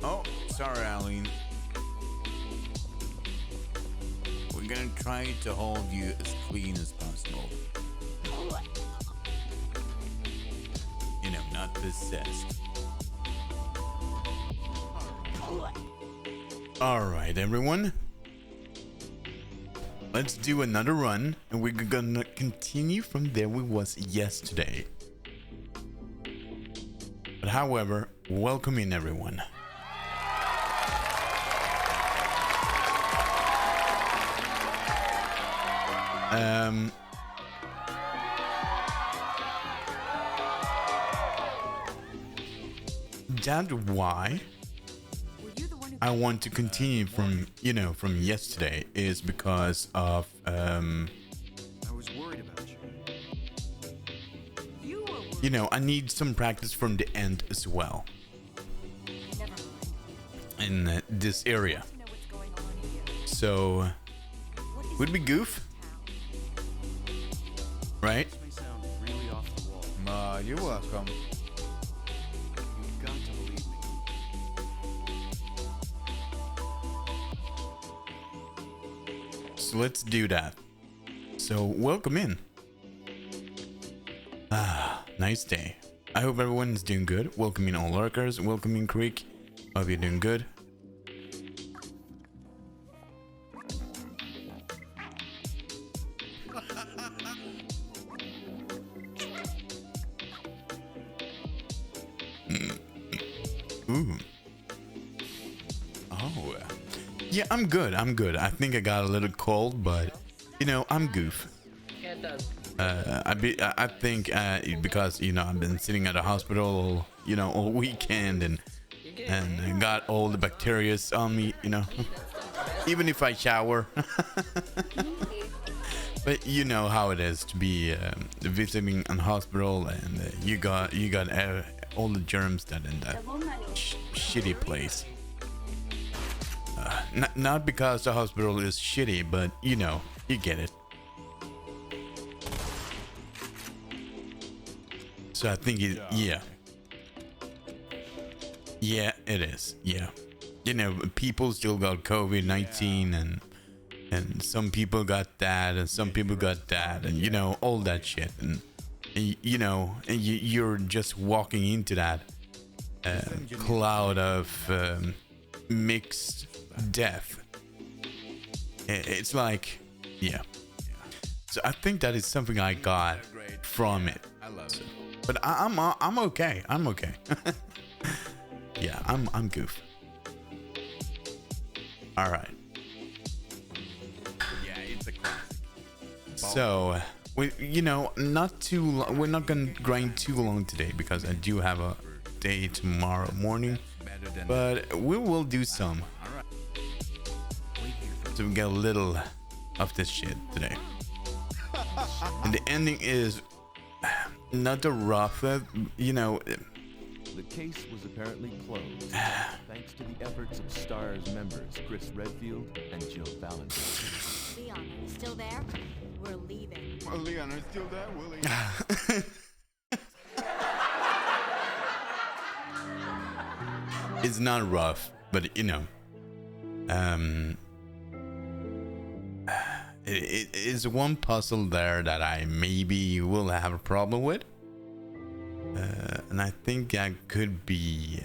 Oh, sorry, Aline. We're gonna try to hold you as clean as possible. You know, not possessed. Alright, everyone. Let's do another run, and we're gonna continue from there we was yesterday. But however, welcome in, everyone. That's why I want to continue from, you know, from yesterday is because of, I was worried about you. you know, I need some practice from the end as well. In this area. So, would be goof. Right? This may sound really off the wall. You're welcome. You've got to believe me. So let's do that. So welcome in. Ah, nice day. I hope everyone's doing good. Welcome in all lurkers. Welcome in Creek. Hope you're doing good. Ooh. Oh. Yeah, I'm good. I'm good. I think I got a little cold, but you know, I'm goof. I think because you know I've been sitting at a hospital, you know, all weekend and got all the bacteria on me, you know. Even if I shower. But you know how it is to be visiting a hospital, and you got all the germs that in that shitty place. Not because the hospital is shitty, but you know, you get it. So I think it, yeah, it is. Yeah, you know, people still got COVID-19, and some people got that, and some people got that, and you know, all that shit, and you know, and you're just walking into that cloud of mixed death. It's like, yeah. So I think that is something I got from it. So, but I'm okay. I'm okay. Yeah, I'm goof. All right. Yeah, it's a classic. So, you know, we're not gonna grind too long today because I do have a day tomorrow morning, but we will do some. So we get a little of this shit today. And the ending is not the rough, you know. The case was apparently closed, thanks to the efforts of STARS members Chris Redfield and Jill Valentine. Leon, still there? We're leaving. Well, Leon, are still there, Willie? It's not rough, but you know, it is one puzzle there that I maybe will have a problem with, and I think that could be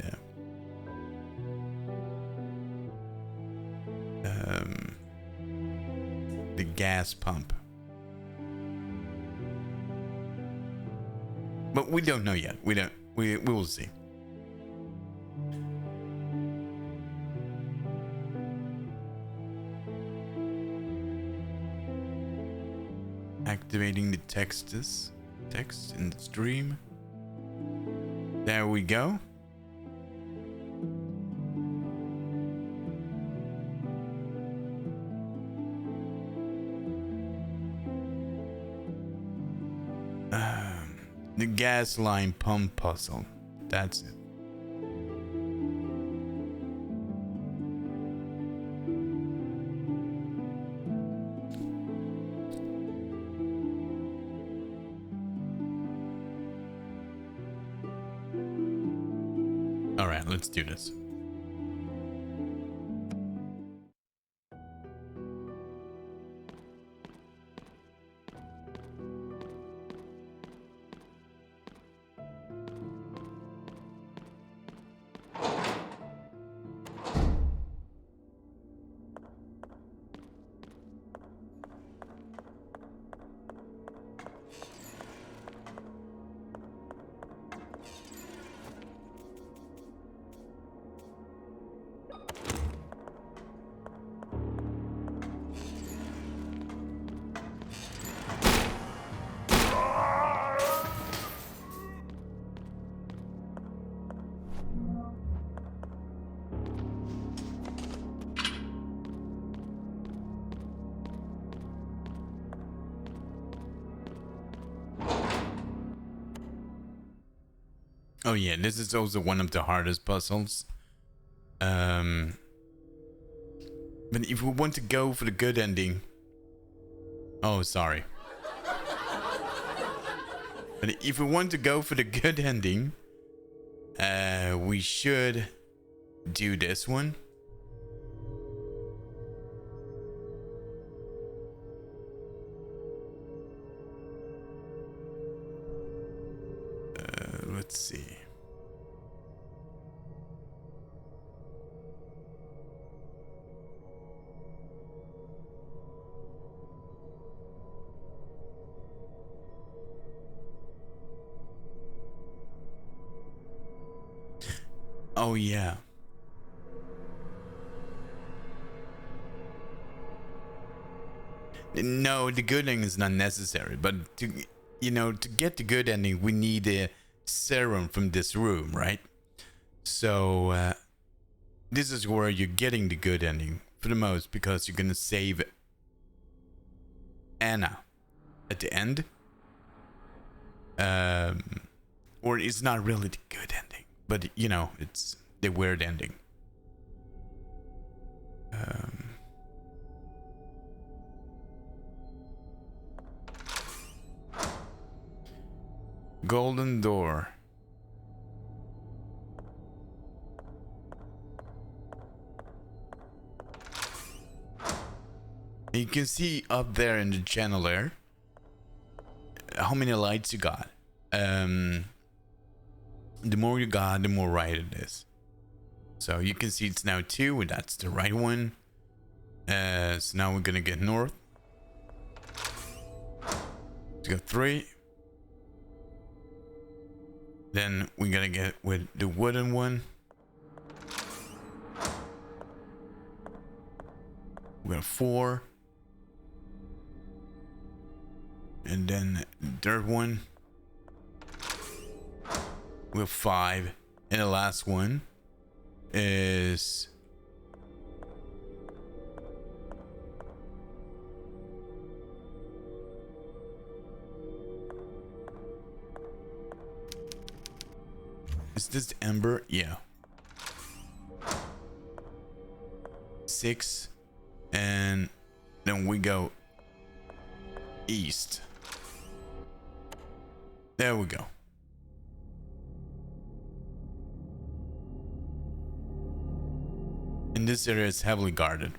the gas pump, but we don't know yet. We will see. Activating the text in the stream. There we go. The gas line pump puzzle. That's it. All right, let's do this. Oh yeah, this is also one of the hardest puzzles. But if we want to go for the good ending... Oh, sorry. But if we want to go for the good ending, we should do this one. Let's see. Oh yeah. No, the good ending is not necessary, but to to get the good ending, we need a serum from this room, right? So this is where you're getting the good ending for the most, because you're gonna save Anna at the end. Or it's not really the good ending, but it's the weird ending. Golden door. You can see up there in the channel there how many lights you got. The more you got, the more right it is. So you can see it's now 2, and that's the right one. So now we're gonna get north. We got 3. Then we're gonna get with the wooden one. We got 4. And then the dirt one. We have 5. And the last one is this ember? Yeah. 6. And then we go east. There we go. And this area is heavily guarded.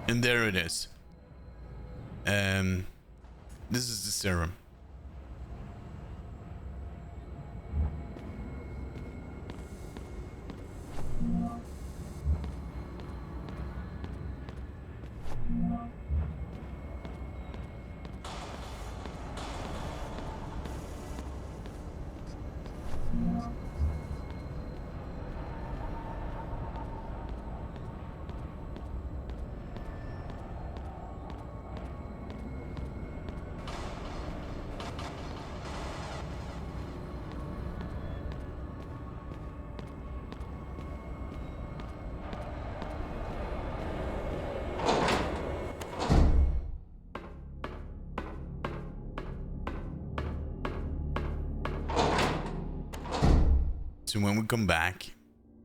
And there it is. This is the serum. So when we come back,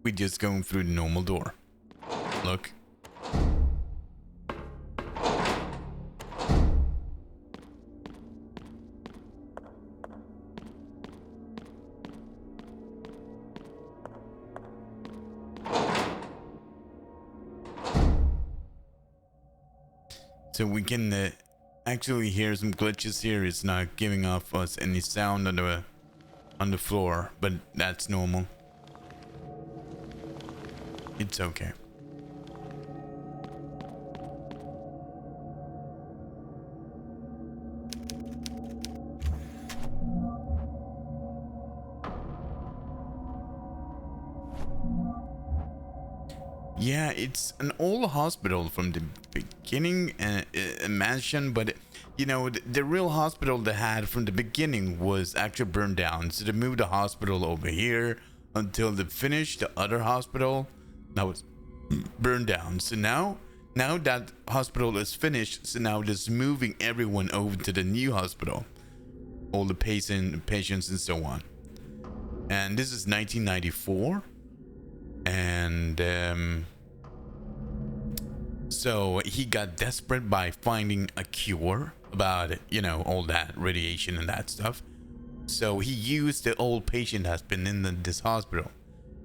we just going through the normal door. Look. So we can actually hear some glitches here. It's not giving off us any sound on the floor, but that's normal. It's okay. Yeah, it's an old hospital from the beginning, a mansion, but you know, the real hospital they had from the beginning was actually burned down. So they moved the hospital over here until they finished the other hospital that was burned down. So now that hospital is finished, so now just moving everyone over to the new hospital, all the patients and so on. And this is 1994. And so he got desperate by finding a cure about, you know, all that radiation and that stuff. So he used the old patient that's been in this hospital.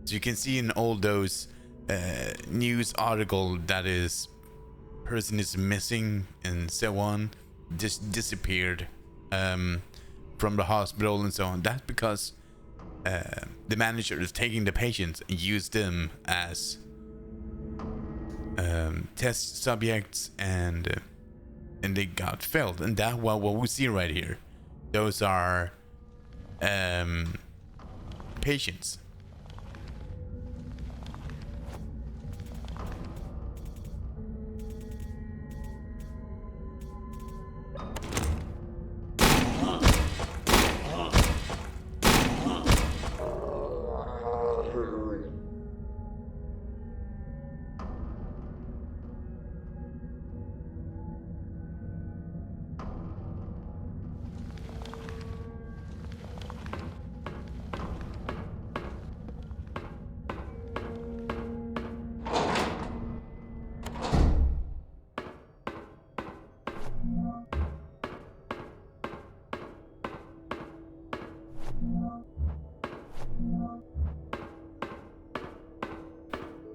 So you can see in all those news article that is person is missing and so on, just disappeared from the hospital and so on. That's because the manager is taking the patients and used them as test subjects, and they got failed. And that what we see right here, those are patients.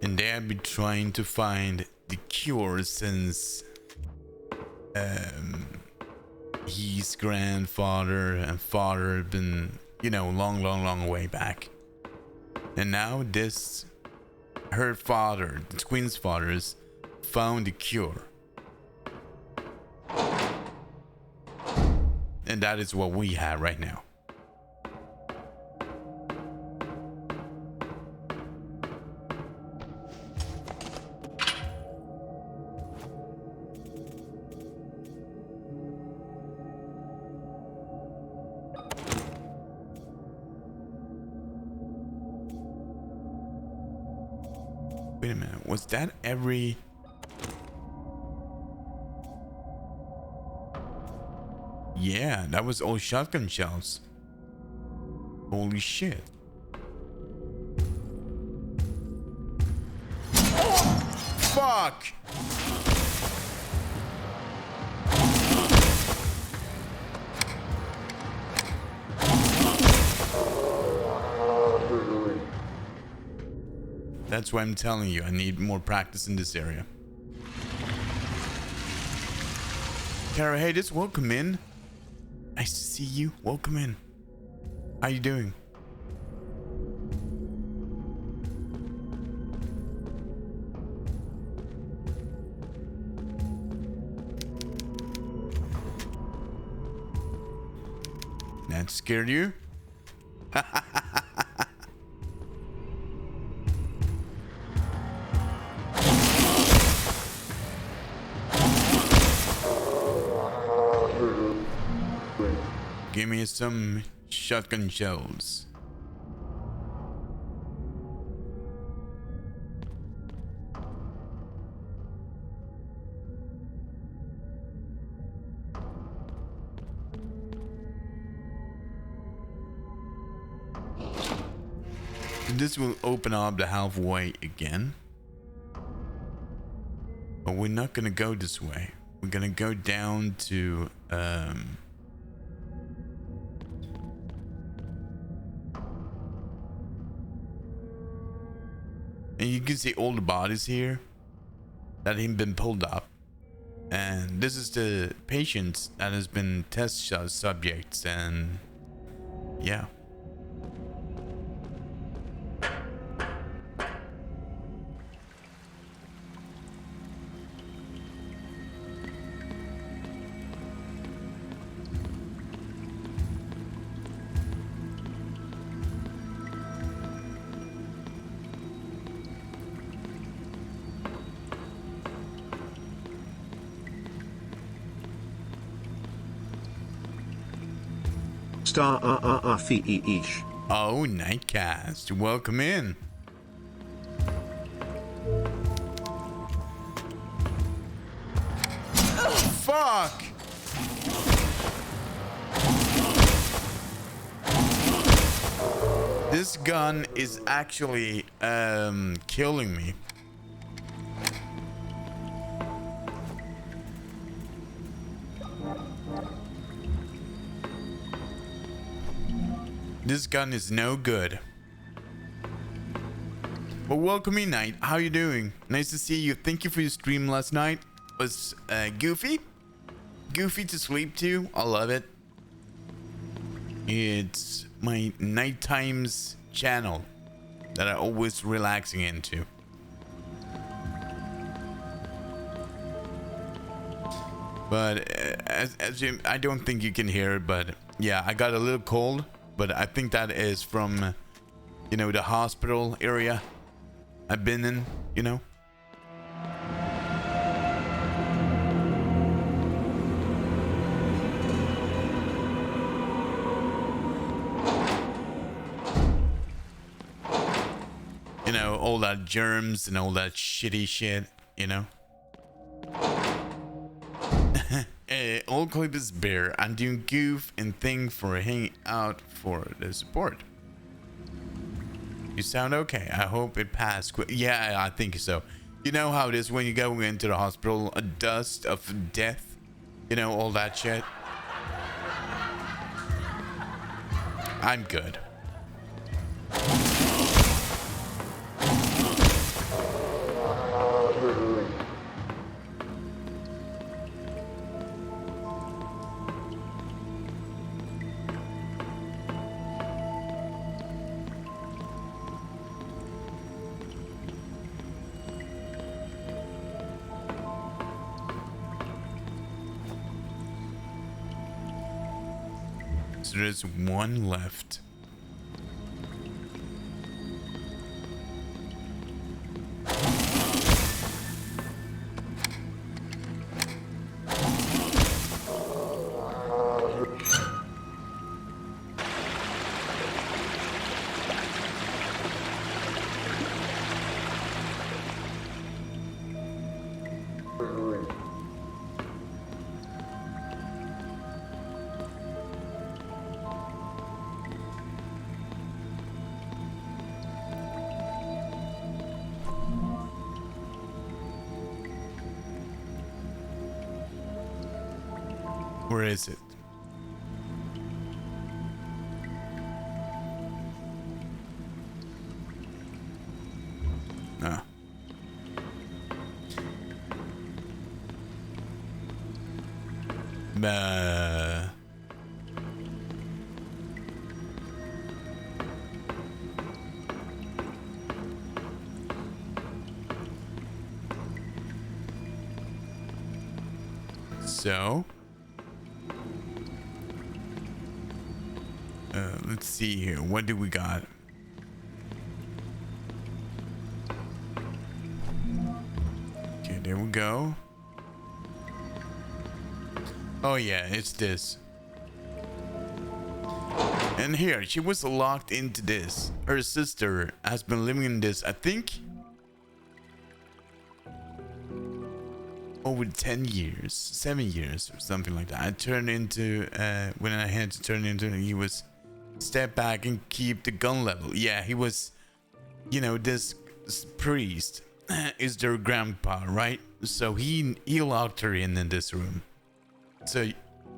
And they have been trying to find the cure since his grandfather and father have been, you know, long way back. And now her father, the twins' fathers, found the cure. And that is what we have right now. Wait a minute, was that every... Yeah, that was all shotgun shells. Holy shit. Fuck! That's why I'm telling you, I need more practice in this area. Kara, hey, just welcome in. Nice to see you. Welcome in. How you doing? That scared you? Give me some shotgun shells. This will open up the halfway again. But we're not gonna go this way. We're gonna go down to and you can see all the bodies here that have been pulled up. And this is the patients that has been test subjects, and yeah. Star Fee-ish. Oh, Nightcast, welcome in. Fuck! This gun is actually killing me. This gun is no good. But welcome in, Night. How you doing? Nice to see you. Thank you for your stream last night. It was goofy. Goofy to sleep to. I love it. It's my night times channel that I always relaxing into. But as you, I don't think you can hear it, but yeah, I got a little cold. But I think that is from, you know, the hospital area I've been in, you know. You know, all that germs and all that shitty shit, you know. All clip is bear. I'm doing goof and thing for hanging out for the support. You sound okay. I hope it passed quick. Yeah, I think so. You know how it is when you go into the hospital, a dust of death, you know, all that shit. I'm good. So there's one left. Where is it? Ah. So let's see here. What do we got? Okay, there we go. Oh yeah, it's this. And here, she was locked into this. Her sister has been living in this, I think, over 10 years, 7 years or something like that. I turned into, when I had to turn into, he was step back and keep the gun level. Yeah, he was, you know, this priest is their grandpa, right? So he locked her in this room. So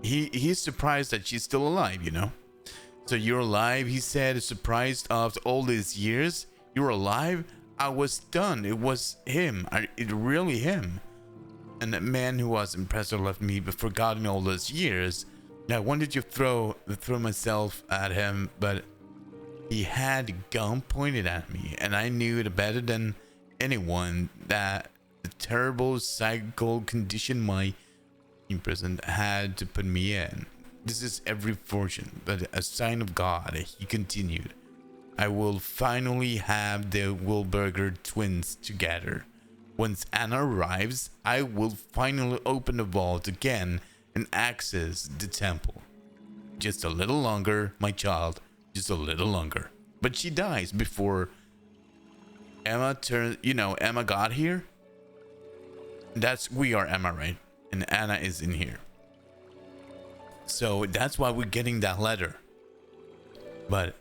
he's surprised that she's still alive, you know. So you're alive, he said, surprised after all these years. You're alive? I was stunned. It was him. It really him. And that man who was impressed or left me but forgotten all those years. I wanted to throw myself at him, but he had a gun pointed at me, and I knew it better than anyone that the terrible psychical condition my prison had to put me in. This is every fortune, but a sign of God, he continued. I will finally have the Wilberger twins together. Once Anna arrives, I will finally open the vault again and access the temple. just a little longer, my child, just a little longer. But she dies before Emma Emma got here. We are Emma, right? And Anna is in here. So that's why we're getting that letter. But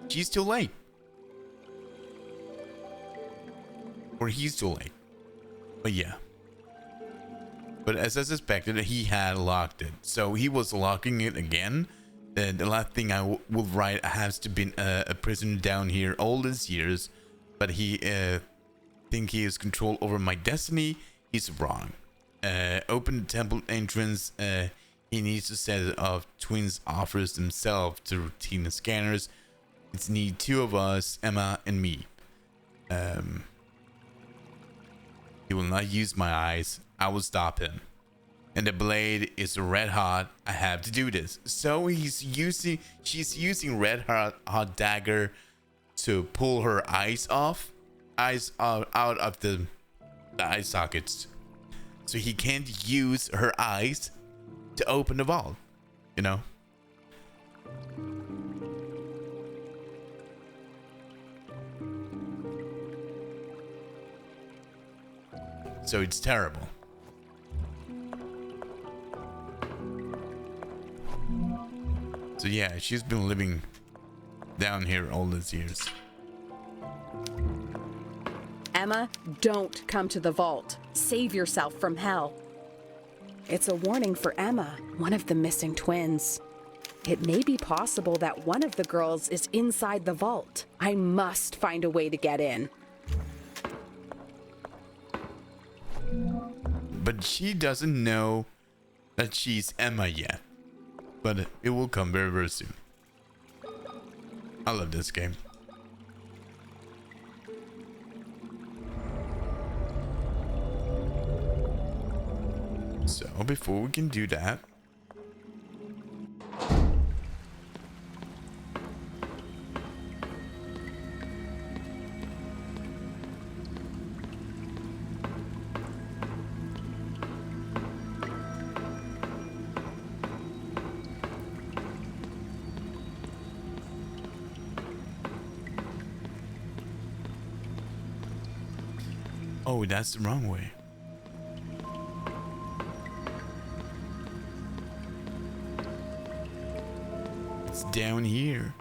she's too late. Or he's too late. But yeah. But as I suspected, he had locked it. So he was locking it again. The last thing I will write has to be a prisoner down here all these years. But he think he has control over my destiny. He's wrong. Open the temple entrance. He needs to set it up. Twins offers themselves to routine the scanners. It's need two of us, Emma and me. He will not use my eyes. I will stop him. And the blade is red hot. I have to do this. So she's using red hot dagger to pull her eyes out of the eye sockets. So he can't use her eyes to open the vault, you know? So it's terrible. So yeah, she's been living down here all these years. Emma, don't come to the vault. Save yourself from hell. It's a warning for Emma, one of the missing twins. It may be possible that one of the girls is inside the vault. I must find a way to get in. But she doesn't know that she's Emma yet. But it will come very, very soon. I love this game. So before we can do that, oh, that's the wrong way. It's down here.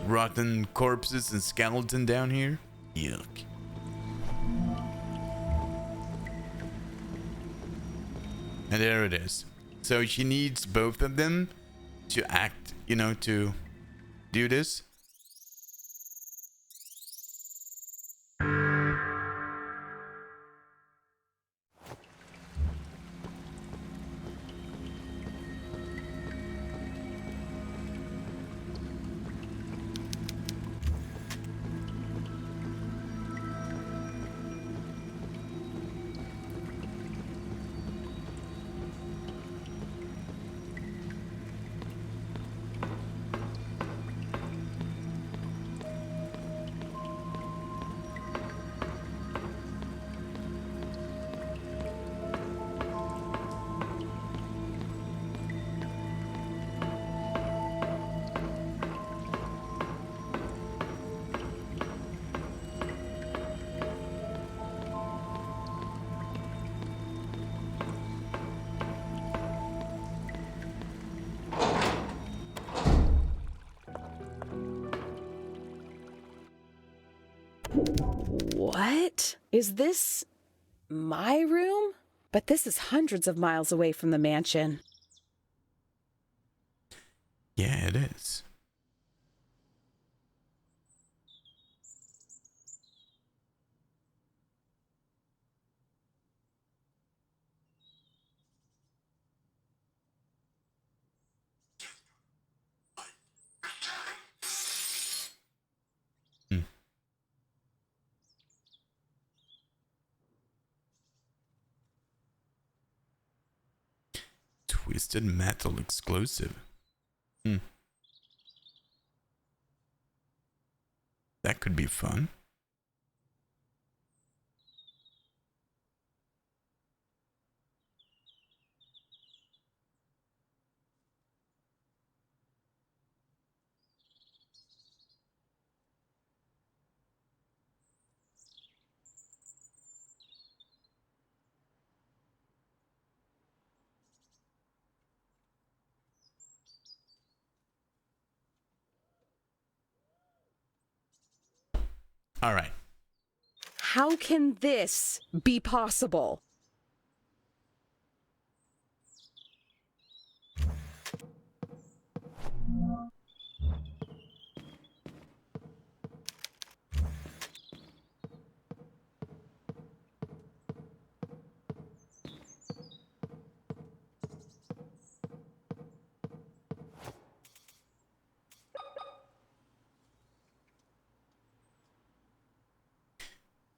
Rotten corpses and skeleton down here. Yuck. And there it is. So she needs both of them to act, to do this. What? Is this my room? But this is hundreds of miles away from the mansion. Yeah, it is. Twisted metal exclusive. That could be fun. All right. How can this be possible?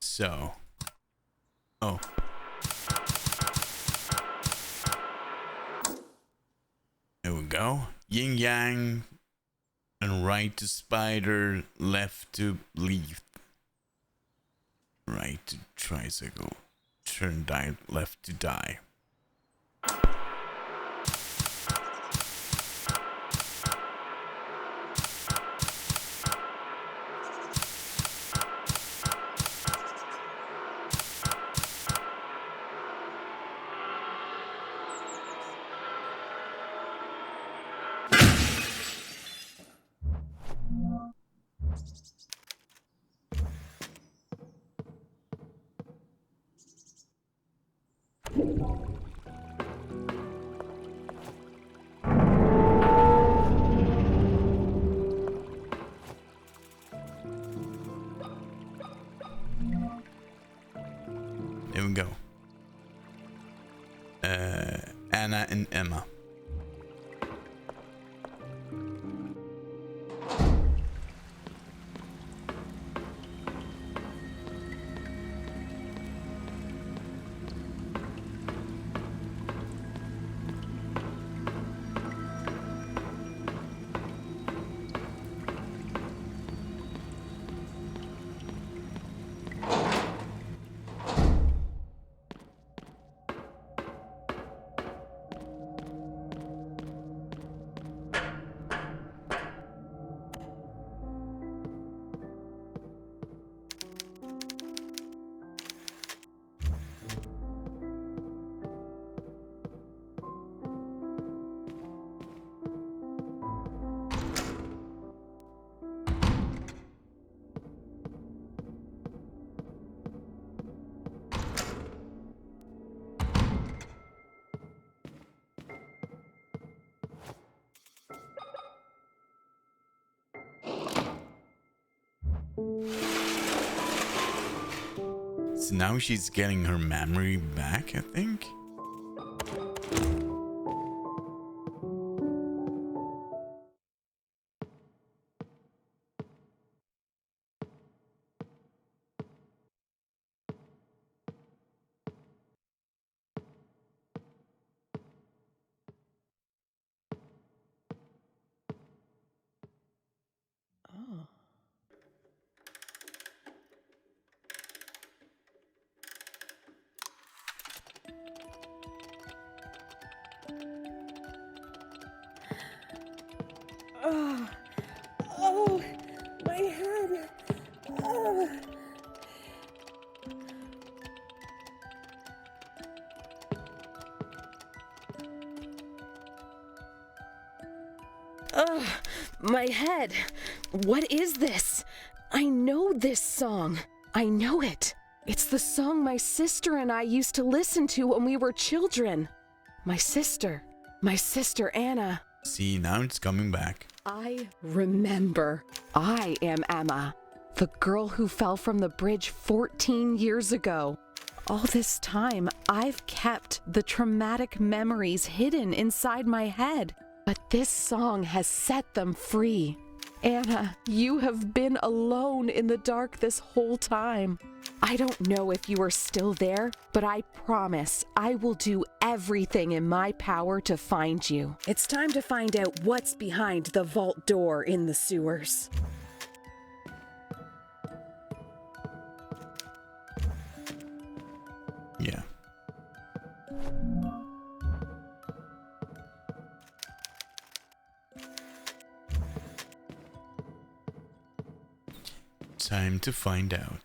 So, oh. There we go. Yin yang and right to spider, left to leaf. Right to tricycle. Turn die, left to die. There we go. Anna and Emma. So now she's getting her memory back, I think. Oh. Oh, my head. Oh. Ugh, my head. What is this? I know this song. I know it. It's the song my sister and I used to listen to when we were children. My sister Anna. See, now it's coming back. I remember. I am Emma, the girl who fell from the bridge 14 years ago. All this time, I've kept the traumatic memories hidden inside my head, but this song has set them free. Anna, you have been alone in the dark this whole time. I don't know if you are still there, but I promise I will do everything in my power to find you. It's time to find out what's behind the vault door in the sewers. Yeah. Time to find out.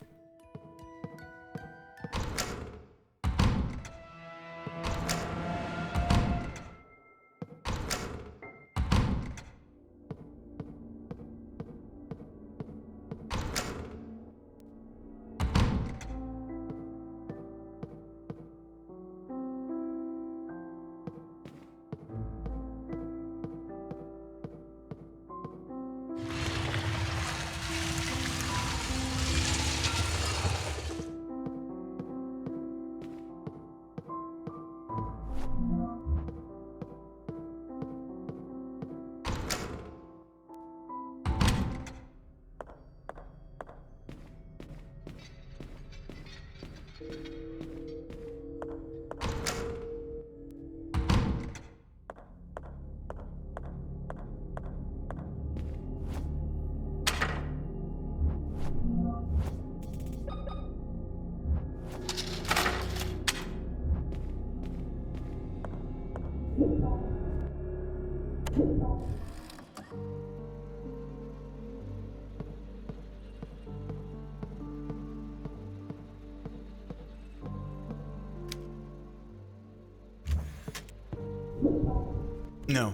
No.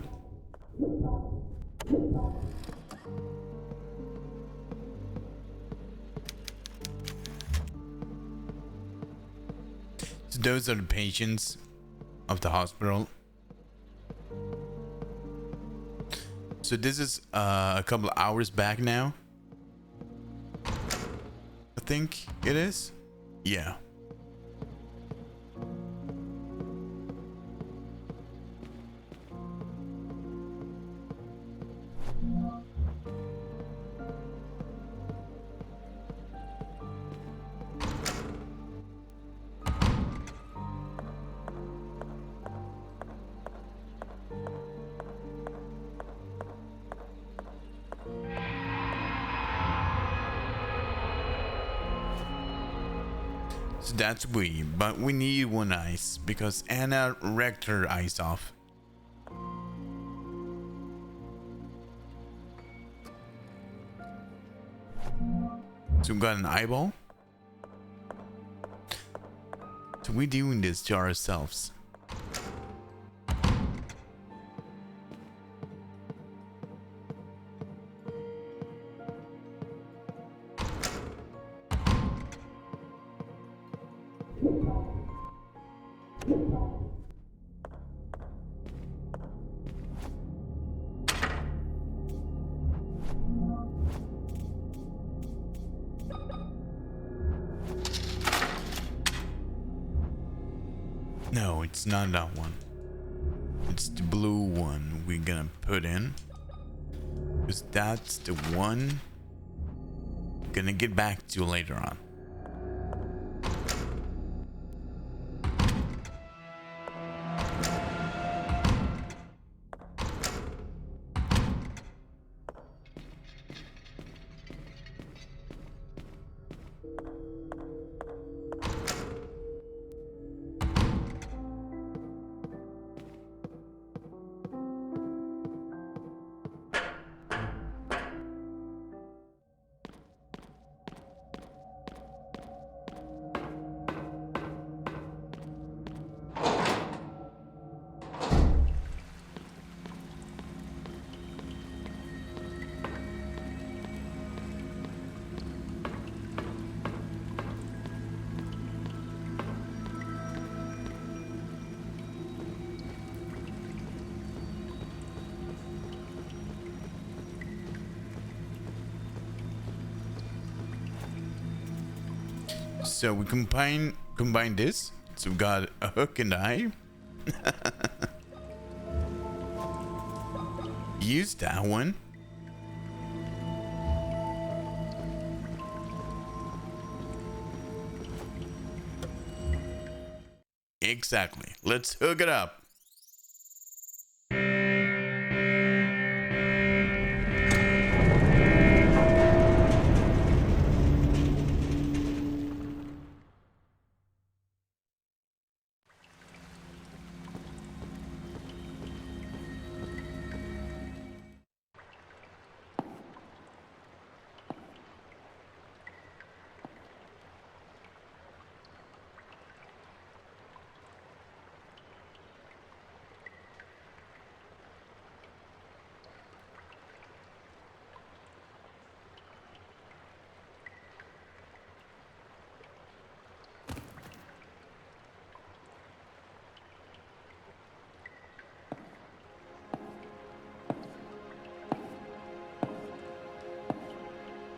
So those are the patients of the hospital. So this is a couple of hours back now. I think it is. Yeah. So that's we, but we need one ice because Anna wrecked her ice off. So we got an eyeball. So we're doing this to ourselves. No, it's not that one. It's the blue one we're gonna put in. Because that's the one we're gonna get back to later on. So we combine this. So we got a hook and eye. Use that one. Exactly. Let's hook it up.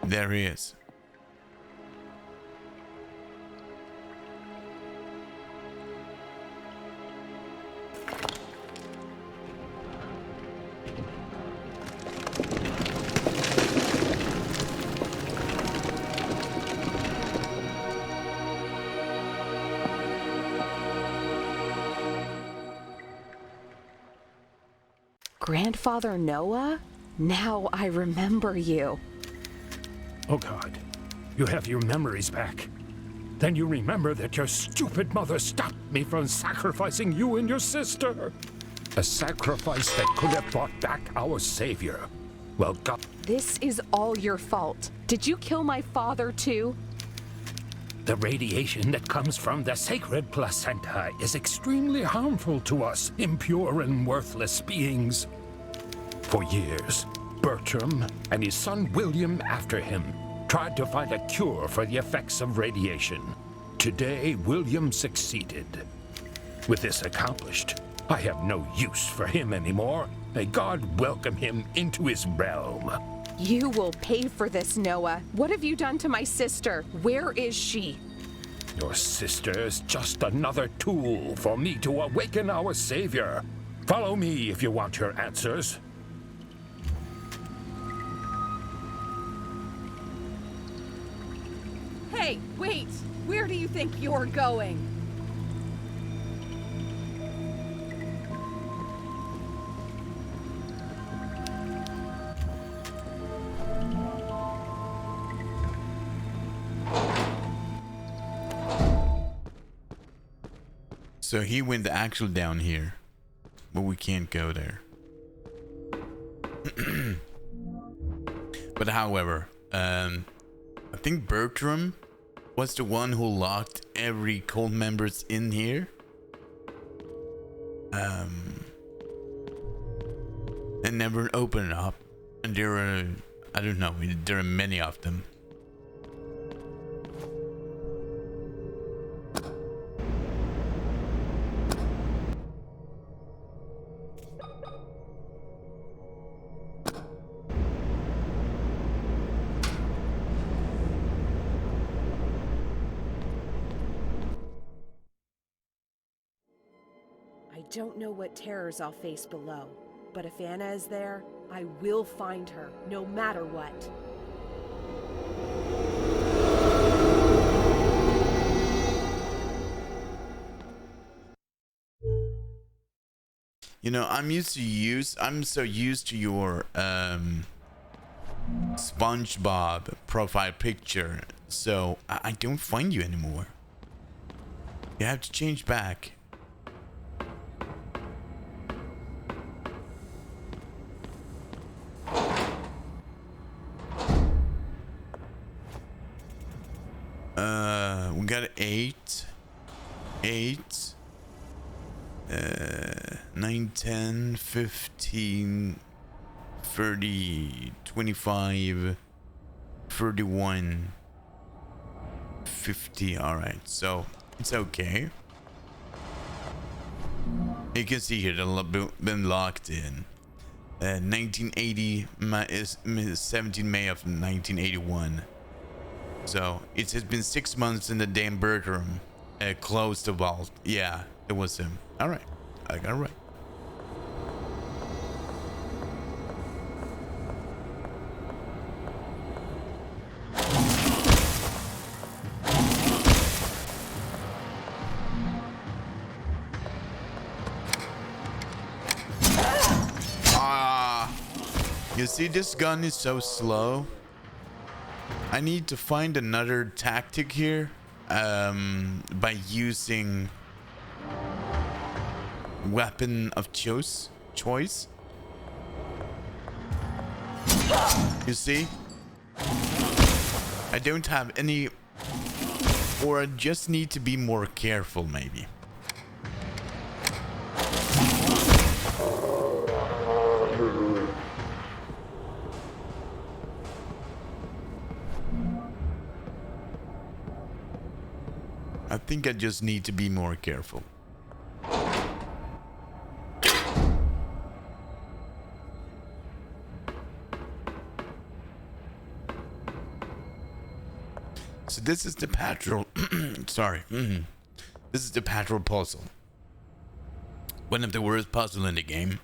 There he is. Grandfather Noah? Now I remember you. Oh God, you have your memories back. Then you remember that your stupid mother stopped me from sacrificing you and your sister. A sacrifice that could have brought back our savior. Well, God... This is all your fault. Did you kill my father too? The radiation that comes from the sacred placenta is extremely harmful to us impure and worthless beings. For years, Bertram and his son William after him tried to find a cure for the effects of radiation. Today, William succeeded. With this accomplished, I have no use for him anymore. May God welcome him into his realm. You will pay for this, Noah. What have you done to my sister? Where is she? Your sister is just another tool for me to awaken our savior. Follow me if you want your answers. Hey, wait! Where do you think you're going? So he went actually down here, but we can't go there. But however, I think Bertram was the one who locked every cult members in here. And never opened it up. And there are, I don't know, there are many of them. I don't know what terrors I'll face below, but if Anna is there, I will find her, no matter what. You know, I'm so used to your SpongeBob profile picture, so I don't find you anymore. You have to change back. We got 8, 9, 10, 15, 30, 25, 31, 50. All right, so it's okay. You can see here they've been locked in. 1980 is 17 May of 1981. So it has been 6 months in the damn Bertram closed the vault. Yeah, it was him. All right, I got it right. You see, this gun is so slow. I need to find another tactic here by using weapon of choice. You see? I don't have any, or I just need to be more careful maybe. I think I just need to be more careful. So this is the patrol. Sorry. This is the patrol puzzle. One of the worst puzzle in the game.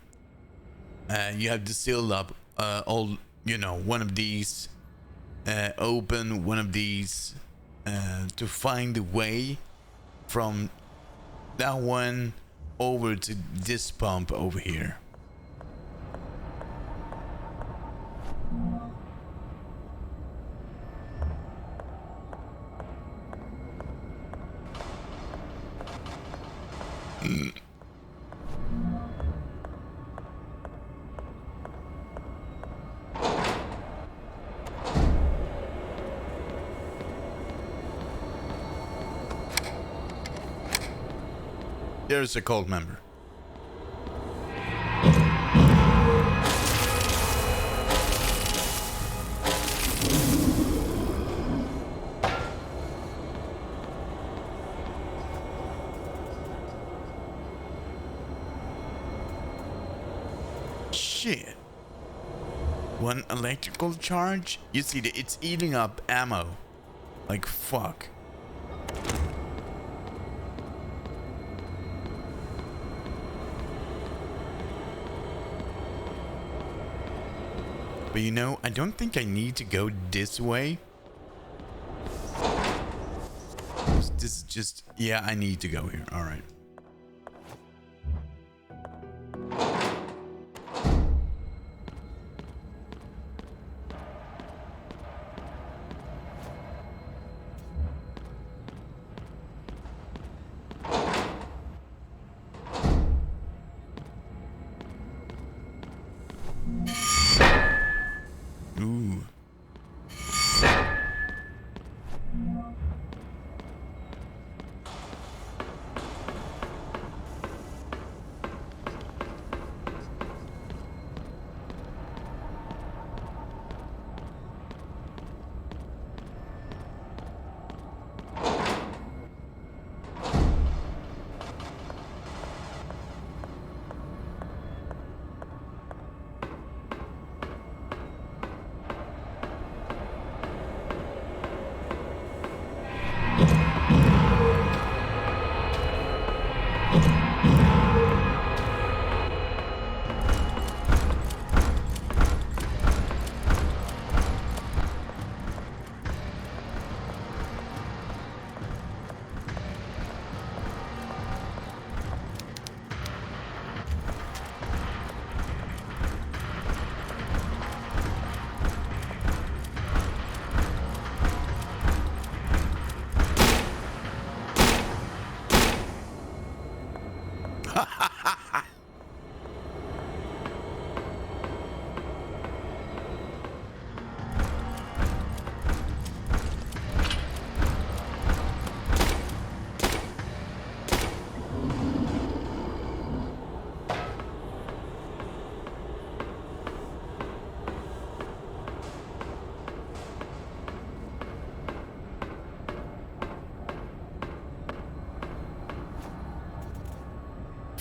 You have to seal up all, one of these, open one of these. To find the way from that one over to this pump over here. There's a cult member. Shit. One electrical charge? You see, it's eating up ammo. Like, fuck. But you know, I don't think I need to go this way. This is just... Yeah, I need to go here. Alright. Ooh.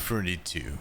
.32.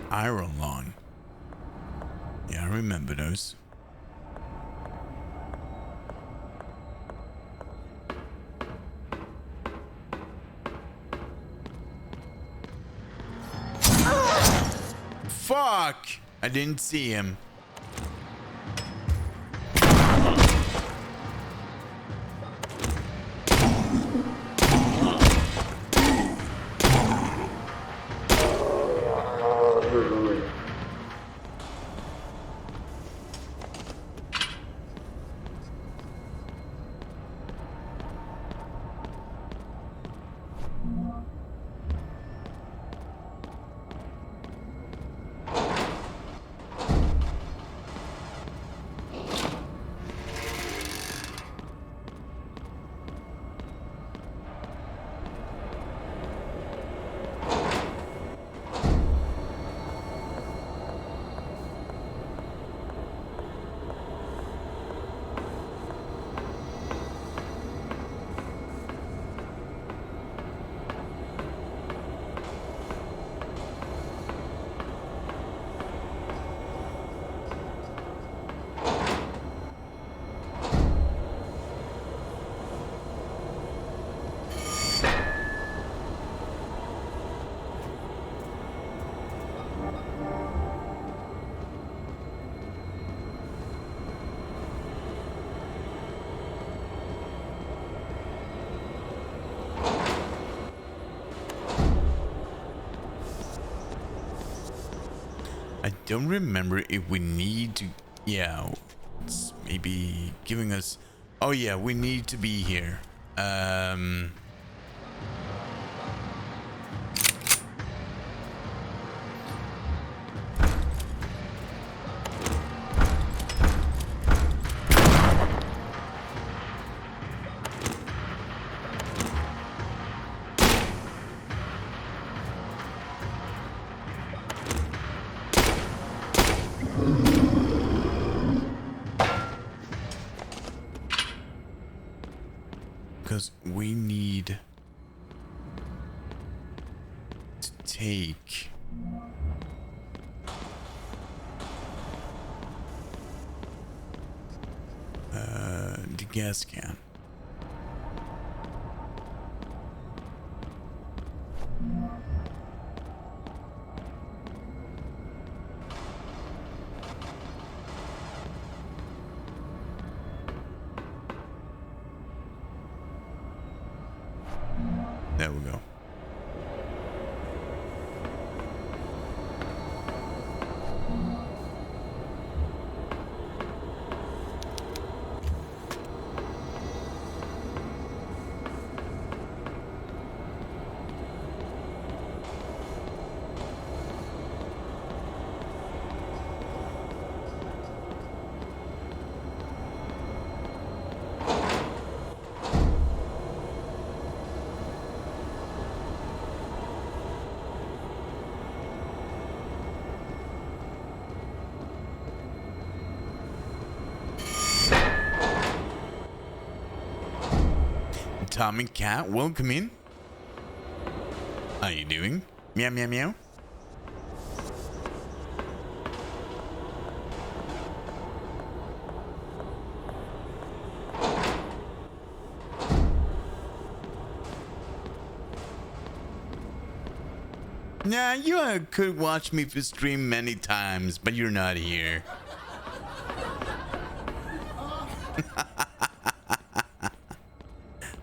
Iron Lawn. Yeah, I remember those. Fuck! I didn't see him. don't remember if we need to. Yeah, it's maybe giving us. Oh yeah, we need to be here. Because we need to take the gas can. There we go. Tom and Cat, welcome in. How you doing? Meow meow meow. Nah, you could watch me for stream many times, but you're not here.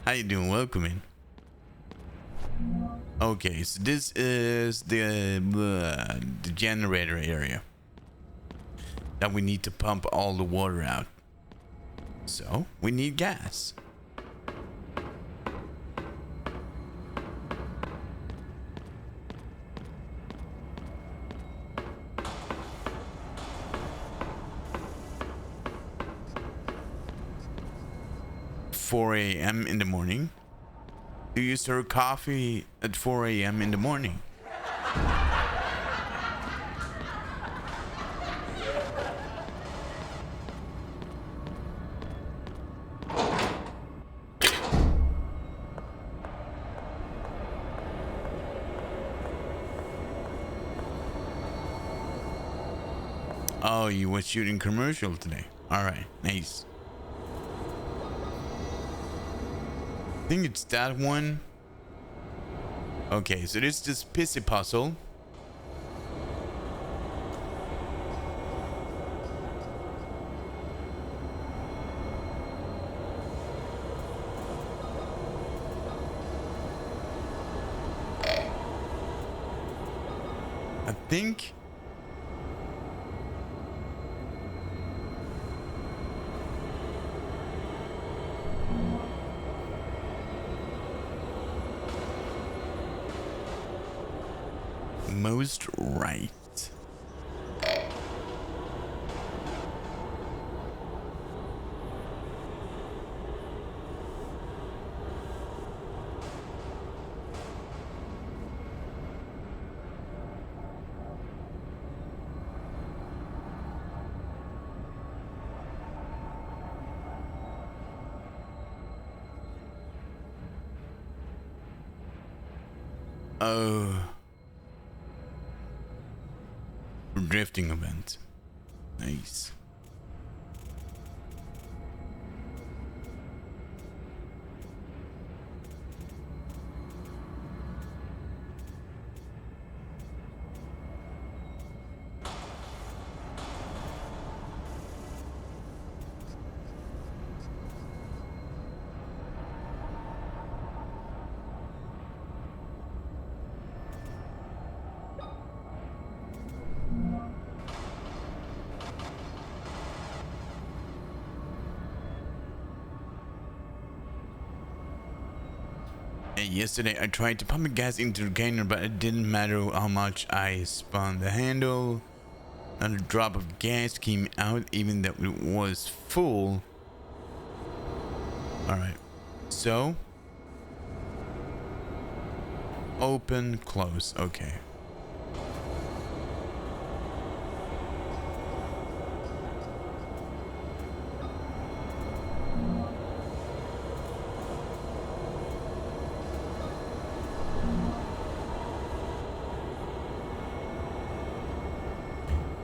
How you doing? Welcome in. Okay, so this is the generator area that we need to pump all the water out. So we need gas. $4 a.m. in the morning. Do you serve coffee at 4 a.m. in the morning? Oh, you were shooting commercial today. All right, nice. I think it's that one. Okay, so there's this pissy puzzle. I think most right. Oh. Drifting event. Nice. Yesterday I tried to pump gas into the container, but it didn't matter how much I spun the handle. Not a drop of gas came out, even though it was full. Alright, so open, close, okay.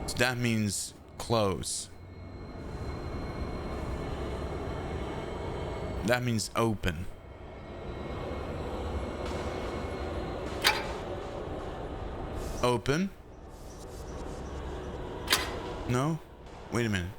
So that means close. That means open. Open? No? Wait a minute.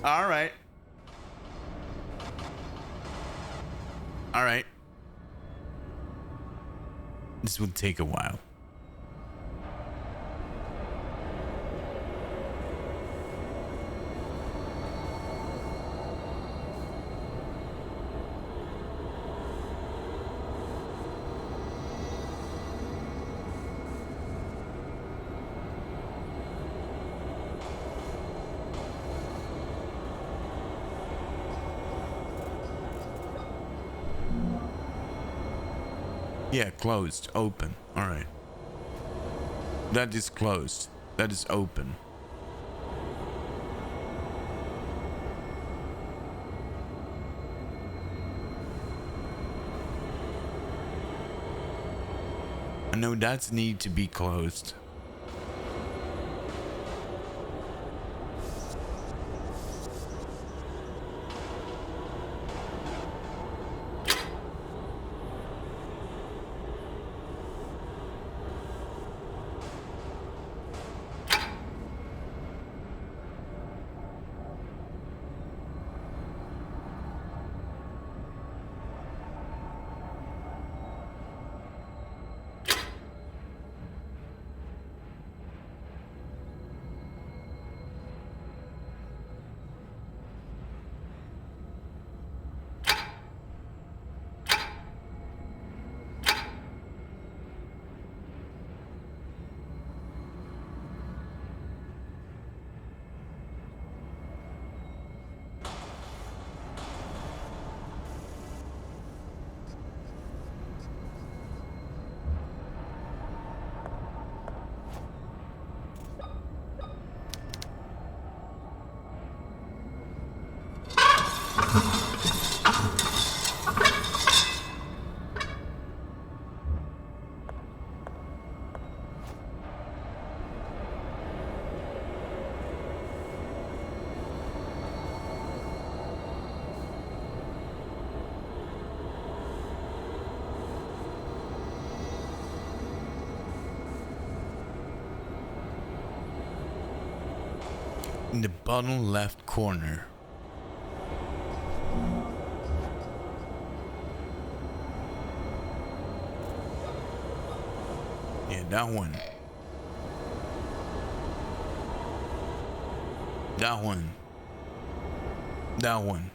All right. All right. This will take a while. Yeah, closed, open. All right. That is closed. That is open. I know that's need to be closed. In the bottom left corner. Yeah, that one. That one. That one.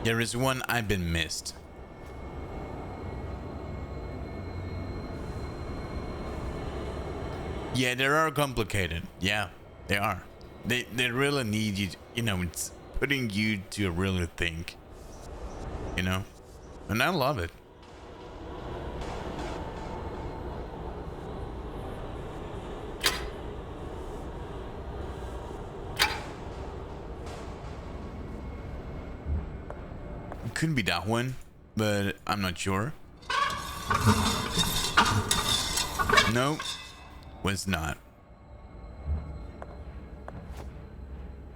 There is one I've been missed. Yeah, they are complicated. Yeah, they are. They really need you. You know, it's putting you to really think. You know, and I love it. It could be that one, but I'm not sure. No, was not.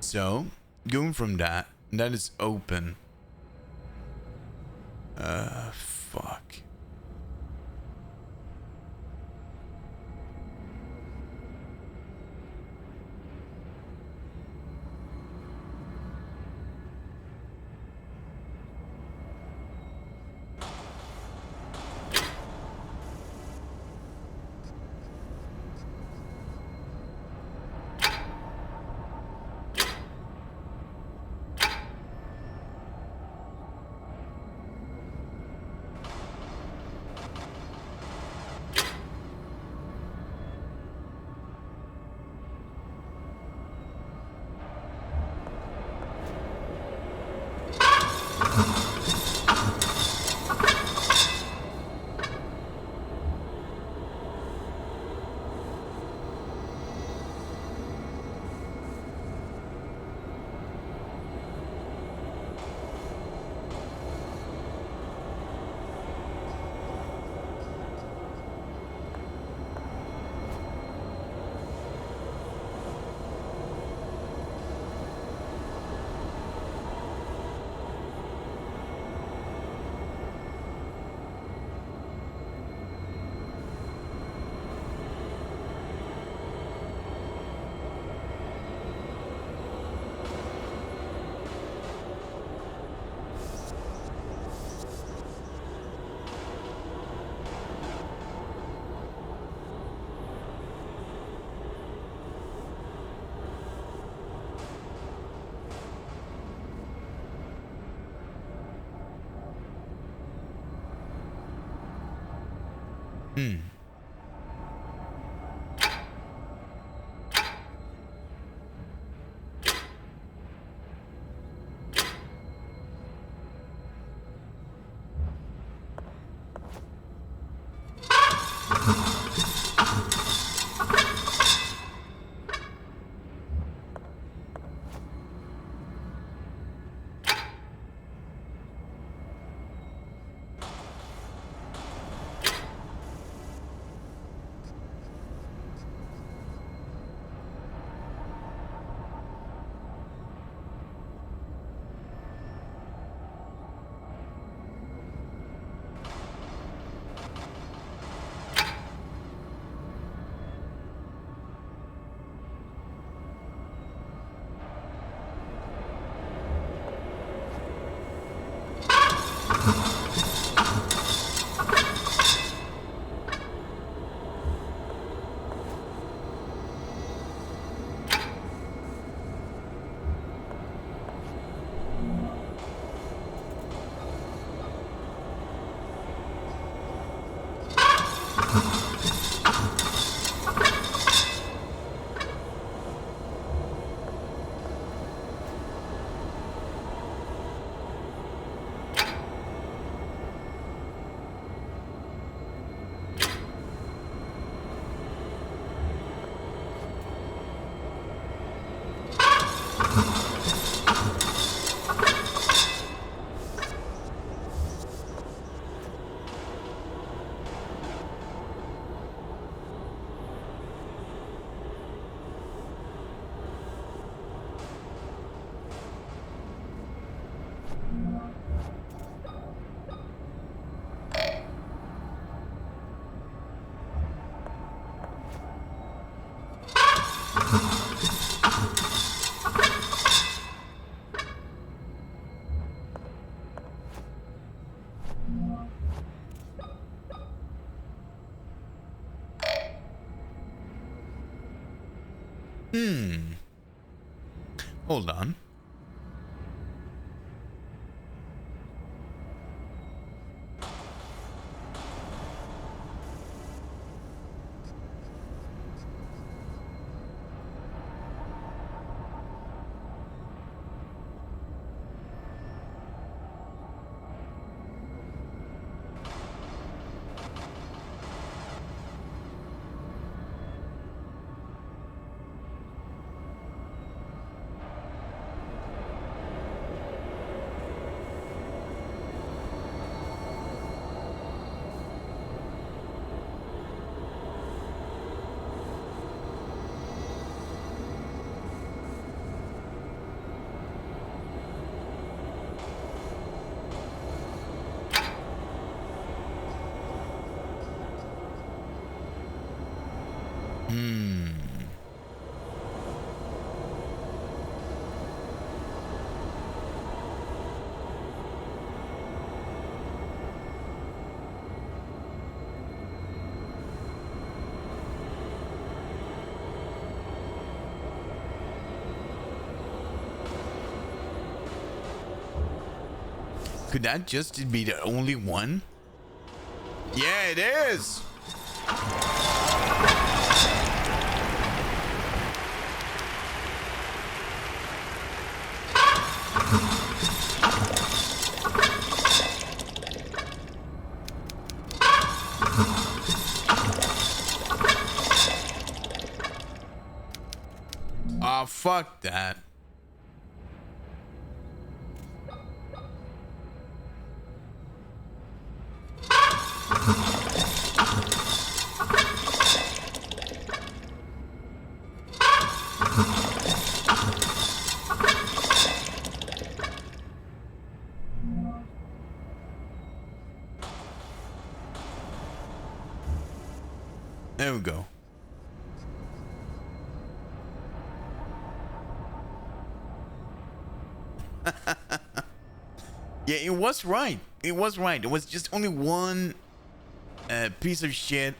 So, going from that is open. Fuck. Hold on. Could that just be the only one? Yeah, it is. Oh, fuck that. There we go. Yeah, it was right. It was right. It was just only one piece of shit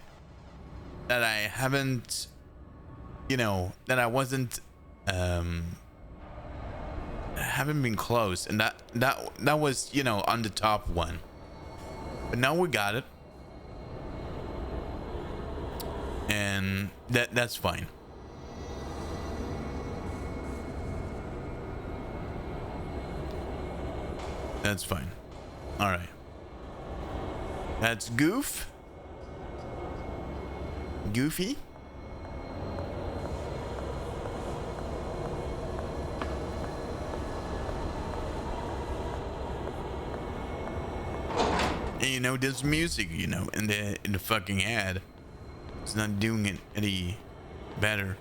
that I haven't, you know, that I wasn't, haven't been close, and that was, you know, on the top one. But now we got it, and that's fine. That's fine. All right. That's Goofy. And you know, this music, you know, in the fucking ad, it's not doing it any better.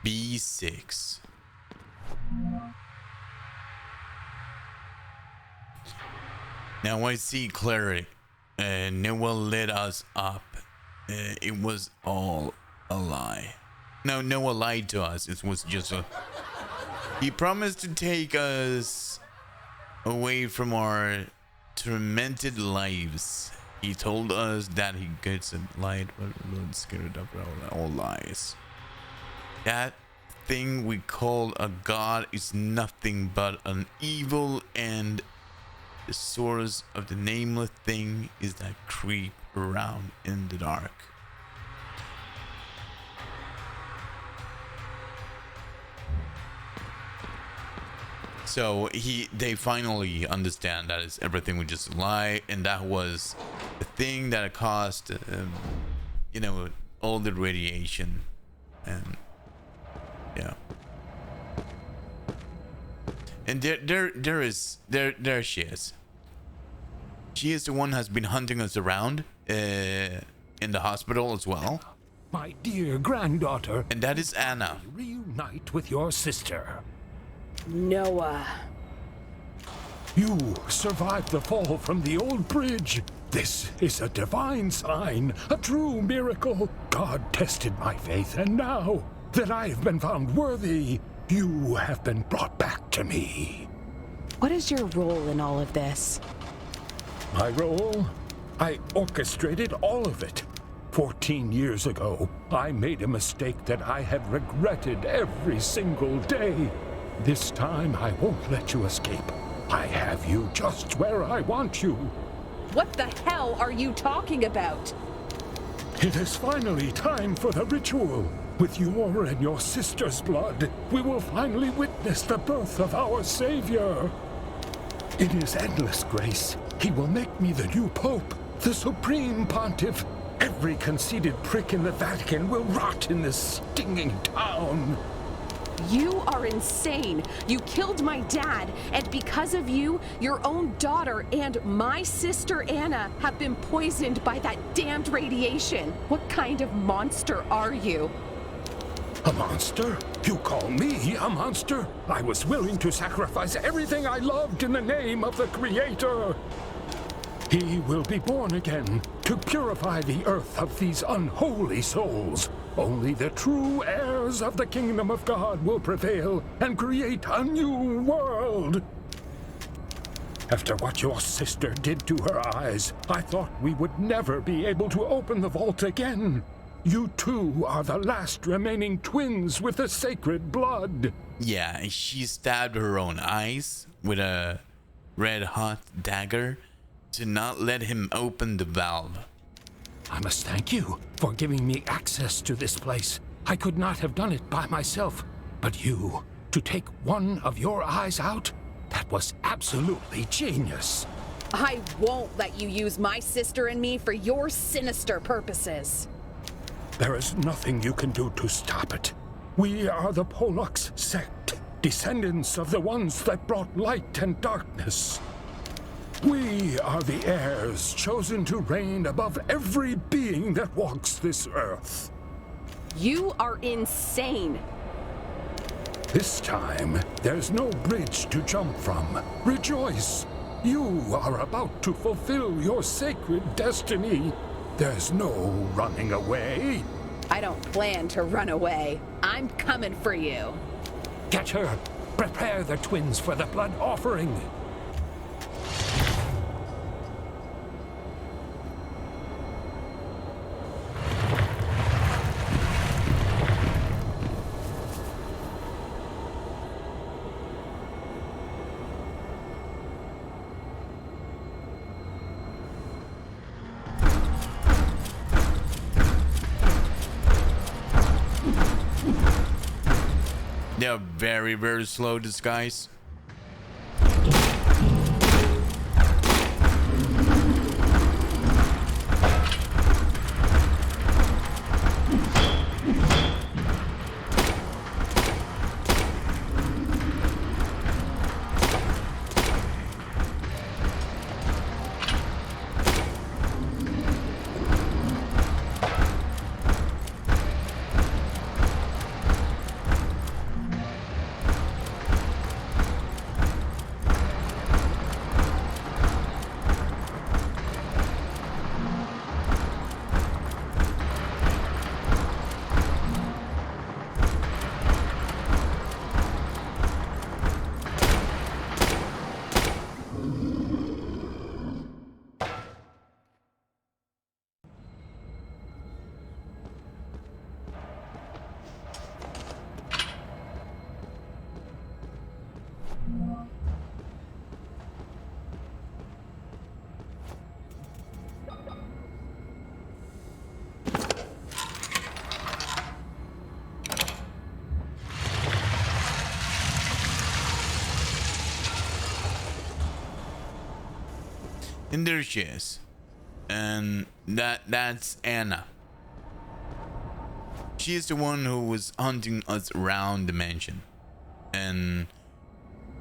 B6. Now I see clearly. Noah lit us up. It was all a lie. No, Noah lied to us. It was just a... He promised to take us away from our tormented lives. He told us that he gets a light, but we're scared of all lies. That thing we call a god is nothing but an evil, and the source of the nameless thing is that creep around in the dark. So they finally understand that it's everything was just a lie, and that was the thing that caused, you know, all the radiation, and yeah. And there she is. She is the one who has been hunting us around in the hospital as well. my dear granddaughter, And that is Anna. reunite with your sister. Noah. You survived the fall from the old bridge. This is a divine sign, a true miracle. God tested my faith, and now that I have been found worthy, you have been brought back to me. What is your role in all of this? My role? I orchestrated all of it. 14 years ago, I made a mistake that I have regretted every single day. This time, I won't let you escape. I have you just where I want you. What the hell are you talking about? It is finally time for the ritual. With your and your sister's blood, we will finally witness the birth of our Savior. In his endless grace, he will make me the new Pope, the Supreme Pontiff. Every conceited prick in the Vatican will rot in this stinging town. You are insane. You killed my dad, and because of you, your own daughter and my sister Anna have been poisoned by that damned radiation. What kind of monster are you? A monster? You call me a monster? I was willing to sacrifice everything I loved in the name of the Creator. He will be born again to purify the earth of these unholy souls. Only the true heirs of the kingdom of God will prevail and create a new world. After what your sister did to her eyes, I thought we would never be able to open the vault again. You two are the last remaining twins with the sacred blood. Yeah, she stabbed her own eyes with a red hot dagger to not let him open the valve. I must thank you for giving me access to this place. I could not have done it by myself. But you, to take one of your eyes out, that was absolutely genius. I won't let you use my sister and me for your sinister purposes. There is nothing you can do to stop it. We are the Pollux sect, descendants of the ones that brought light and darkness. We are the heirs chosen to reign above every being that walks this earth. You are insane. This time, there's no bridge to jump from. Rejoice! You are about to fulfill your sacred destiny. There's no running away. I don't plan to run away. I'm coming for you. Get her! Prepare the twins for the blood offering. They're very, very slow, these guys. And there she is. And that's Anna. She is the one who was hunting us around the mansion. And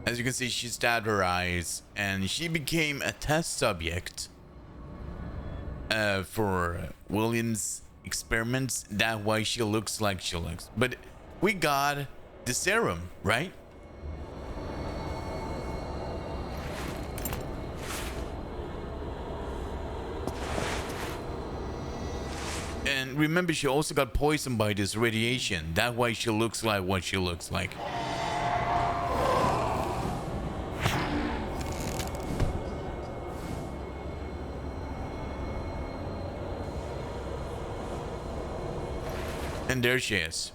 as you can see, she stabbed her eyes and she became a test subject for William's experiments. That's why she looks like she looks. But we got the serum, right? And remember, she also got poisoned by this radiation. That's why she looks like what she looks like. And there she is.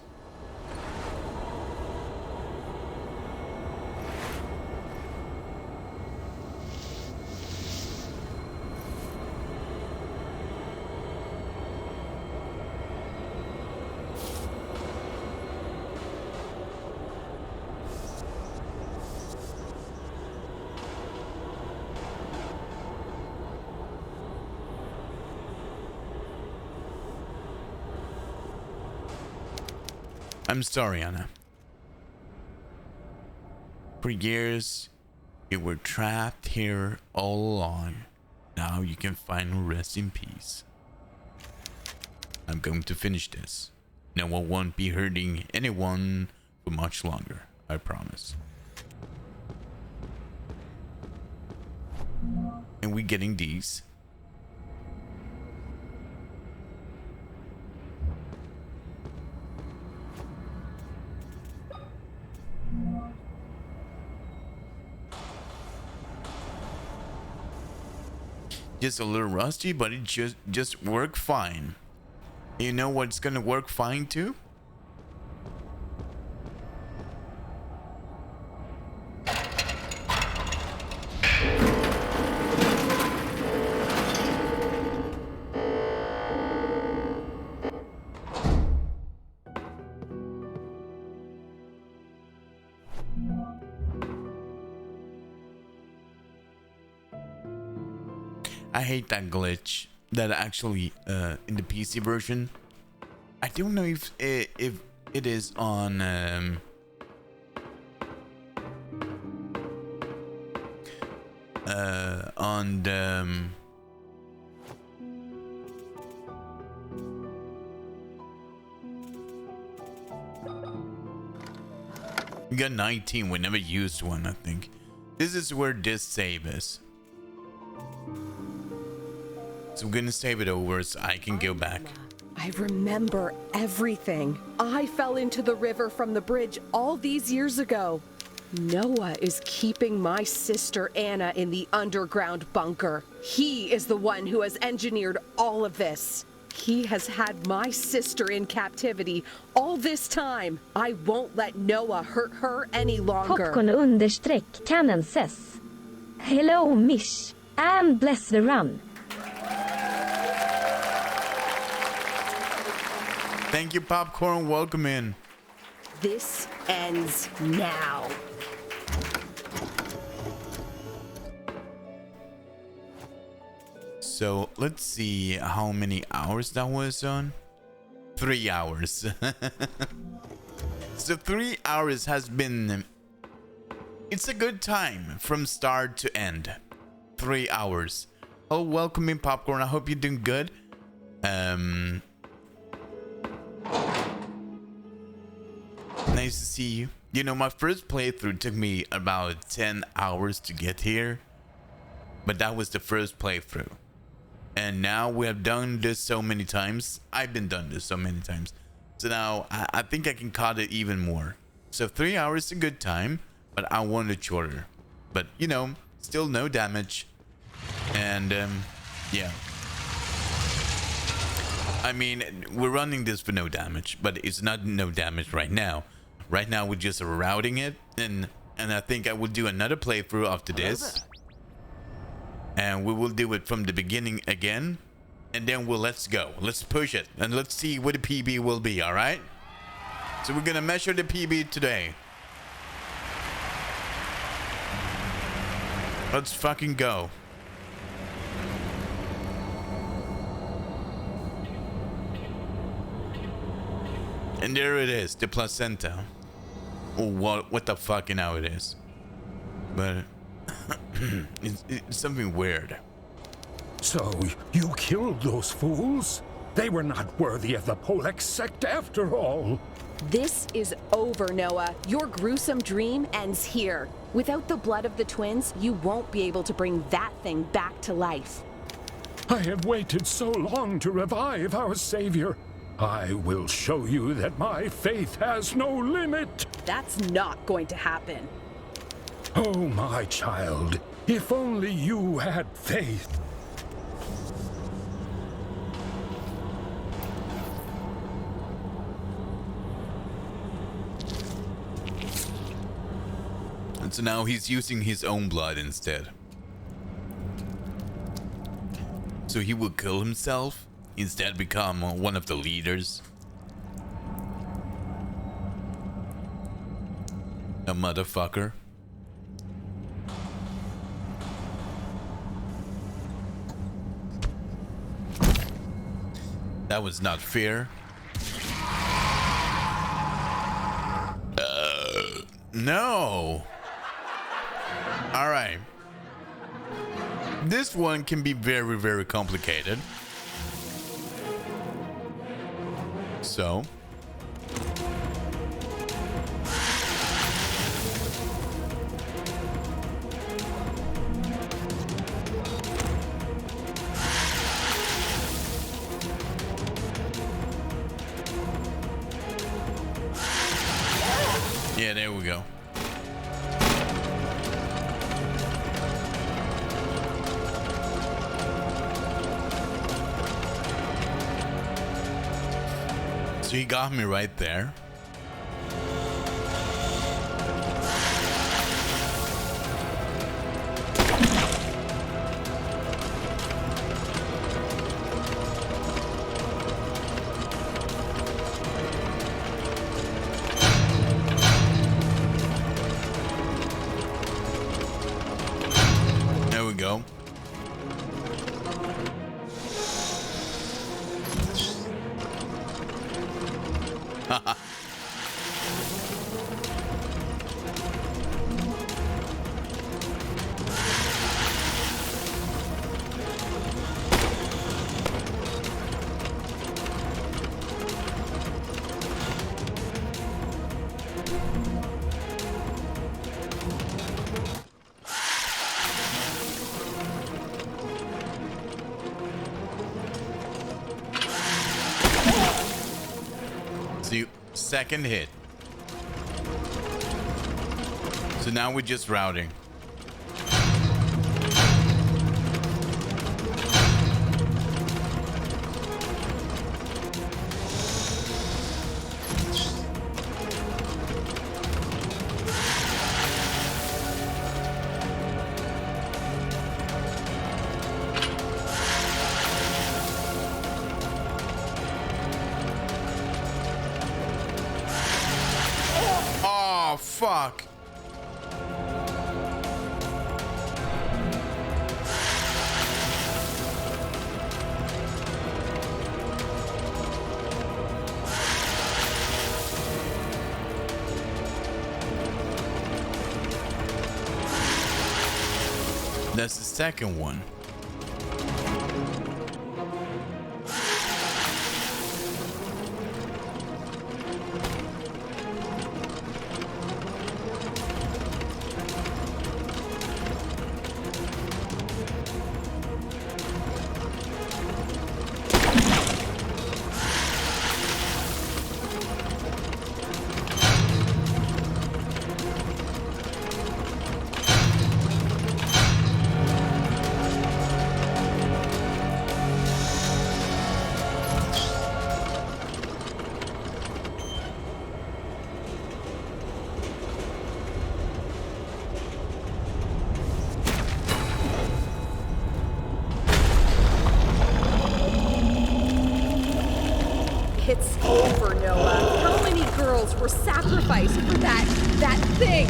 I'm sorry, Anna. For years, you were trapped here all along. Now you can finally rest in peace. I'm going to finish this. No one won't be hurting anyone for much longer, I promise. And we're getting these. Just a little rusty, but it just worked fine. You know what's gonna work fine too? I hate that glitch that actually in the PC version. I don't know if it is on the we got 19. We never used one. I think this is where this save is. So I'm gonna save it over so I can go back. I remember everything. I fell into the river from the bridge all these years ago. Noah is keeping my sister Anna in the underground bunker. He is the one who has engineered all of this. He has had my sister in captivity all this time. I won't let Noah hurt her any longer. Popcorn_Canonses. Hello, Mish. And bless the run. Thank you, Popcorn. Welcome in. This ends now. So let's see how many hours that was on. 3 hours. So 3 hours has been. It's a good time from start to end. 3 hours. Oh, welcome in, Popcorn. I hope you're doing good. Nice to see you. You know, my first playthrough took me about 10 hours to get here. But that was the first playthrough. And now we have done this so many times. I've been done this so many times. So now I think I can cut it even more. So 3 hours is a good time. But I want it shorter. But, you know, still no damage. And, yeah. I mean, we're running this for no damage. But it's not no damage right now. Right now we're just routing it, and I think I will do another playthrough after this, and we will do it from the beginning again, and then let's go, let's push it, and let's see what the PB will be. All right, so we're gonna measure the PB today. Let's fucking go. And there it is, the placenta. Oh, what the fuck, now it is. But it's something weird. So, you killed those fools? They were not worthy of the Polex sect after all. This is over, Noah. Your gruesome dream ends here. Without the blood of the twins, you won't be able to bring that thing back to life. I have waited so long to revive our savior. I will show you that my faith has no limit. That's not going to happen. Oh, my child, if only you had faith. And so now he's using his own blood instead. So he will kill himself, instead become one of the leaders. A motherfucker. That was not fair. No. All right. This one can be very, very complicated. So. Yeah, there we go. So he got me right there. There we go. See, second hit. So now we're just routing. Oh, fuck. That's the second one. It's over, Noah. How many girls were sacrificed for that thing?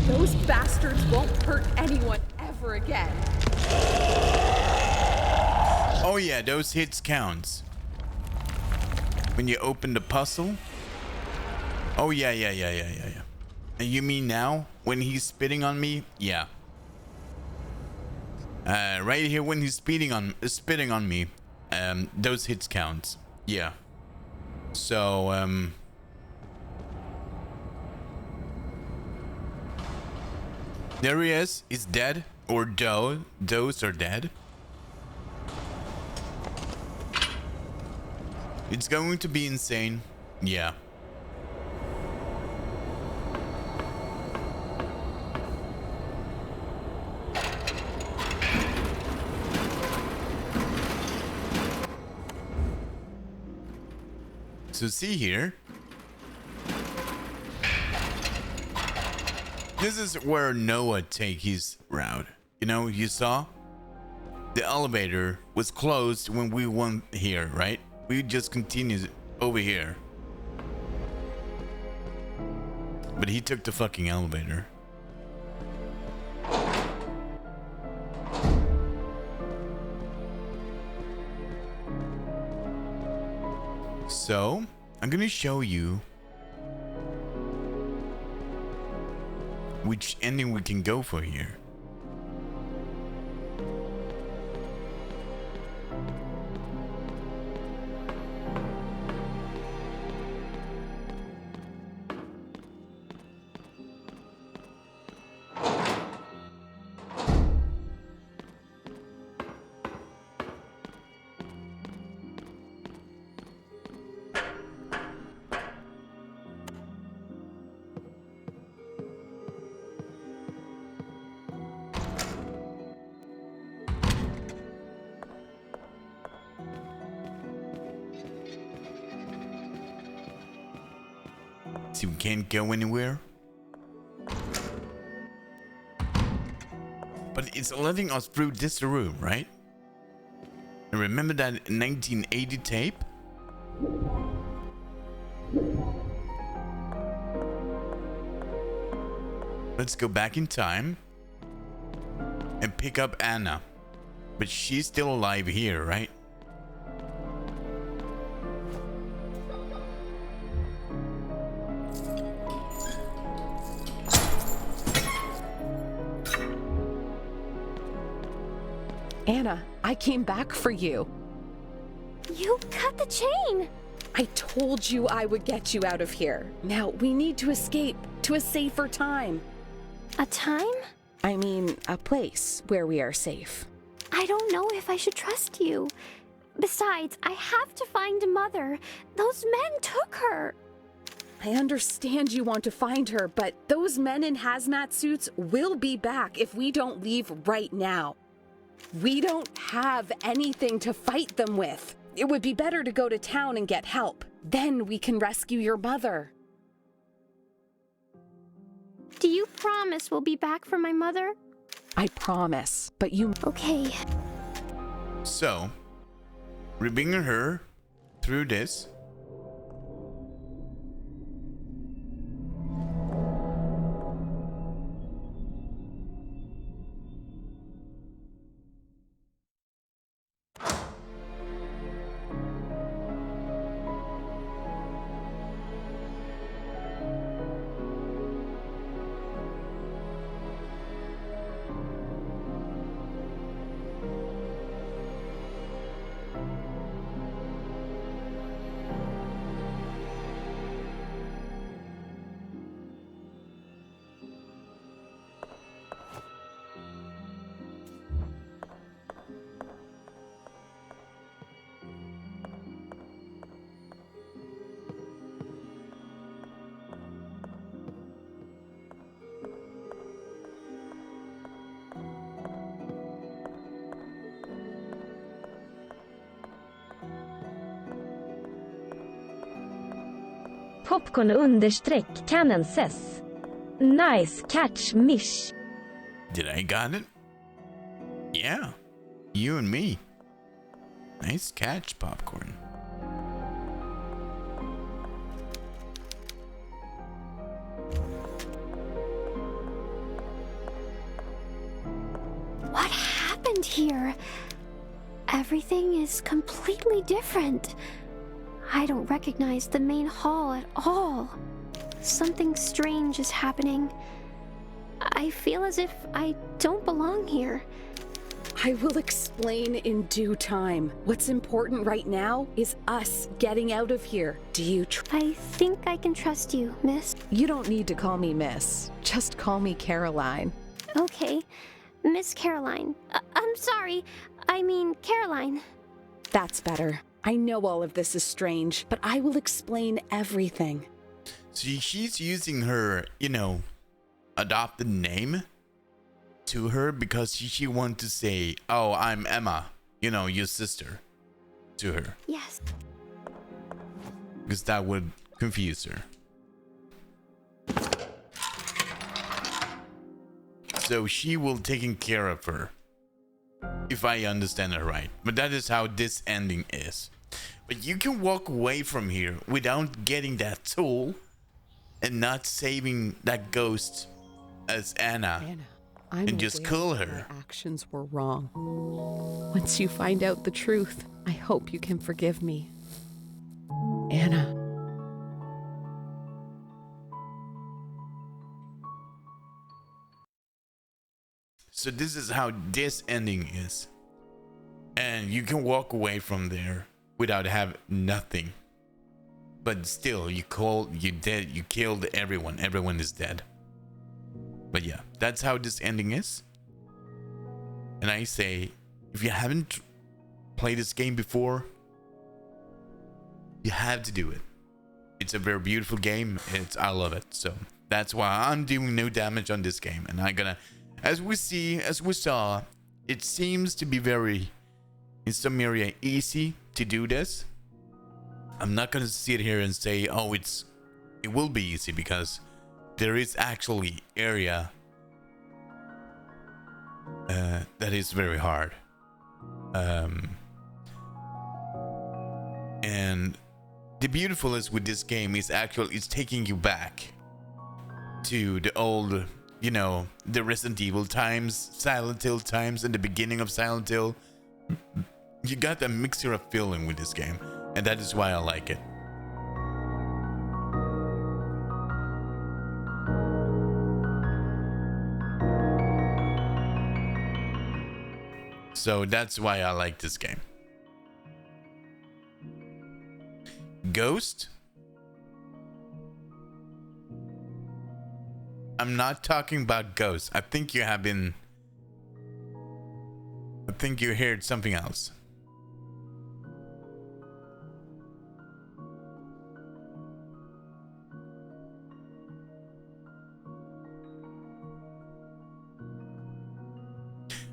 Those bastards won't hurt anyone ever again. Oh yeah, those hits counts. When you open the puzzle. Oh yeah. And you mean now when he's spitting on me? Yeah. Right here when he's spitting on me. Those hits counts. Yeah. So, there he is. He's dead. Or those are dead. It's going to be insane. Yeah. So see here. This is where Noah take his route. You know, you saw? The elevator was closed when we went here, right? We just continued over here. But he took the fucking elevator. So, I'm gonna show you which ending we can go for here. See, we can't go anywhere. But it's letting us through this room, right? And remember that 1980 tape? Let's go back in time and pick up Anna. But she's still alive here, right? Anna, I came back for you. You cut the chain! I told you I would get you out of here. Now, we need to escape to a safer time. A time? I mean, a place where we are safe. I don't know if I should trust you. Besides, I have to find Mother. Those men took her. I understand you want to find her, but those men in hazmat suits will be back if we don't leave right now. We don't have anything to fight them with. It would be better to go to town and get help. Then we can rescue your mother. Do you promise we'll be back for my mother? I promise, but you... Okay. So, we're bringing her through this. Popcorn _ Canon says. Nice catch, Mish. Did I got it? Yeah. You and me. Nice catch, Popcorn. What happened here? Everything is completely different. I don't recognize the main hall at all. Something strange is happening. I feel as if I don't belong here. I will explain in due time. What's important right now is us getting out of here. Do you I think I can trust you, miss. You don't need to call me miss. Just call me Caroline. Okay, Miss Caroline. I'm sorry. I mean, Caroline. That's better. I know all of this is strange, but I will explain everything. So she's using her, you know, adopted name to her because she wants to say, oh, I'm Emma, you know, your sister, to her. Yes. Because that would confuse her. So she will taking care of her, if I understand it right. But that is how this ending is. But you can walk away from here without getting that tool and not saving that ghost as Anna and just kill her. My actions were wrong. Once you find out the truth, I hope you can forgive me. Anna. So this is how this ending is. And you can walk away from there without having nothing. But still, you killed everyone. Everyone is dead. But yeah, that's how this ending is. And I say, if you haven't played this game before, you have to do it. It's a very beautiful game. I love it. So that's why I'm doing no damage on this game. And I'm gonna, as we saw, it seems to be very, in some area, easy to do this. I'm not gonna sit here and say, oh, it will be easy, because there is actually area that is very hard. And the beautifulness with this game is actually it's taking you back to the old, you know, the Resident Evil times, Silent Hill times, and the beginning of Silent Hill. You got a mixture of feeling with this game, and that is why I like it. So that's why I like this game. Ghost? I'm not talking about Ghost. I think you heard something else.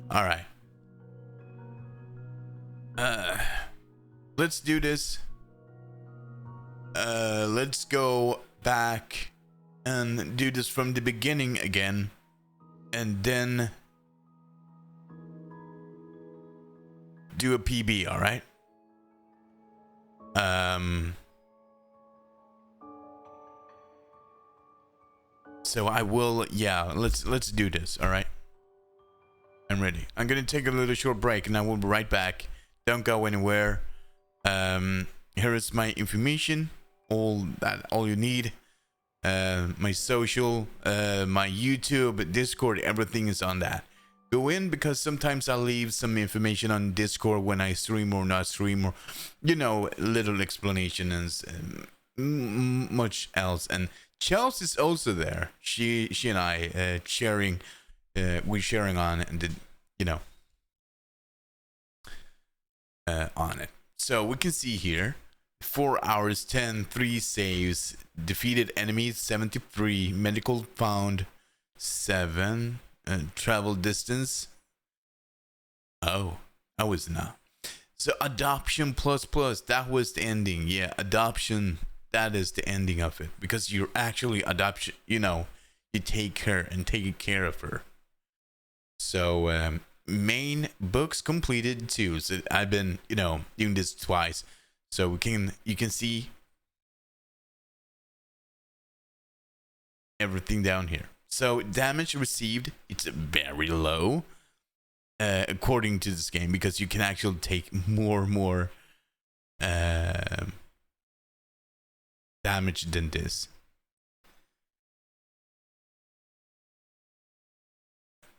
All right. Let's do this. Let's go back and do this from the beginning again, and then do a PB. All right. So I will. Yeah. Let's do this. All right. I'm ready. I'm gonna take a little short break, and I will be right back. Don't go anywhere. Here is my information, all you need. My social, my YouTube, Discord, everything is on that. Go in, because sometimes I leave some information on Discord when I stream or not stream, or, you know, little explanation and much else. And Chelsea is also there. She and I sharing, we're sharing on, and you know, on it. So we can see here 4 hours 10, 3 saves, defeated enemies 73, medical found 7, travel distance. Oh, I was not. So adoption plus, that was the ending. Yeah, adoption, that is the ending of it, because you're actually adoption, you know, you take her and taking care of her. So main books completed too. So I've been, you know, doing this twice. So you can see everything down here. So damage received, it's very low, according to this game, because you can actually take more damage than this.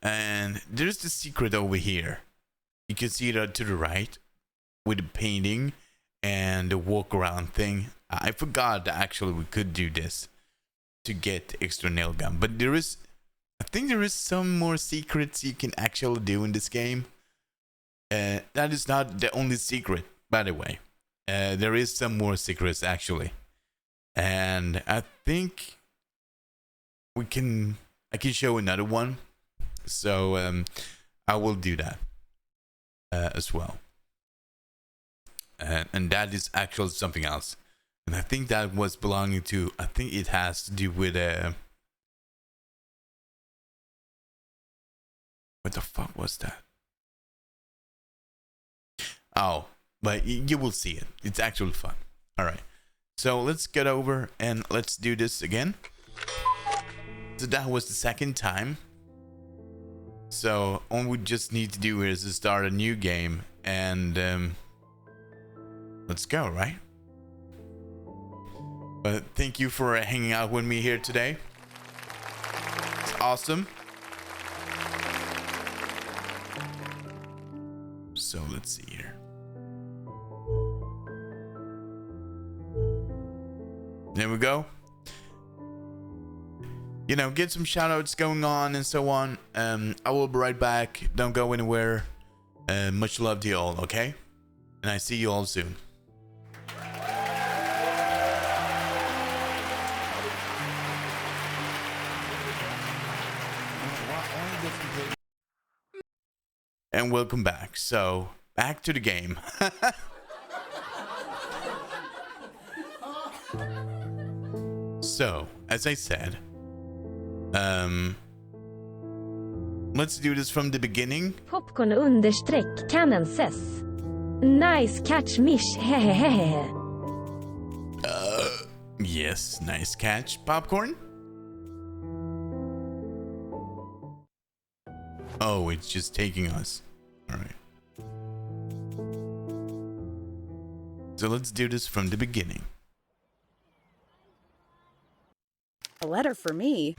And there's the secret over here. You can see it to the right with the painting and the walk around thing. I forgot that actually we could do this to get extra nail gun, but I think there is some more secrets you can actually do in this game. That is not the only secret, by the way. There is some more secrets actually, and I think I can show another one. So I will do that as well. And that is actually something else. And I think that was belonging to, I think it has to do with what the fuck was that? Oh, but you will see it. It's actually fun. All right. So let's get over and let's do this again. So that was the second time. So all we just need to do is to start a new game and let's go, right? But thank you for hanging out with me here today. It's awesome. So let's see here. There we go. You know, get some shout outs going on and so on. I will be right back. Don't go anywhere. Much love to you all, okay? And I see you all soon. And welcome back. So, back to the game. So, as I said, let's do this from the beginning. Popcorn understreck Cannonses. Nice catch, Mish. Hehehehe. Yes, nice catch, Popcorn. Oh, it's just taking us. All right. So let's do this from the beginning. A letter for me.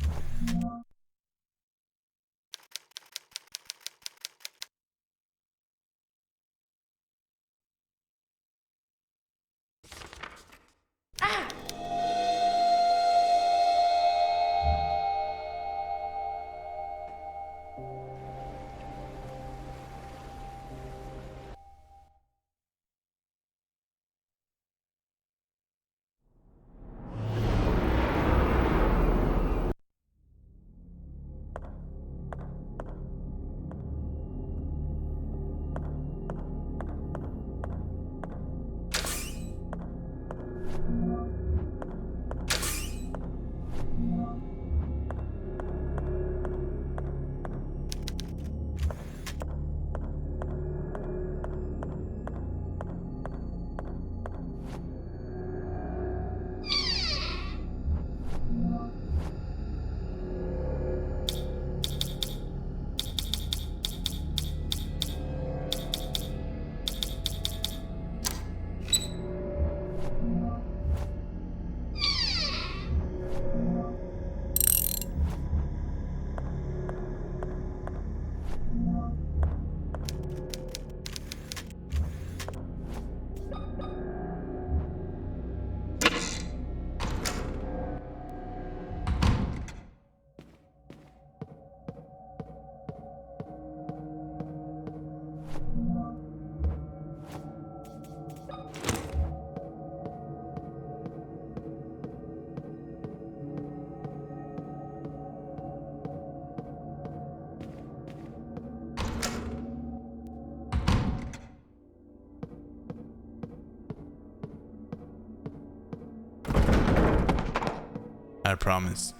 I promise.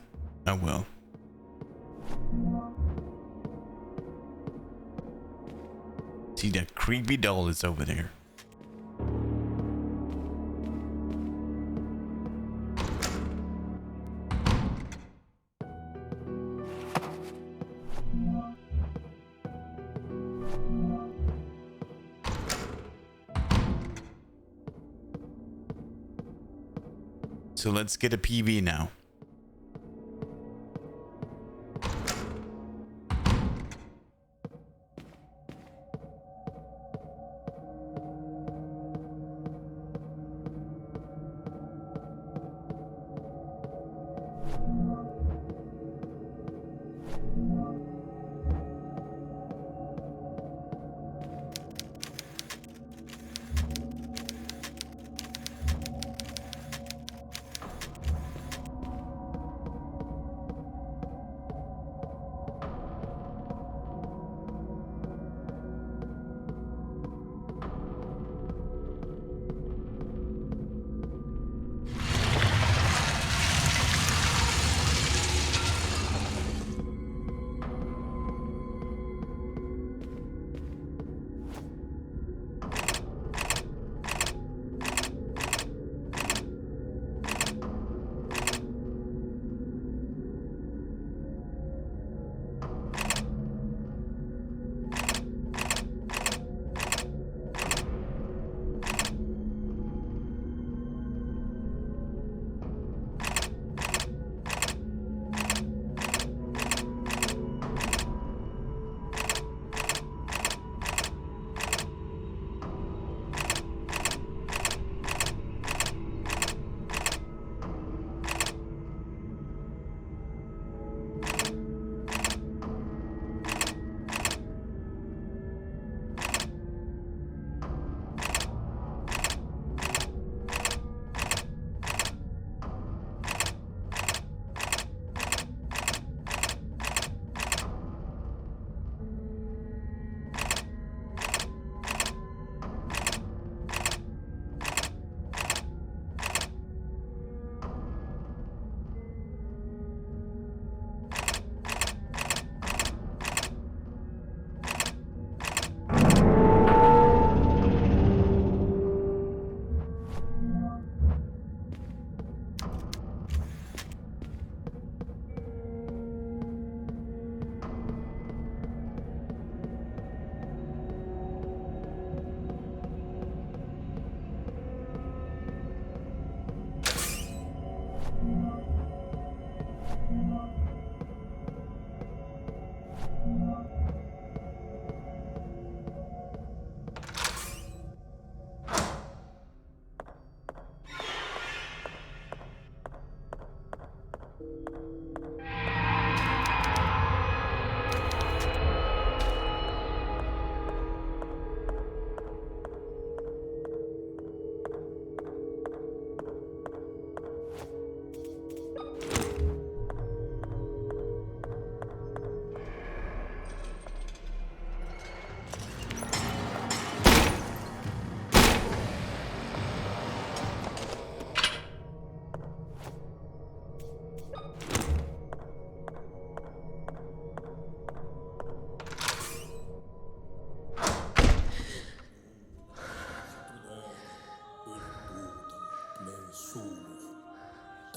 I will. See, that creepy doll is over there. So let's get a PV now.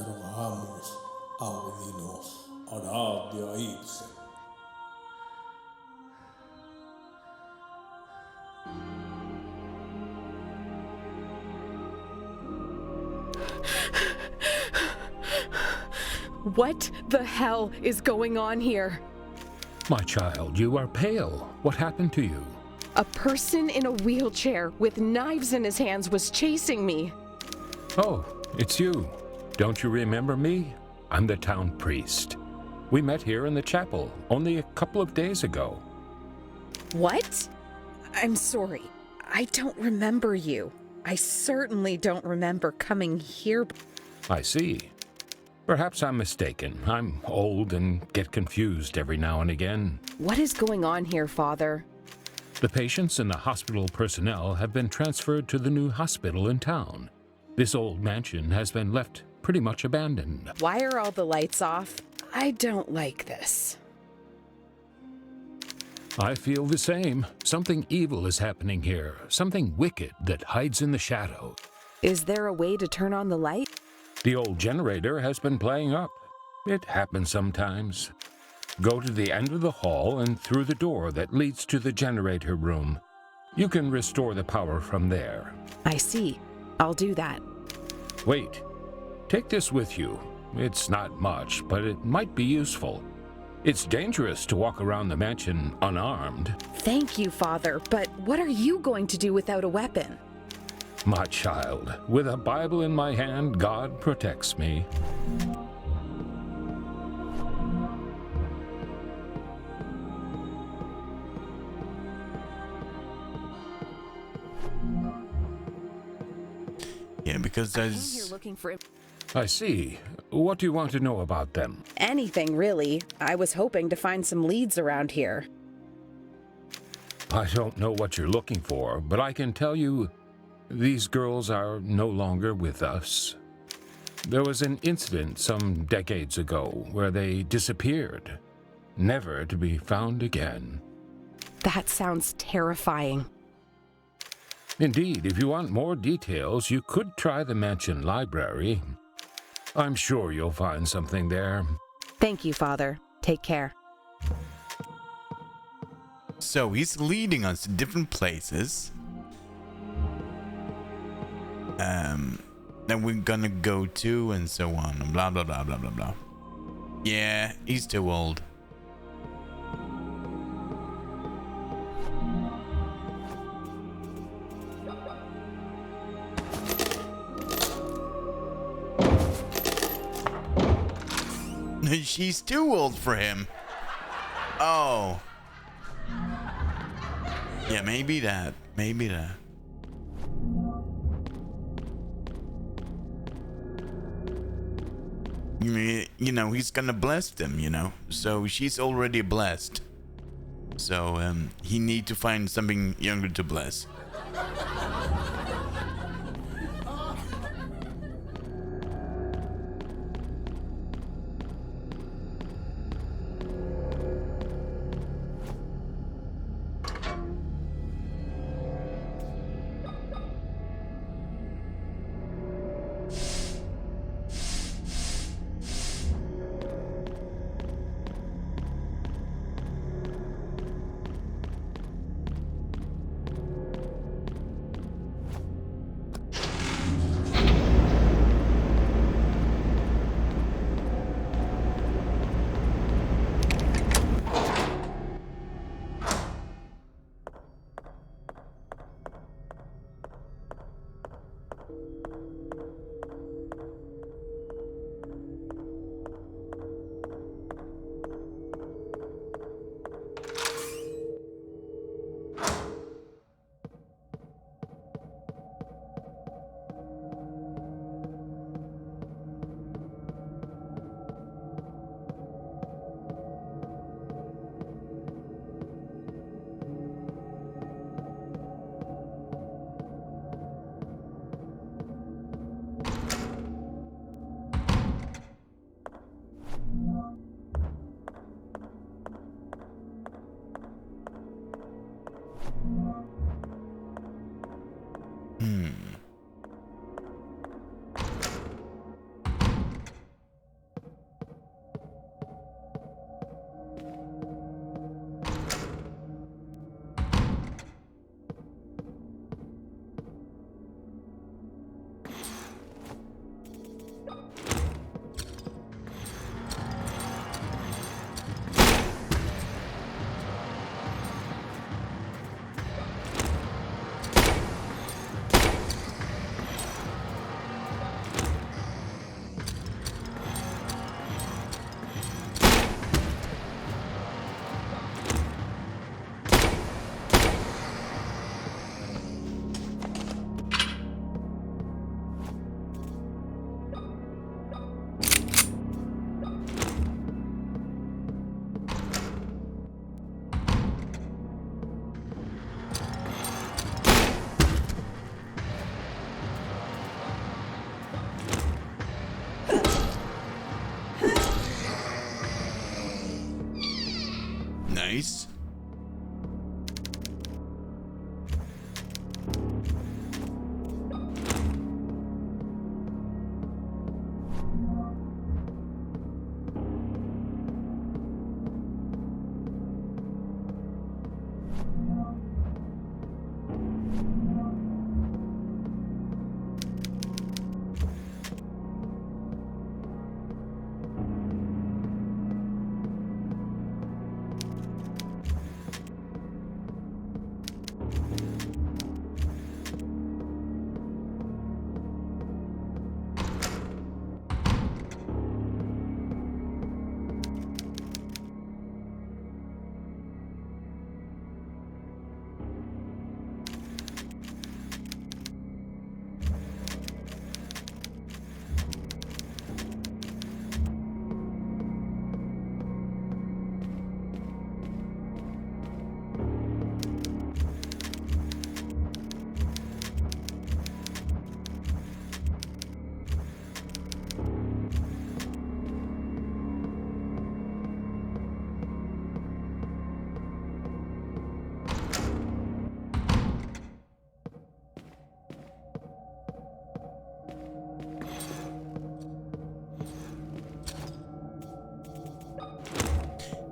trabajamos audinos Arabia Ibsen. What the hell is going on here? My child, you are pale. What happened to you? A person in a wheelchair with knives in his hands was chasing me. Oh, it's you. Don't you remember me? I'm the town priest. We met here in the chapel only a couple of days ago. What? I'm sorry. I don't remember you. I certainly don't remember coming here. I see. Perhaps I'm mistaken. I'm old and get confused every now and again. What is going on here, Father? The patients and the hospital personnel have been transferred to the new hospital in town. This old mansion has been left pretty much abandoned. Why are all the lights off? I don't like this. I feel the same. Something evil is happening here. Something wicked that hides in the shadow. Is there a way to turn on the light? The old generator has been playing up. It happens sometimes. Go to the end of the hall and through the door that leads to the generator room. You can restore the power from there. I see. I'll do that. Wait. Take this with you. It's not much, but it might be useful. It's dangerous to walk around the mansion unarmed. Thank you, Father, but what are you going to do without a weapon? My child, with a Bible in my hand, God protects me. Yeah, because I came there's... here looking for I see. What do you want to know about them? anything, really. I was hoping to find some leads around here. I don't know what you're looking for, but I can tell you these girls are no longer with us. There was an incident some decades ago where they disappeared, never to be found again. That sounds terrifying. Indeed, if you want more details, you could try the mansion library. I'm sure you'll find something there. Thank you, Father. Take care. So he's leading us to different places. That we're gonna go to and so on and blah blah blah blah blah blah. Yeah, he's too old. She's too old for him. Oh. Yeah, maybe that. Maybe that. You know, he's gonna bless them, you know. So she's already blessed. So he need to find something younger to bless. Nice.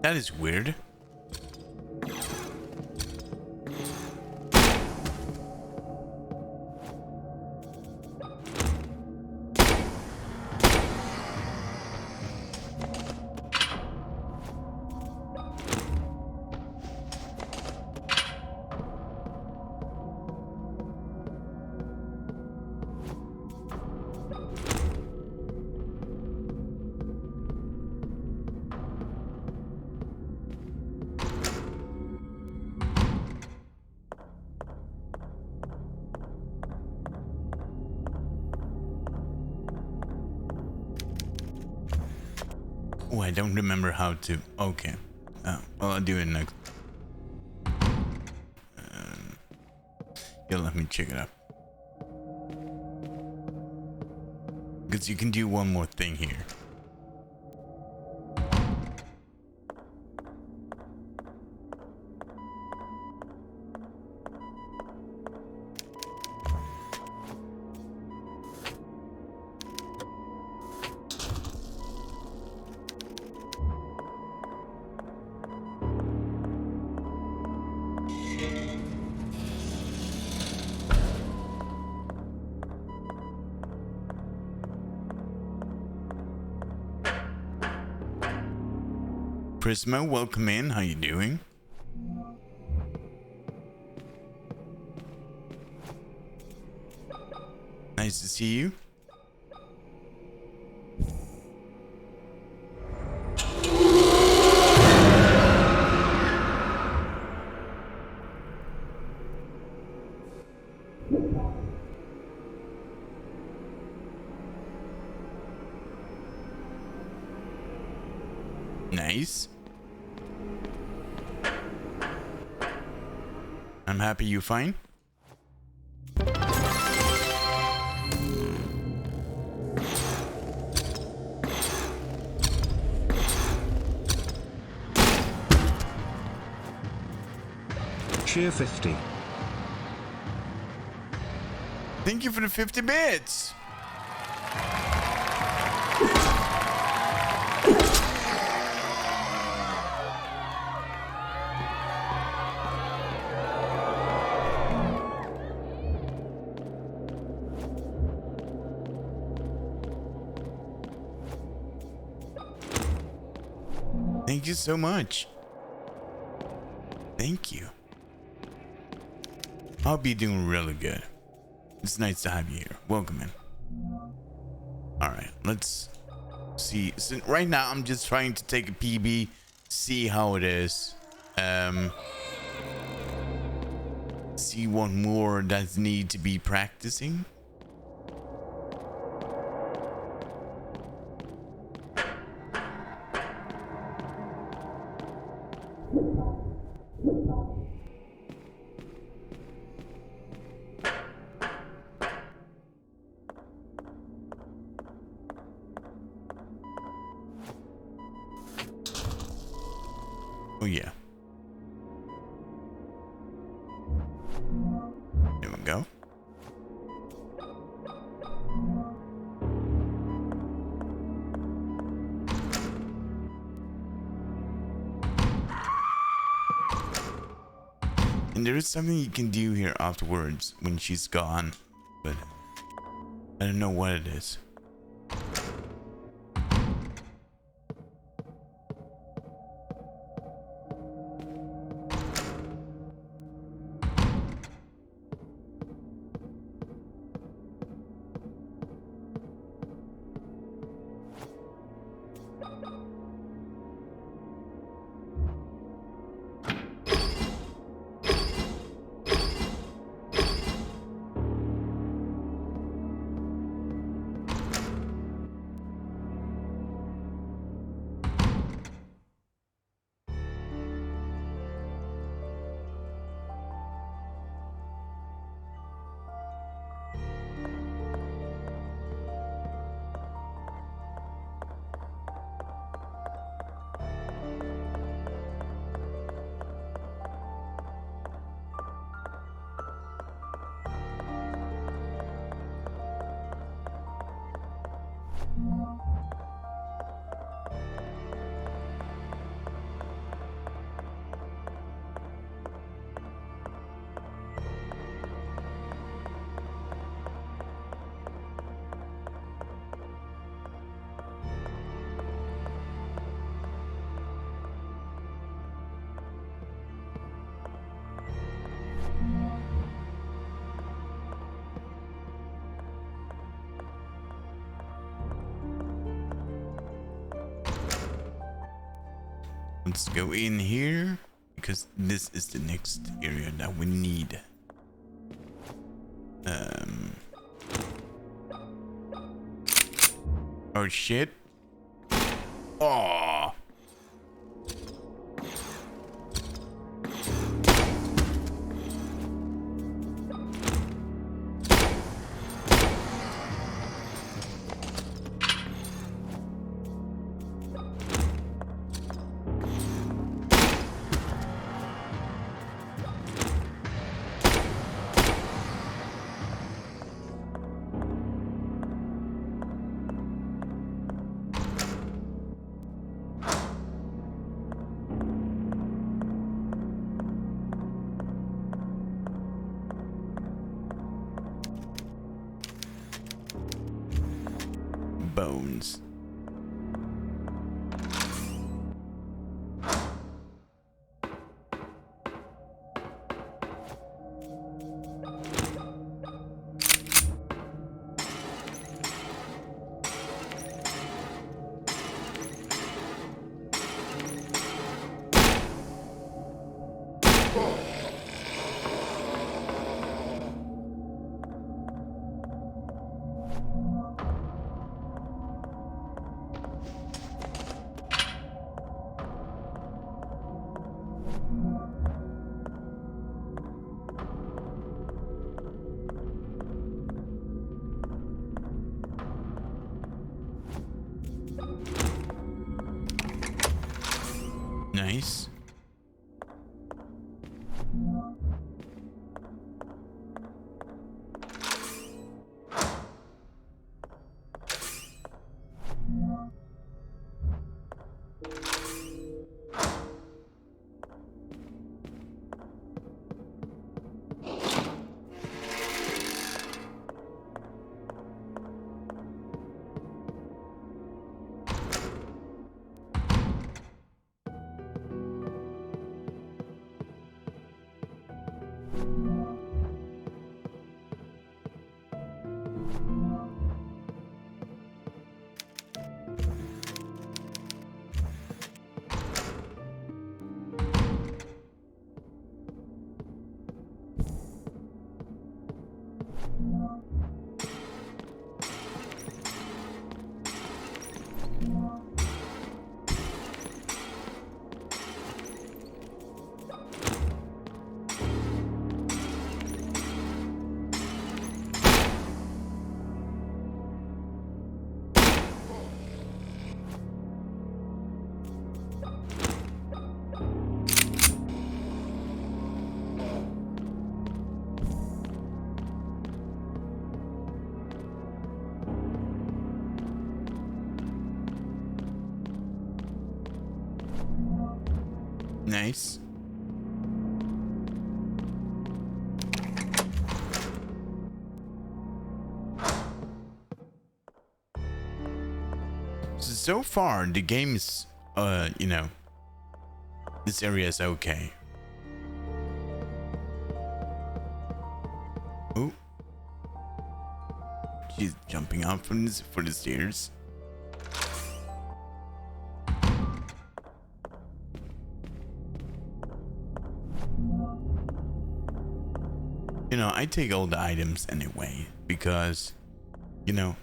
That is weird. Oh, I don't remember how to. Okay. Well, I'll do it next. Yeah, let me check it out. Because you can do one more thing here. Prisma, welcome in. How you doing? Nice to see you. Nice. I'm happy you're fine. Cheer 50. Thank you for the 50 bits. Thank you so much. Thank you. I'll be doing really good. It's nice to have you here. Welcome in. Alright, let's see. So right now I'm just trying to take a PB, see how it is. See what more does need to be practicing. Oh yeah. And there is something you can do here afterwards when she's gone, but I don't know what it is. Let's go in here because this is the next area that we need. Oh shit. Oh. Bones. Nice. Nice. so far the game is, you know, this area is okay. Oh, she's jumping out from this, for the stairs. You know, I take all the items anyway because, you know,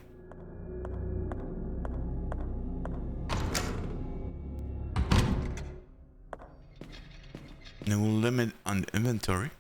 no limit on the inventory.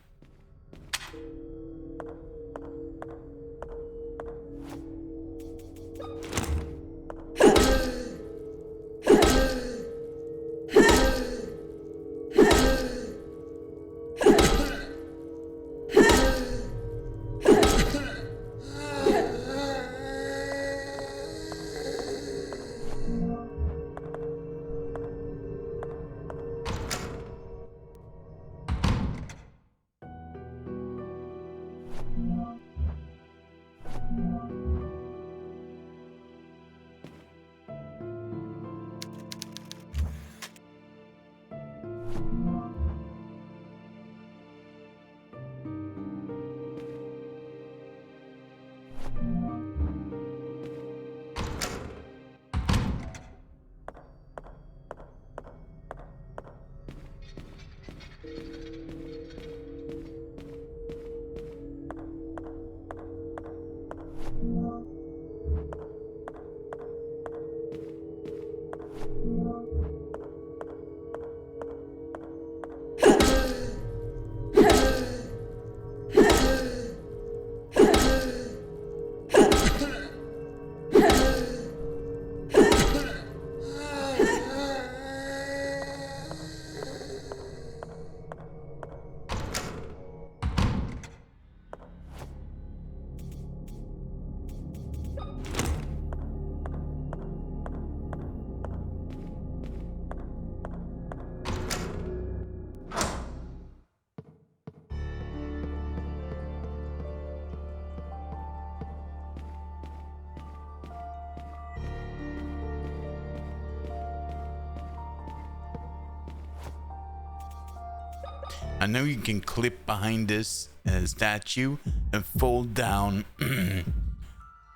I know you can clip behind this statue and fall down, I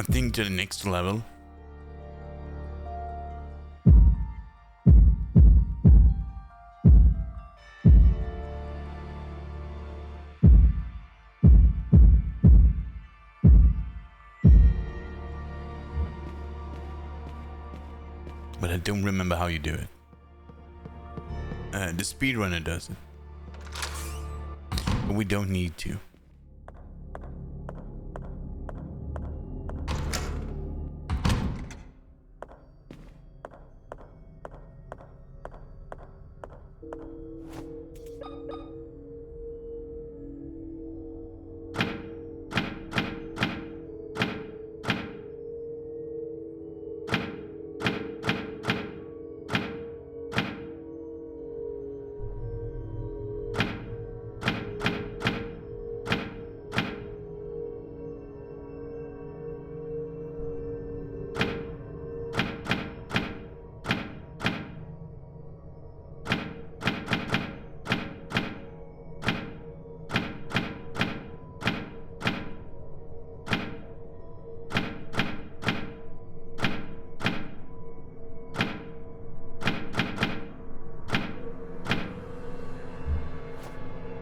think, to the next level. But I don't remember how you do it. The speedrunner does it. But we don't need to.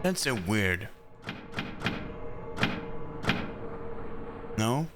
That's so weird. No?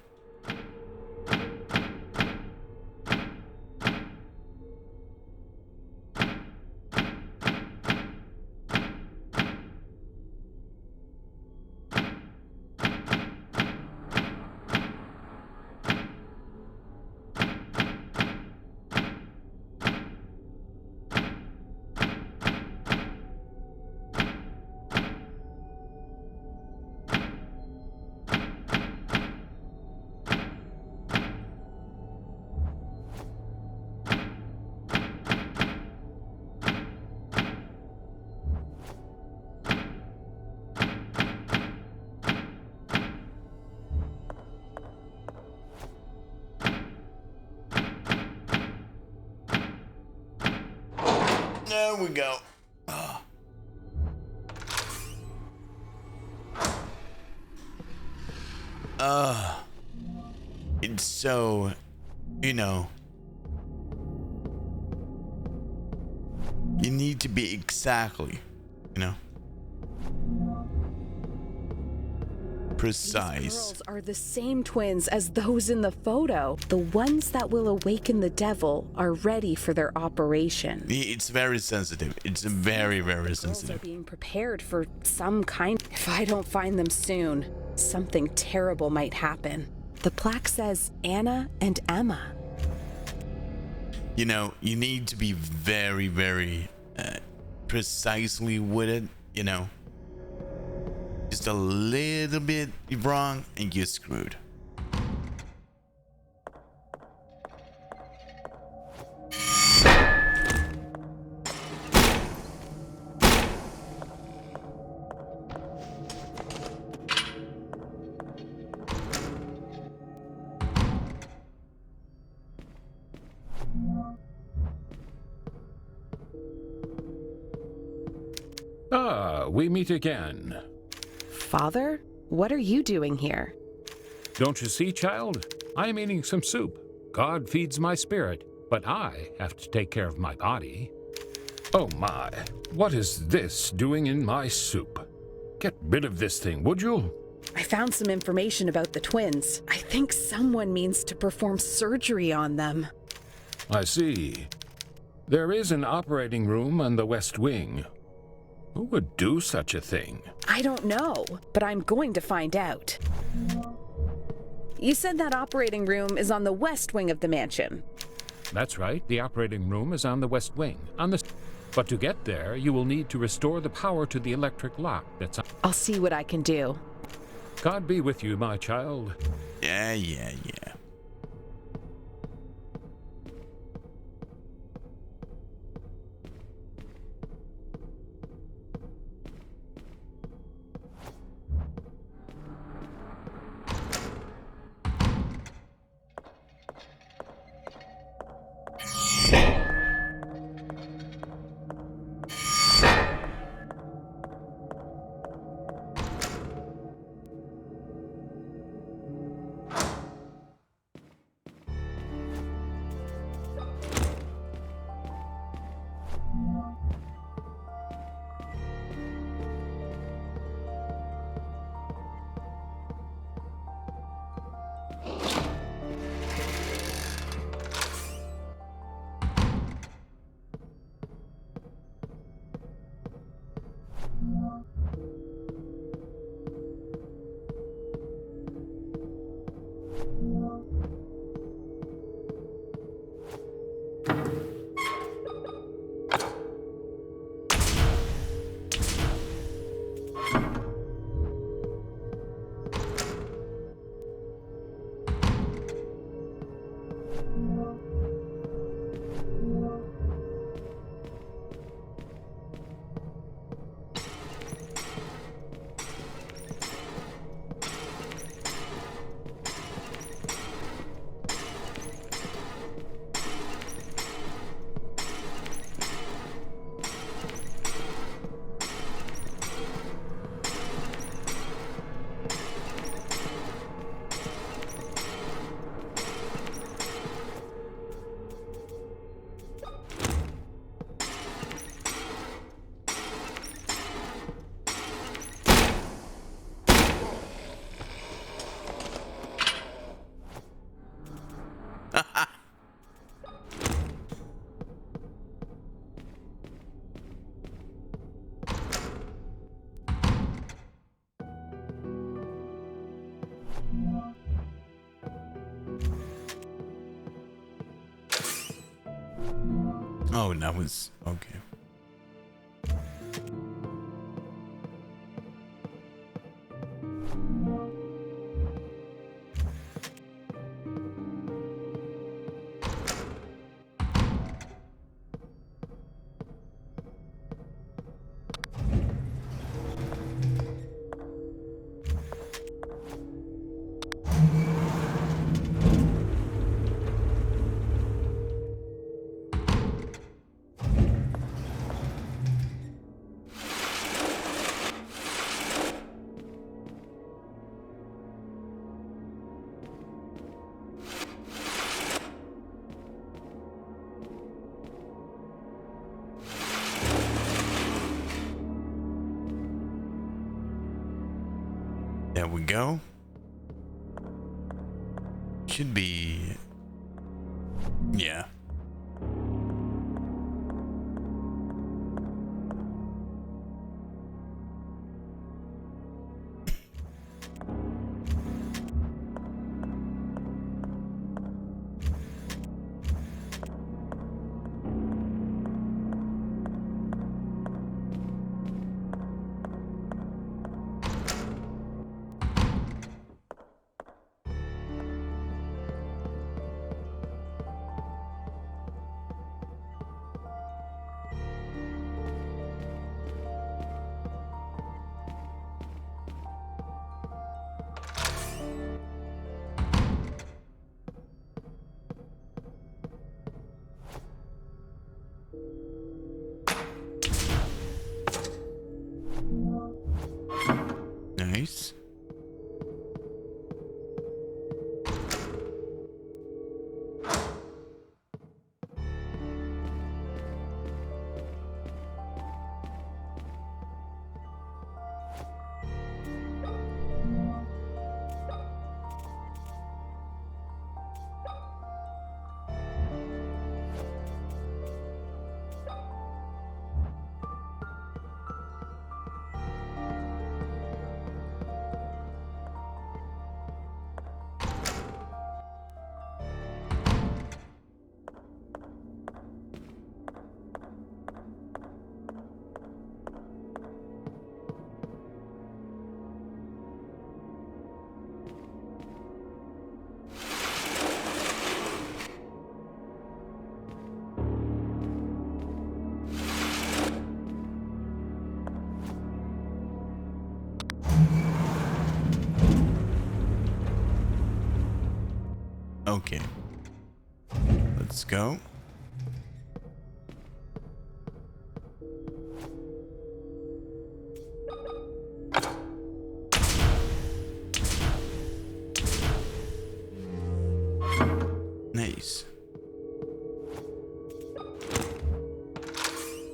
There we go. It's so, you know, you need to be exactly, you know, precise. These girls are the same twins as those in the photo. The ones that will awaken the devil are ready for their operation. It's very sensitive. It's very, very sensitive. Girls are being prepared for some kind. If I don't find them soon, something terrible might happen. The plaque says Anna and Emma. You know, you need to be very, very precisely with it, you know. Just a little bit wrong and you're screwed. Ah, we meet again. Father, what are you doing here? Don't you see, child? I'm eating some soup. God feeds my spirit, but I have to take care of my body. Oh my, what is this doing in my soup? Get rid of this thing, would you? I found some information about the twins. I think someone means to perform surgery on them. I see. There is an operating room on the West Wing. Who would do such a thing? I don't know, but I'm going to find out. You said that operating room is on the west wing of the mansion. That's right, the operating room is on the West Wing. But to get there, you will need to restore the power to the electric lock that's on. I'll see what I can do. God be with you, my child. Yeah. Oh, that was okay. There we go. Should be... Yeah. Nice. Okay. Let's go. Nice.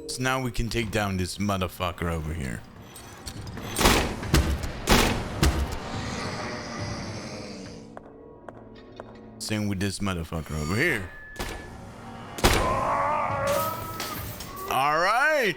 So now we can take down this motherfucker over here. Same with this motherfucker over here. All right.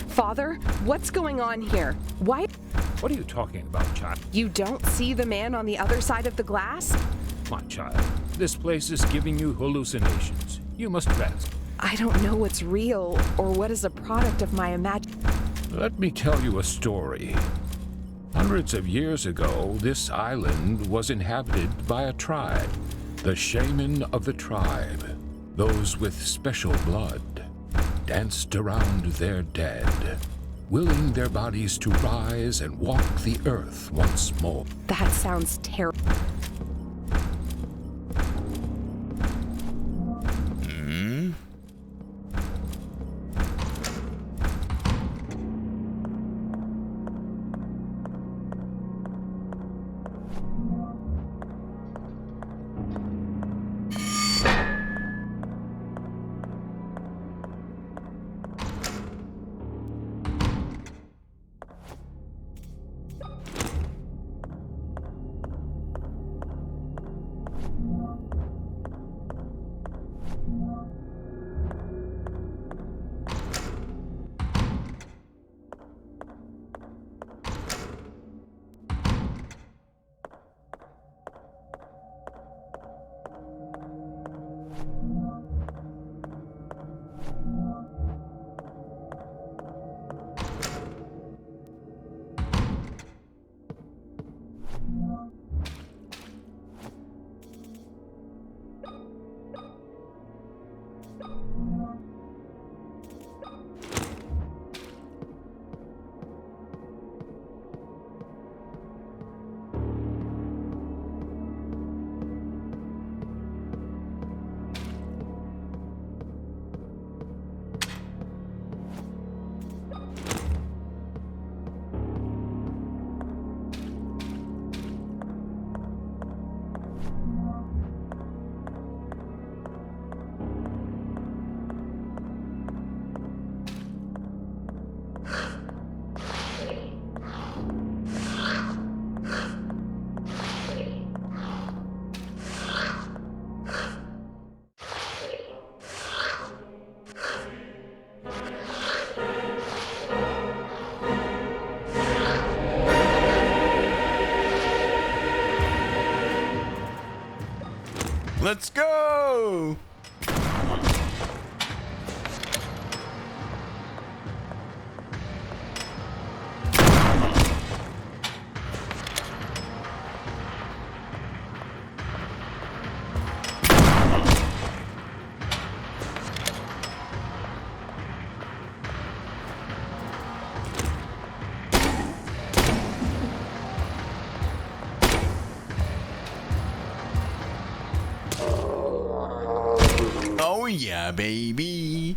Father, what's going on here? Why? What are you talking about, child? You don't see the man on the other side of the glass? My child, this place is giving you hallucinations. You must rest. I don't know what's real or what is a product of my imagination. Let me tell you a story. Hundreds of years ago, this island was inhabited by a tribe. The shaman of the tribe, those with special blood, danced around their dead, willing their bodies to rise and walk the earth once more. That sounds terrible. Let's go! Oh yeah, baby.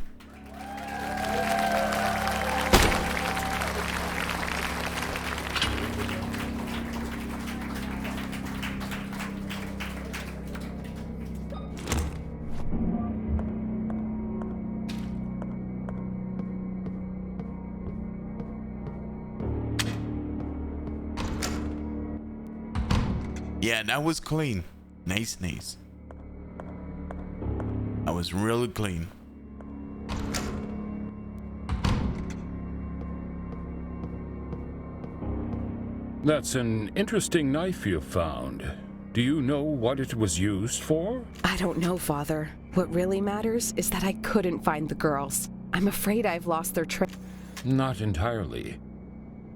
Yeah, that was clean. Nice, nice. That was really clean. That's an interesting knife you found. Do you know what it was used for? I don't know, Father. What really matters is that I couldn't find the girls. I'm afraid I've lost their trail. Not entirely.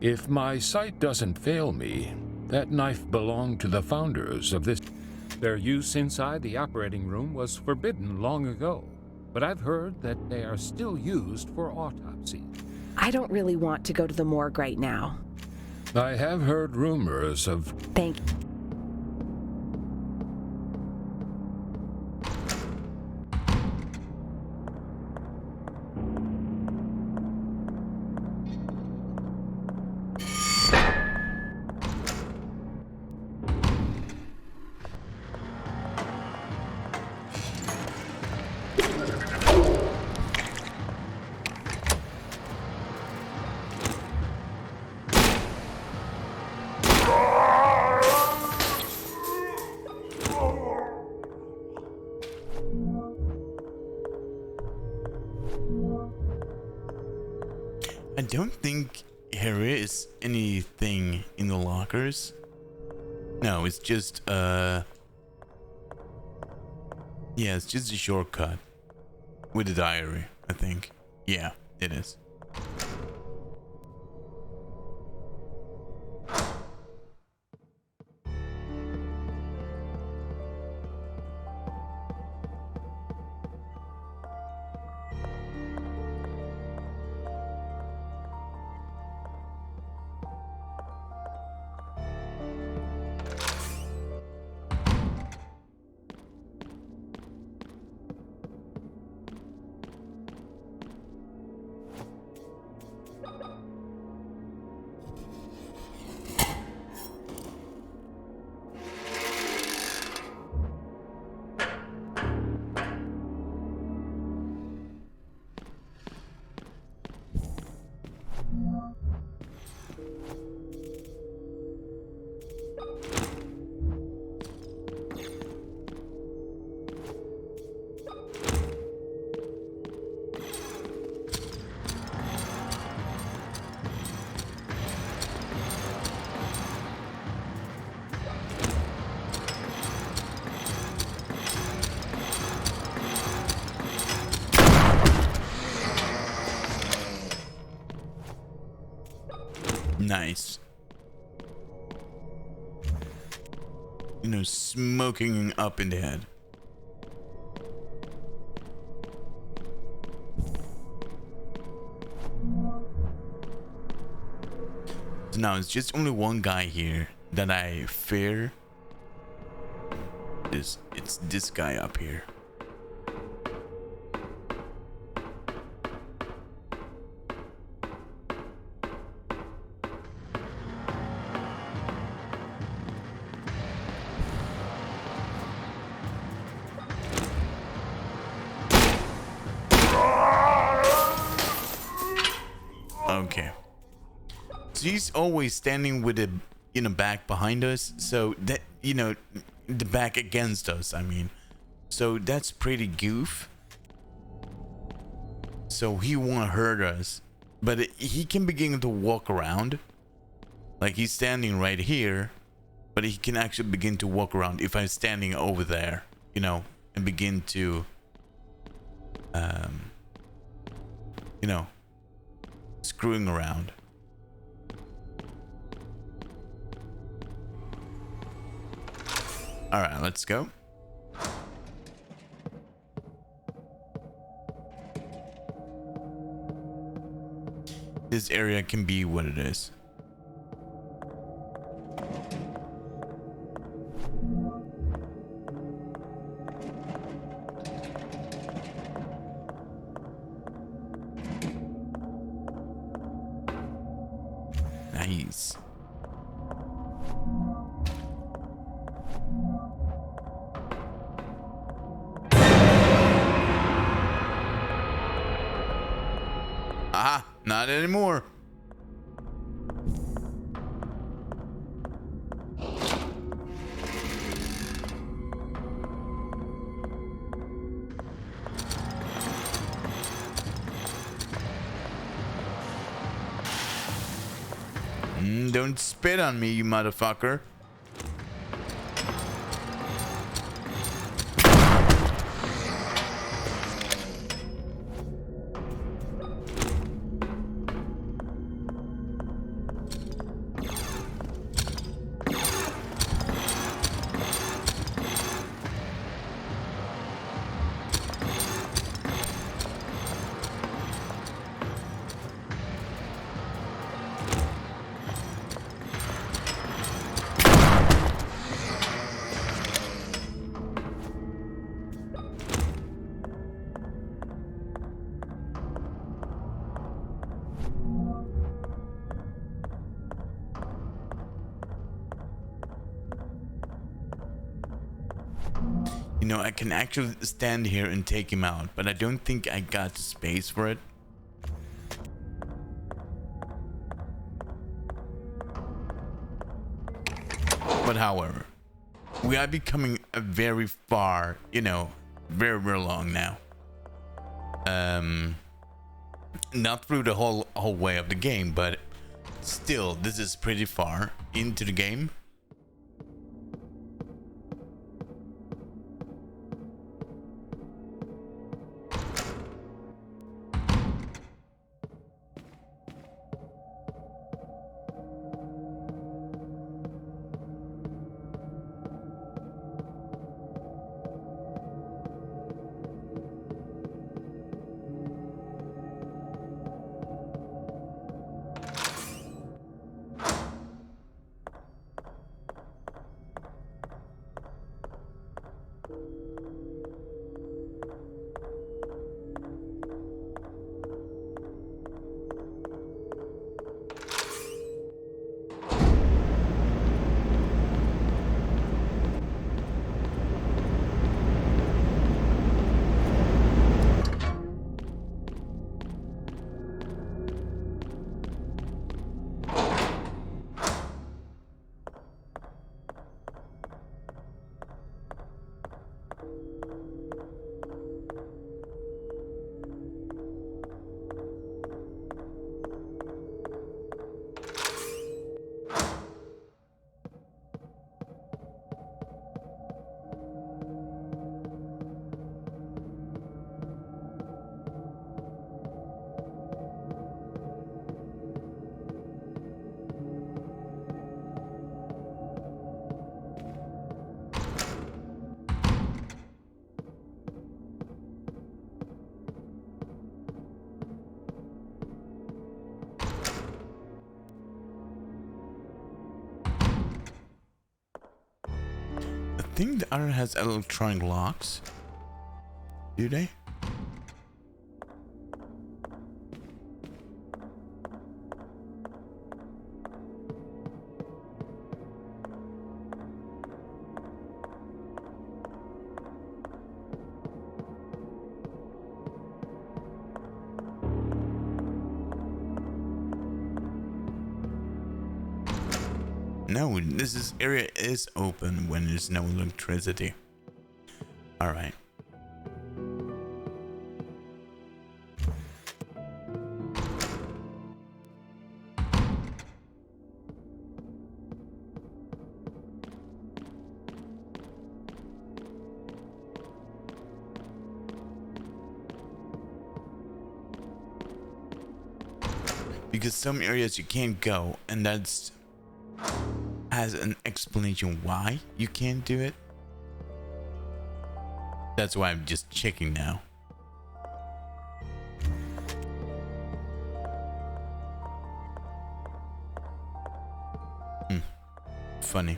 If my sight doesn't fail me, that knife belonged to the founders of this. Their use inside the operating room was forbidden long ago, but I've heard that they are still used for autopsy. I don't really want to go to the morgue right now. I have heard rumors of... Thank you. I don't think there is anything in the lockers. No, it's just yeah, it's just a shortcut with the diary, I think. Yeah, it is. Nice. You know, smoking up in the head. So now it's just only one guy here that I fear. It's this guy up here. Okay. So he's always standing with the, you know, back behind us. So that, you know, the back against us, I mean. So that's pretty goof. So he won't hurt us. But he can begin to walk around. Like he's standing right here. But he can actually begin to walk around if I'm standing over there. You you know, and begin to, you know, screwing around. All right, let's go. This area can be what it is. Nice. Ah, not anymore. Don't spit on me, you motherfucker. You know, I can actually stand here and take him out, but I don't think I got the space for it. But however, we are becoming a very far, you know, very, very long now. Not through the whole way of the game, but still, this is pretty far into the game. I think the other has electronic locks. Do they? No, this area is open when there's no electricity. All right. because some areas you can't go, and that's has an explanation why you can't do it. That's why I'm just checking now. Funny.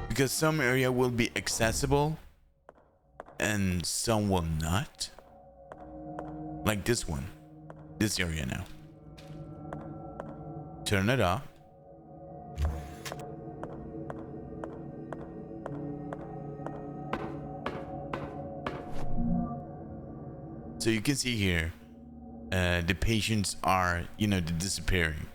Because some area will be accessible and some will not. Like this one. This area now. Turn it off. So you can see here, the patients are, you know, disappearing.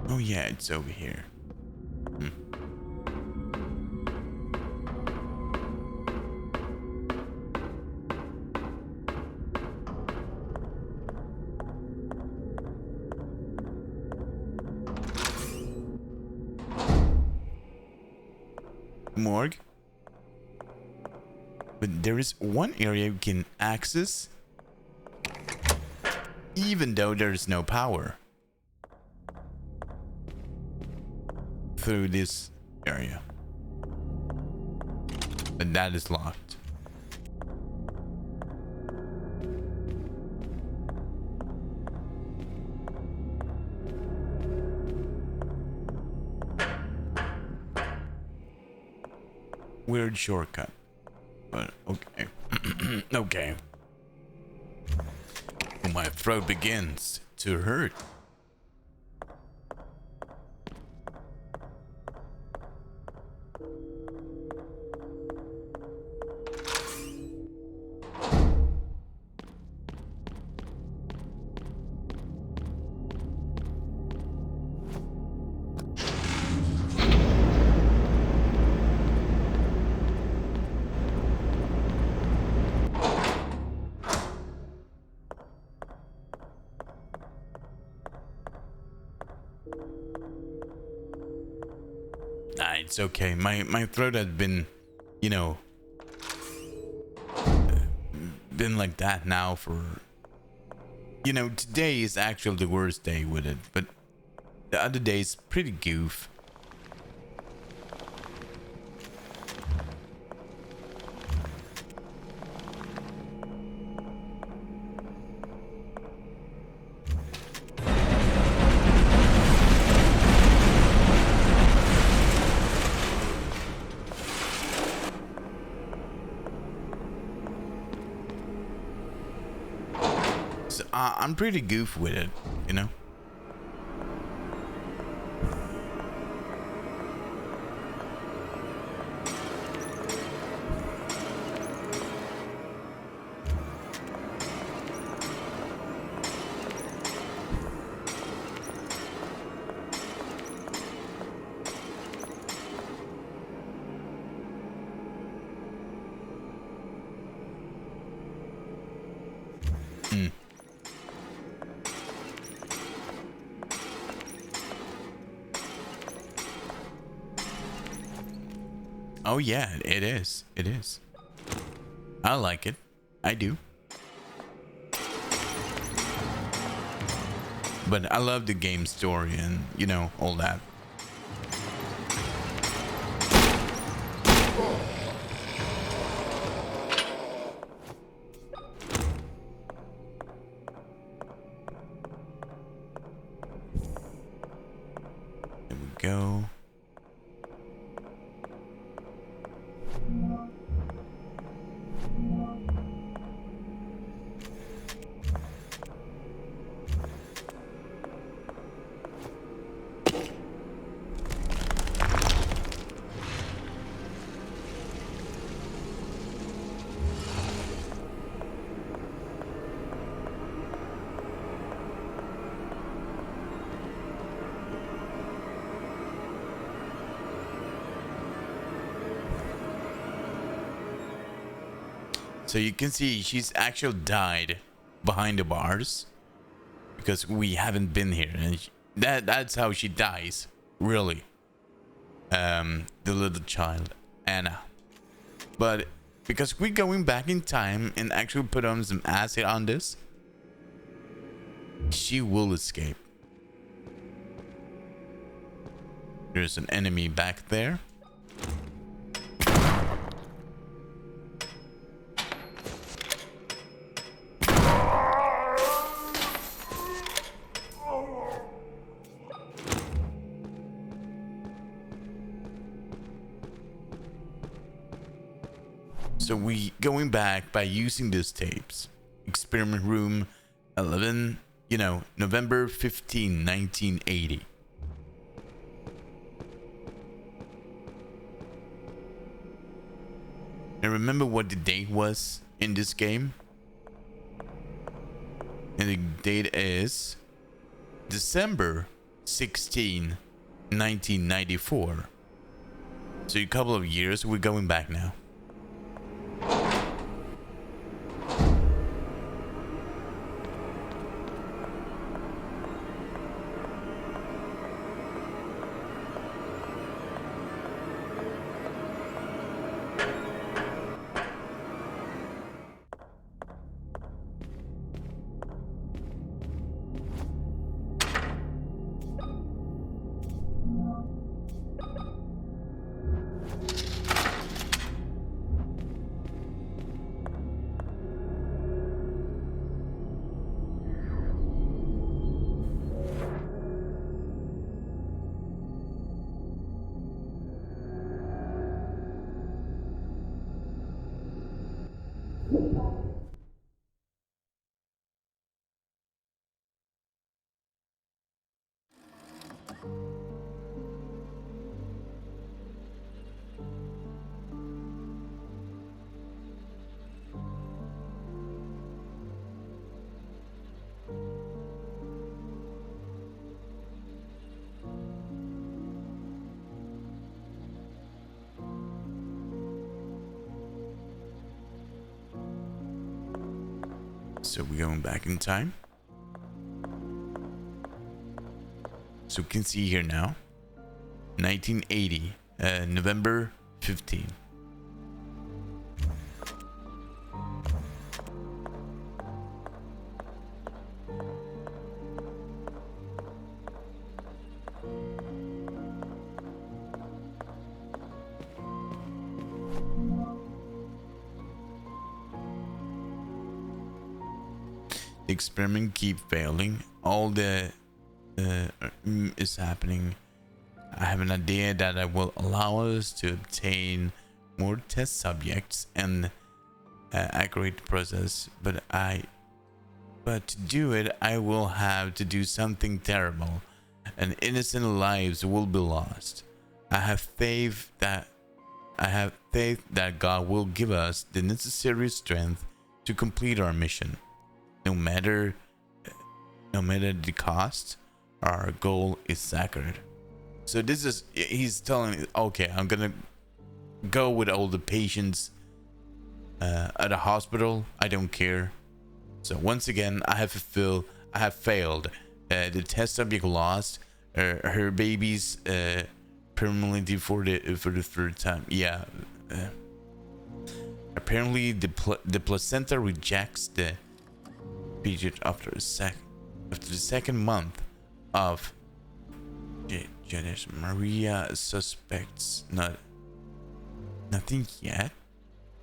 Oh yeah, it's over here. Morgue. But there is one area you can access even though there's no power through this area, but that is locked. Weird shortcut, but okay. Okay. My throat begins to hurt. It's okay. My throat has been, you know, been like that now for, you know, today is actually the worst day with it, but the other day is pretty goof. I'm pretty goof with it, you know. Oh yeah, it is. It is. I like it. I do. But I love the game story and, you know, all that. There we go. So you can see she's actually died behind the bars because we haven't been here, and that's how she dies, really. The little child Anna. But because we're going back in time and actually put on some acid on this, she will escape. There's an enemy back there. So we going back by using these tapes. Experiment room 11, you know, November 15, 1980. And remember what the date was in this game? And the date is December 16, 1994. So a couple of years, we're going back now. So we're going back in time. So we can see here now, 1980, November 15. The experiment keep failing. All the is happening. I have an idea that I will allow us to obtain more test subjects and accurate the process, but to do it I will have to do something terrible, and innocent lives will be lost. I have faith that God will give us the necessary strength to complete our mission. No matter the cost, our goal is sacred. So this is, he's telling me, okay, I'm gonna go with all the patients at a hospital. I don't care. So once again, I have failed. The test subject lost her babies permanently for the third time. Yeah. Apparently the placenta rejects the period after the second month of Janice. Maria suspects nothing yet,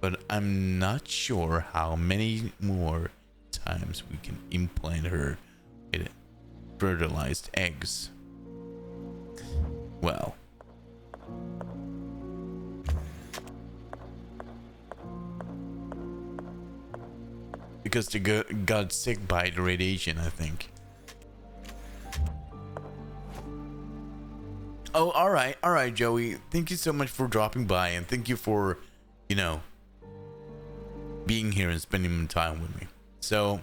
but I'm not sure how many more times we can implant her with fertilized eggs. Well, because they got sick by the radiation, I think. Oh, all right, Joey. Thank you so much for dropping by, and thank you for, being here and spending time with me. So,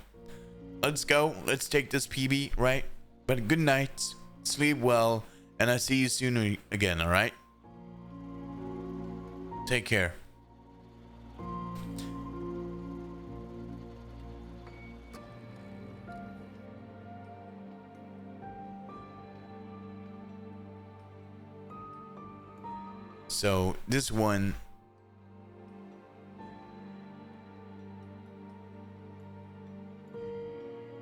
let's go. Let's take this PB, right? But good night, sleep well, and I'll see you soon again, all right? Take care. So this one,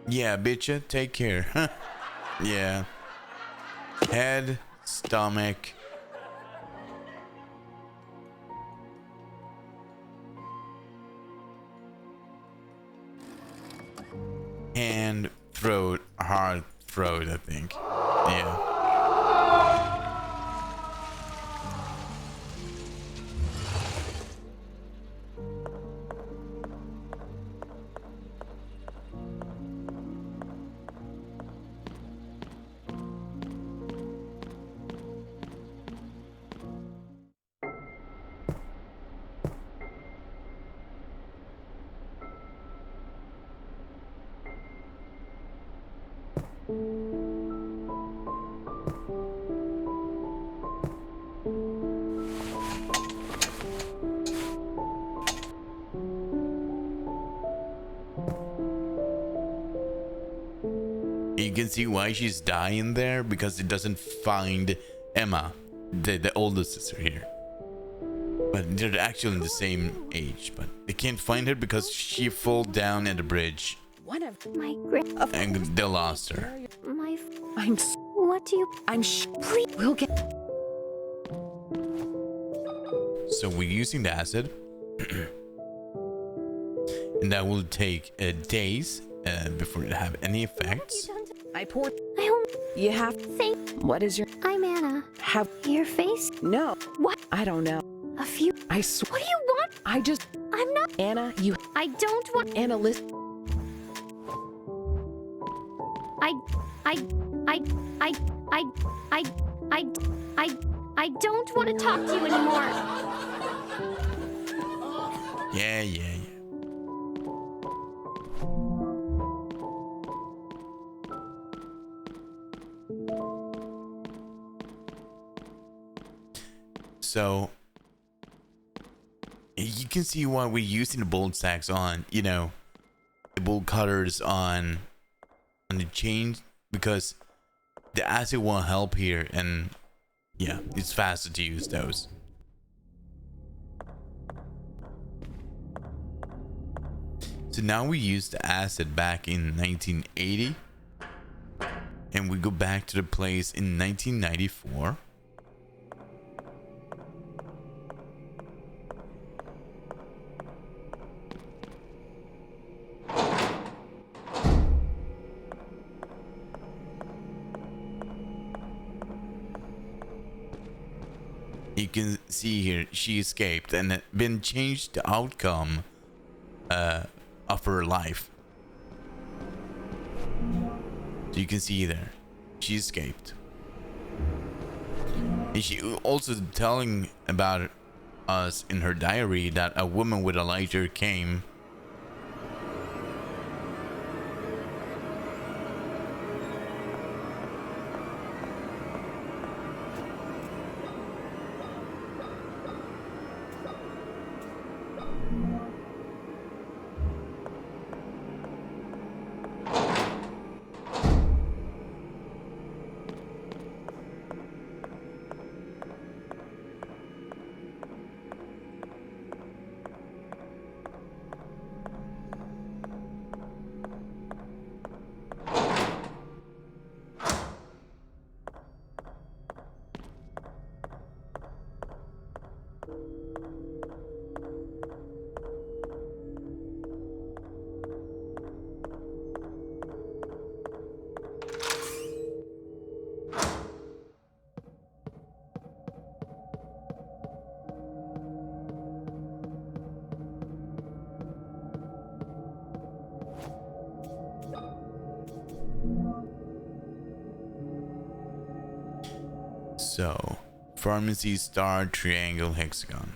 yeah, bitcha, take care. Yeah, head, stomach, hand, throat, heart, throat, I think. Yeah. You can see why she's dying there, because it doesn't find Emma, the older sister here. But they're actually the same age, but they can't find her because she fell down at the bridge. One of My And they lost her. my. I'm What do you? please we'll get So we're using the acid. And that will take days before it have any effects. I poured I don't you have think what is your I'm Anna. have Your face? no What? I don't know. A few. I swear What do you want? I just I'm not. Anna you I don't want. Anna list I don't want to talk to you anymore. Yeah. So you can see why we're using the bolt sacks on, you know, the bolt cutters on the chain, because the acid won't help here, and yeah, it's faster to use those. So now we use the acid back in 1980, and we go back to the place in 1994. You can see here she escaped and been changed the outcome of her life. So you can see there she escaped. And she also telling about us in her diary that a woman with a lighter came. So, pharmacy, star, triangle, hexagon.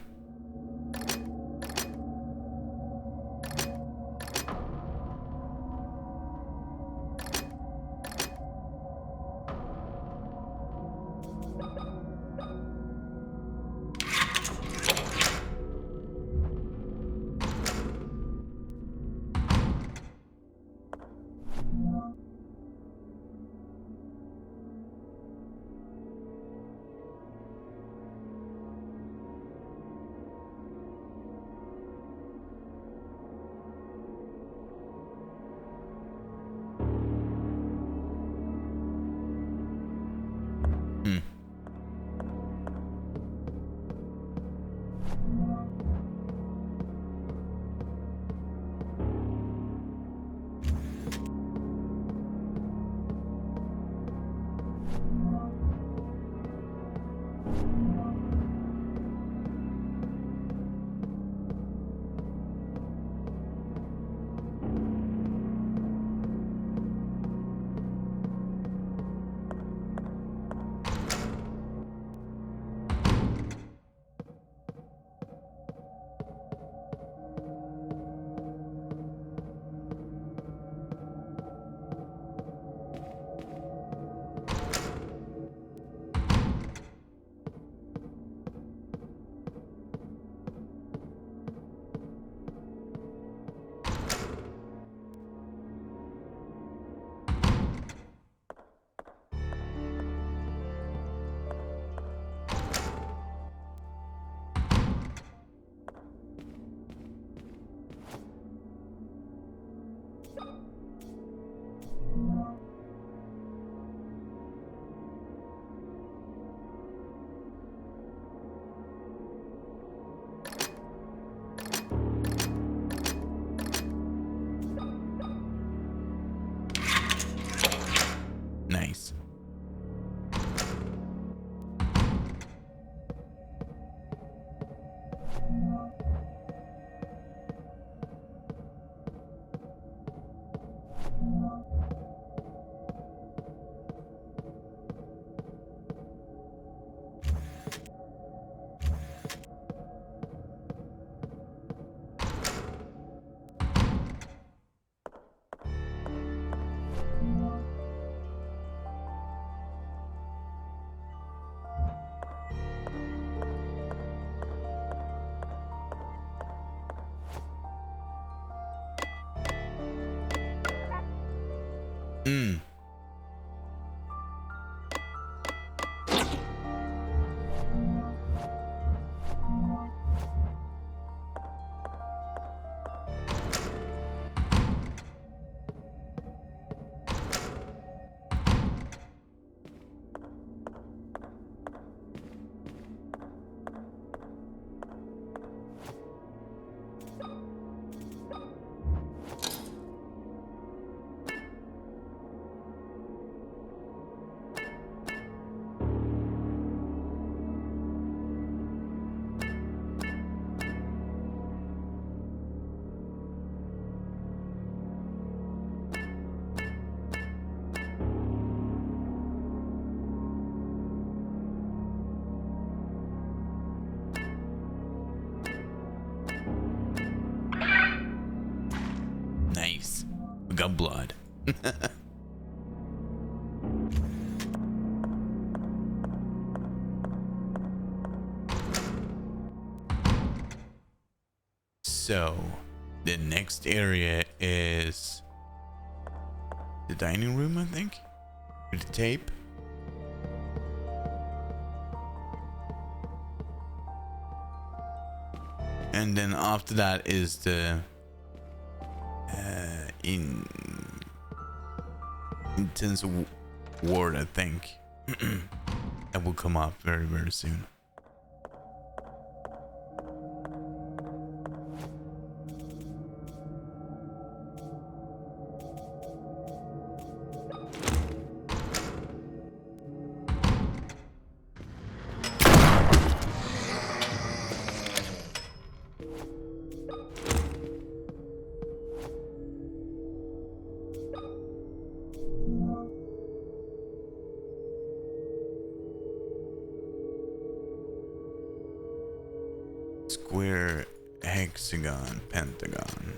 Nice. We got blood. So, the next area is the dining room, I think, with the tape. And then after that is the intense ward, I think. That will come up very, very soon. Square, hexagon, pentagon.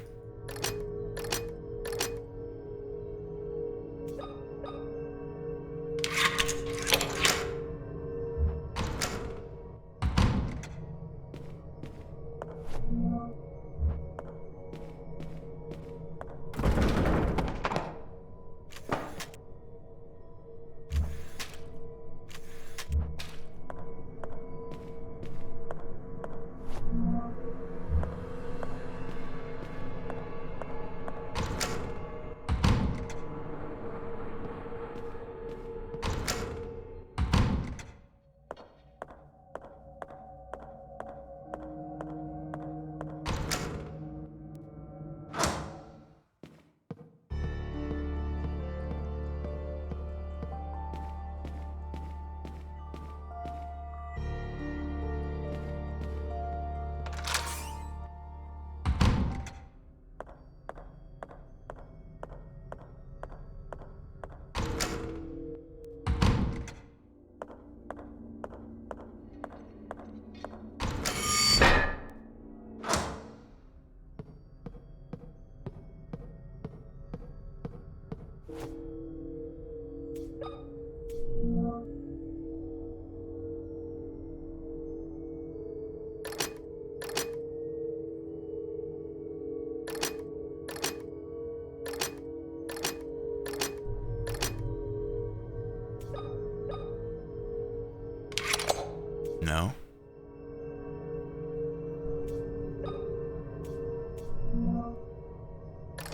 No.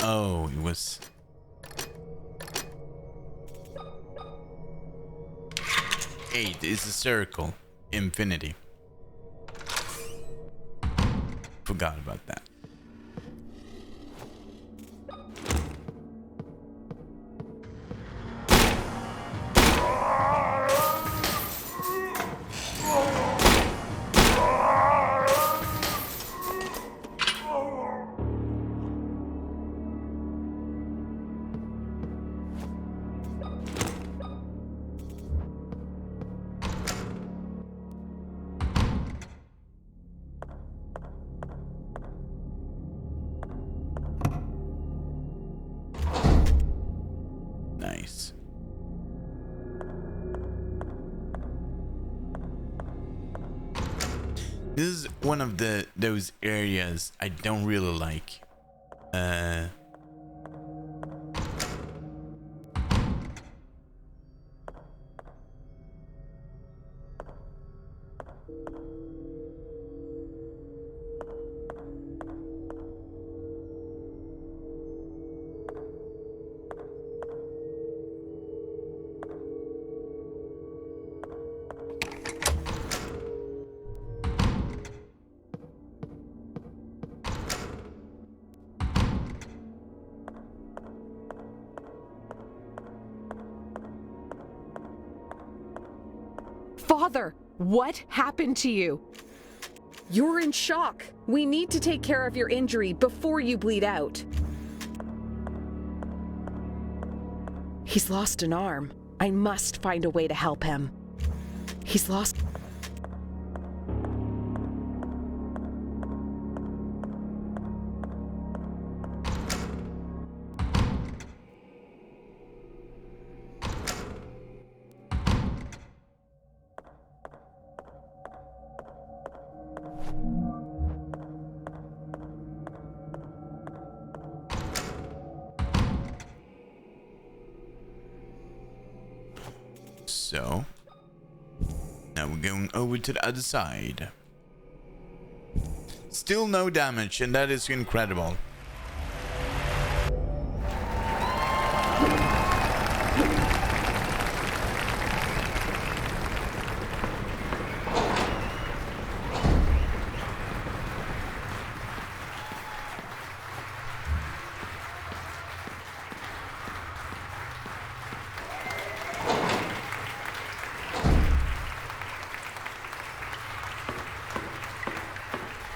Oh, it was... 8 is a circle. Infinity. Forgot about that. Nice. This is one of those areas I don't really like. Father, what happened to you? You're in shock. We need to take care of your injury before you bleed out. He's lost an arm. I must find a way to help him. He's lost... So, now we're going over to the other side. Still no damage, and that is incredible.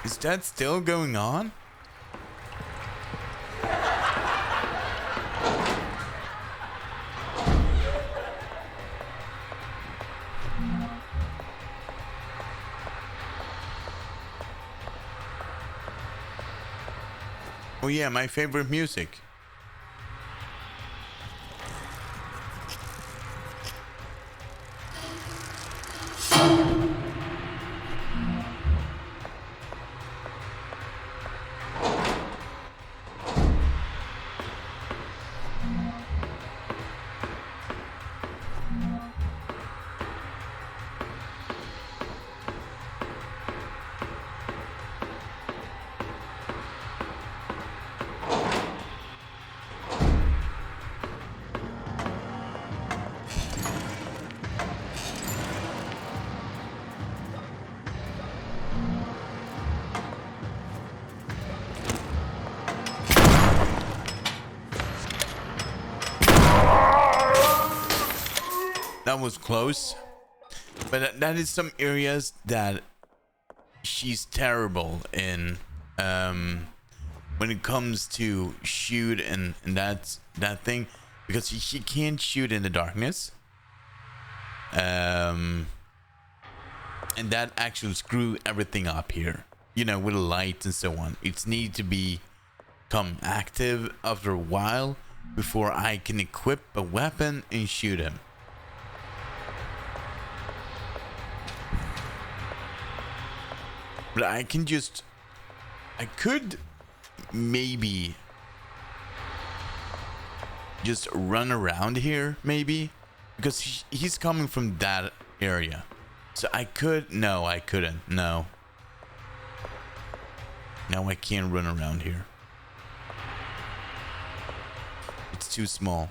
Is that still going on? Oh yeah, my favorite music. That was close, but that is some areas that she's terrible in when it comes to shoot and that thing, because she can't shoot in the darkness, and that actually screw everything up here, you know, with the light and so on. It's need to become active after a while before I can equip a weapon and shoot him. But I could maybe just run around here, maybe, because he's coming from that area. So I could, no, I couldn't, no. No, I can't run around here. It's too small.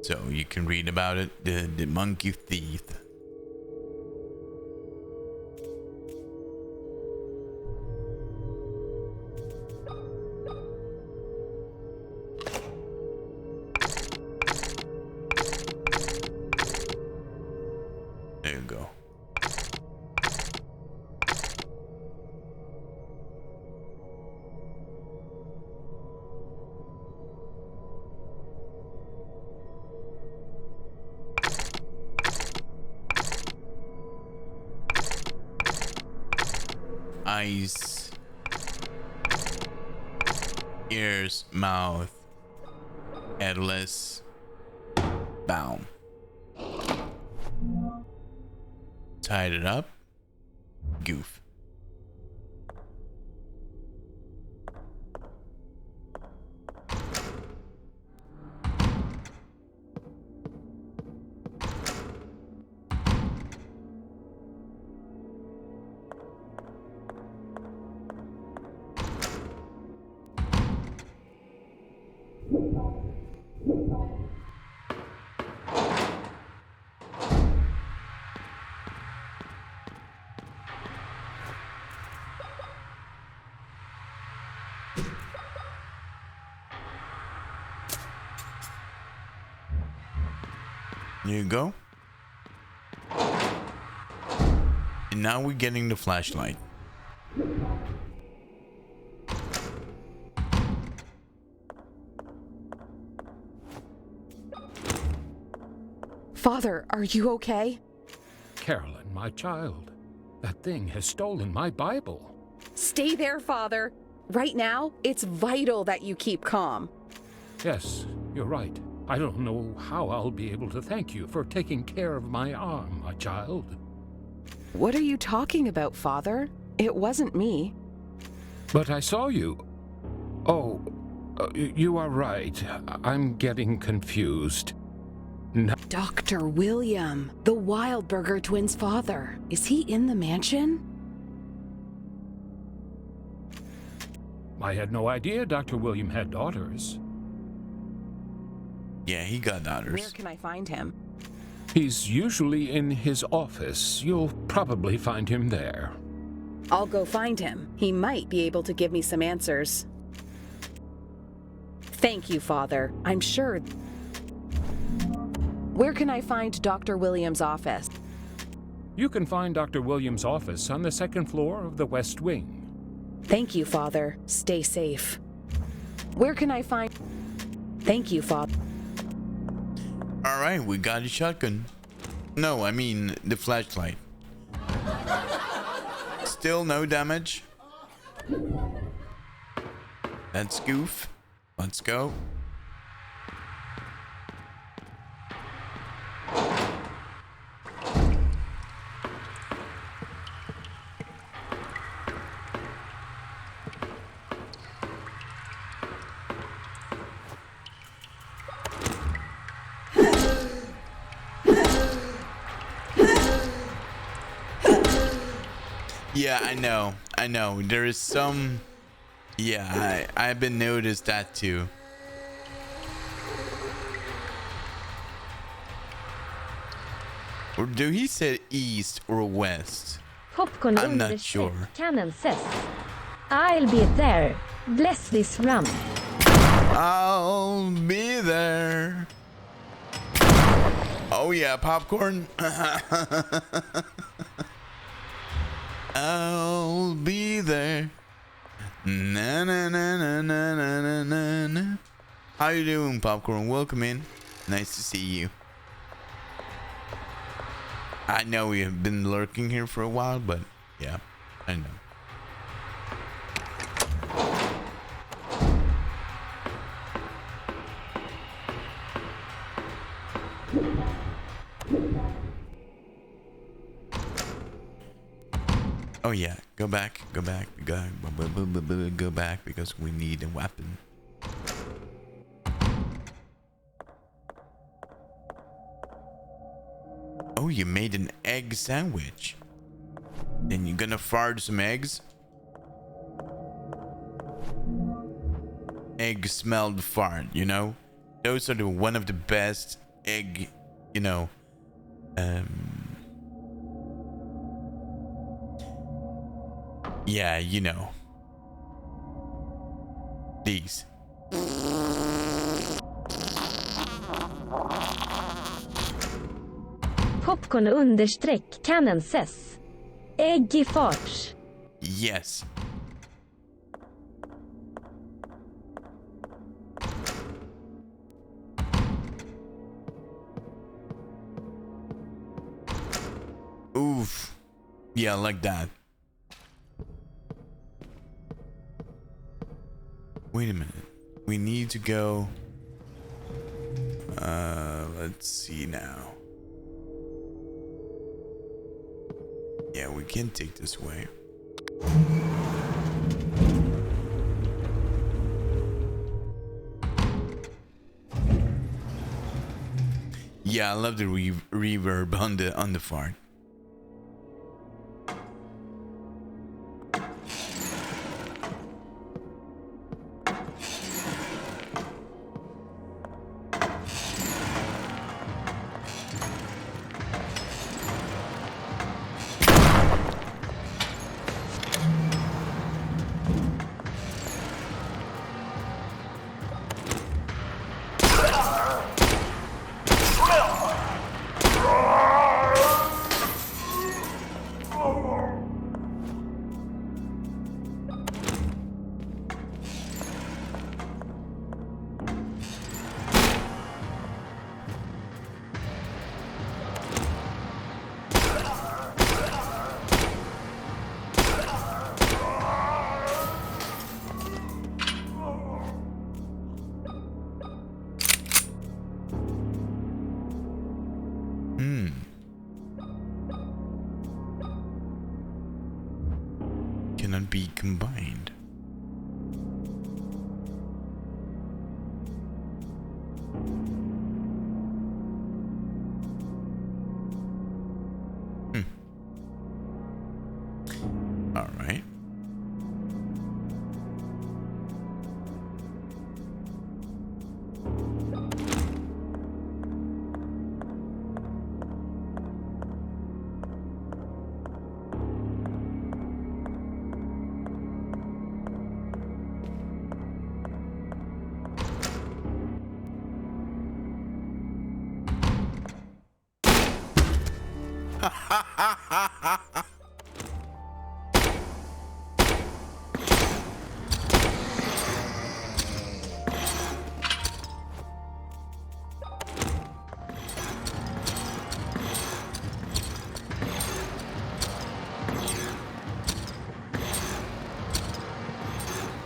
So you can read about it, the monkey thief. There you go. Eyes, ears, mouth, headless, bound. tied it up. Goof. There you go. And now we're getting the flashlight. Father, are you okay? Carolyn, my child, that thing has stolen my Bible. Stay there, Father. Right now, it's vital that you keep calm. Yes, you're right. I don't know how I'll be able to thank you for taking care of my arm, my child. What are you talking about, Father? It wasn't me. But I saw you. Oh, you are right. I'm getting confused. No. Dr. William, the Wildberger twins' father. Is he in the mansion? I had no idea Dr. William had daughters. Yeah, he got daughters. Where can I find him? He's usually in his office. You'll probably find him there. I'll go find him. He might be able to give me some answers. Thank you, Father. I'm sure. Where can I find Dr. Williams' office? You can find Dr. Williams' office on the second floor of the West Wing. Thank you, Father. Stay safe. Where can I find... Thank you, Father. Alright, we got a shotgun. No, I mean the flashlight. Still no damage. That's goof. Let's go. Yeah, I know. There is some... Yeah, I've been noticed that too. Or do he say east or west? Popcorn I'm under not sure. Cannon says, I'll be there. Bless this run. I'll be there. Oh yeah, popcorn. I'll be there. Na na na na na na na na. How you doing, popcorn? Welcome in. Nice to see you. I know we have been lurking here for a while, but yeah, I know. Oh yeah, go back, go back because we need a weapon. Oh, you made an egg sandwich. Then you're gonna fart some eggs? Egg smelled fart, you know? Those are one of the best egg, you know, yeah, you know. These. Popcorn understreck Cannon says, ägg i fart. Yes. Oof. Yeah, like that. Wait a minute. We need to go. Let's see now. Yeah, we can take this way. Yeah, I love the reverb on the fart. Cannot be combined. All right.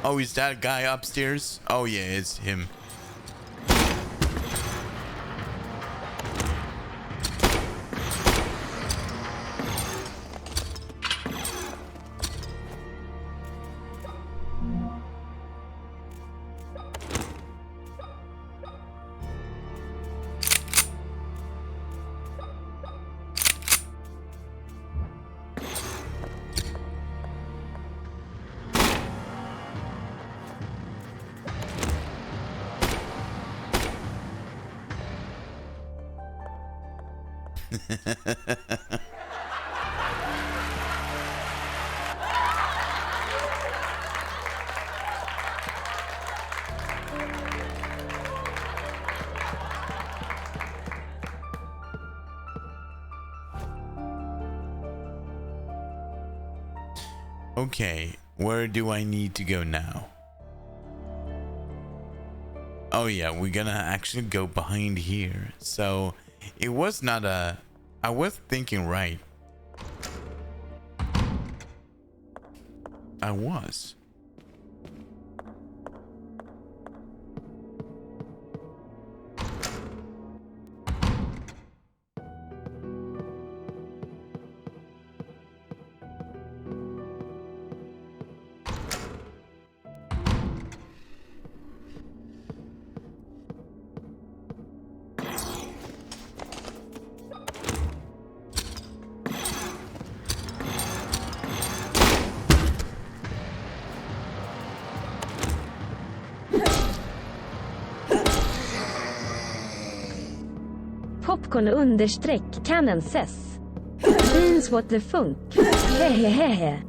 Oh, is that guy upstairs? Oh yeah, it's him. Okay, where do I need to go now? Oh yeah, we're gonna actually go behind here. So it was not a... I was thinking right. I was. Popcorn_canon says. Beans what the funk. Hehehehe.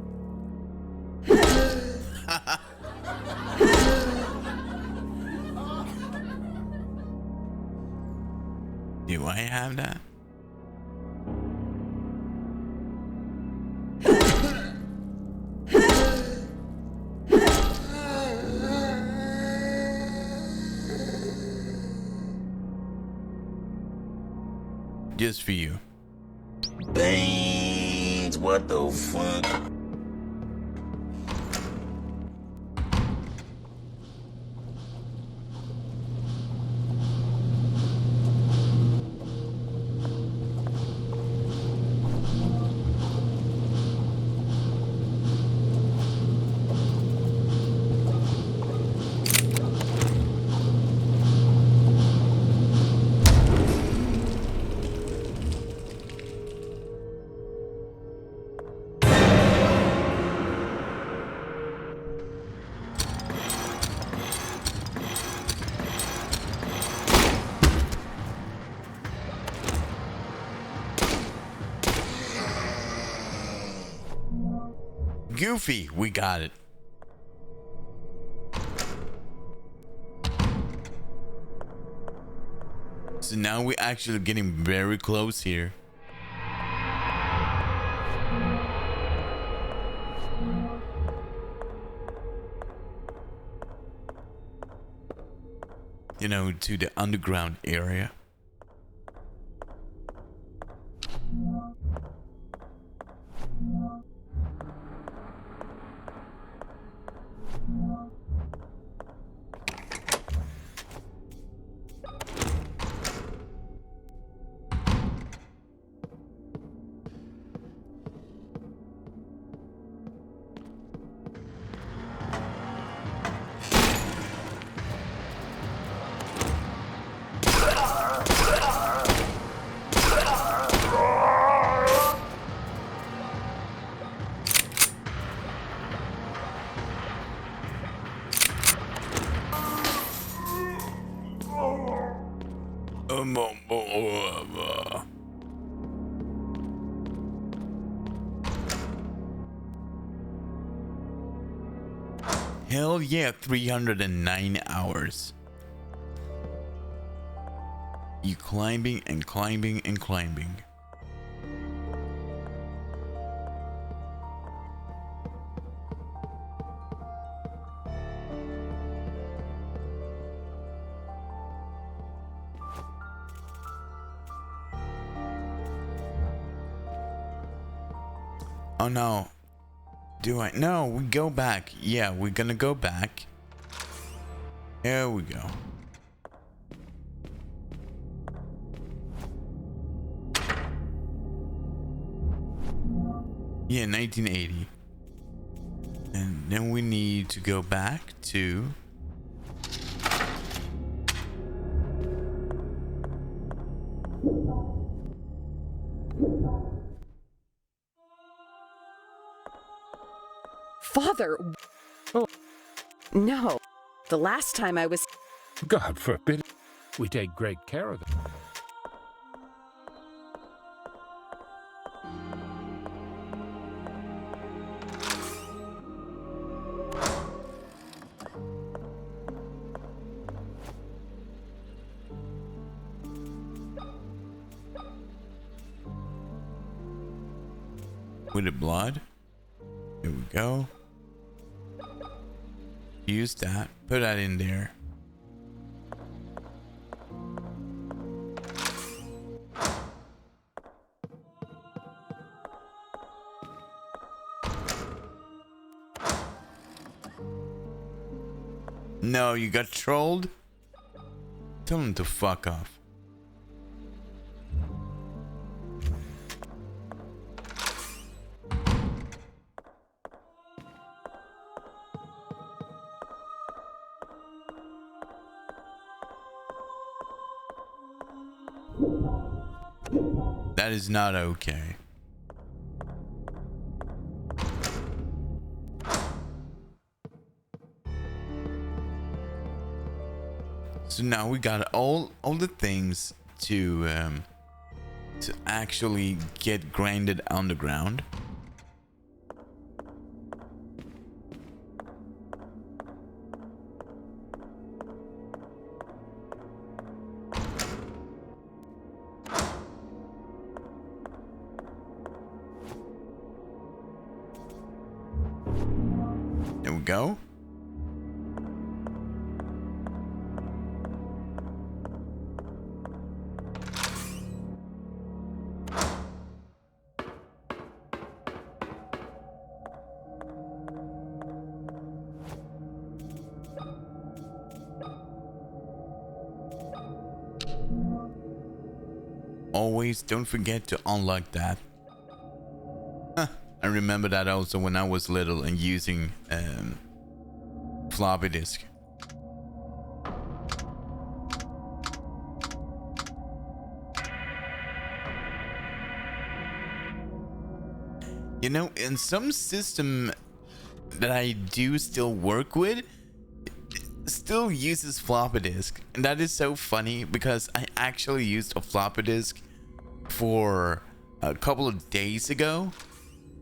Do I have that? Just for you. Beans, what the fuck? Goofy, we got it. So now we're actually getting very close here. You know, to the underground area. Hell yeah, 309 hours. You climbing and climbing and climbing. Oh no. Do I? No, we go back. Yeah, we're gonna go back. There we go. Yeah, 1980. And then we need to go back to... Father! Oh, no. The last time I was... God forbid. We take great care of them. With the blood. Here we go. Use that. Put that in there. No, you got trolled? Tell him to fuck off. That is not okay. So now we got all the things to actually get grinded underground. There we go. Always don't forget to unlock that. I remember that also when I was little and using floppy disk. You know, in some system that I do still work with, still uses floppy disk, and that is so funny because I actually used a floppy disk for a couple of days ago,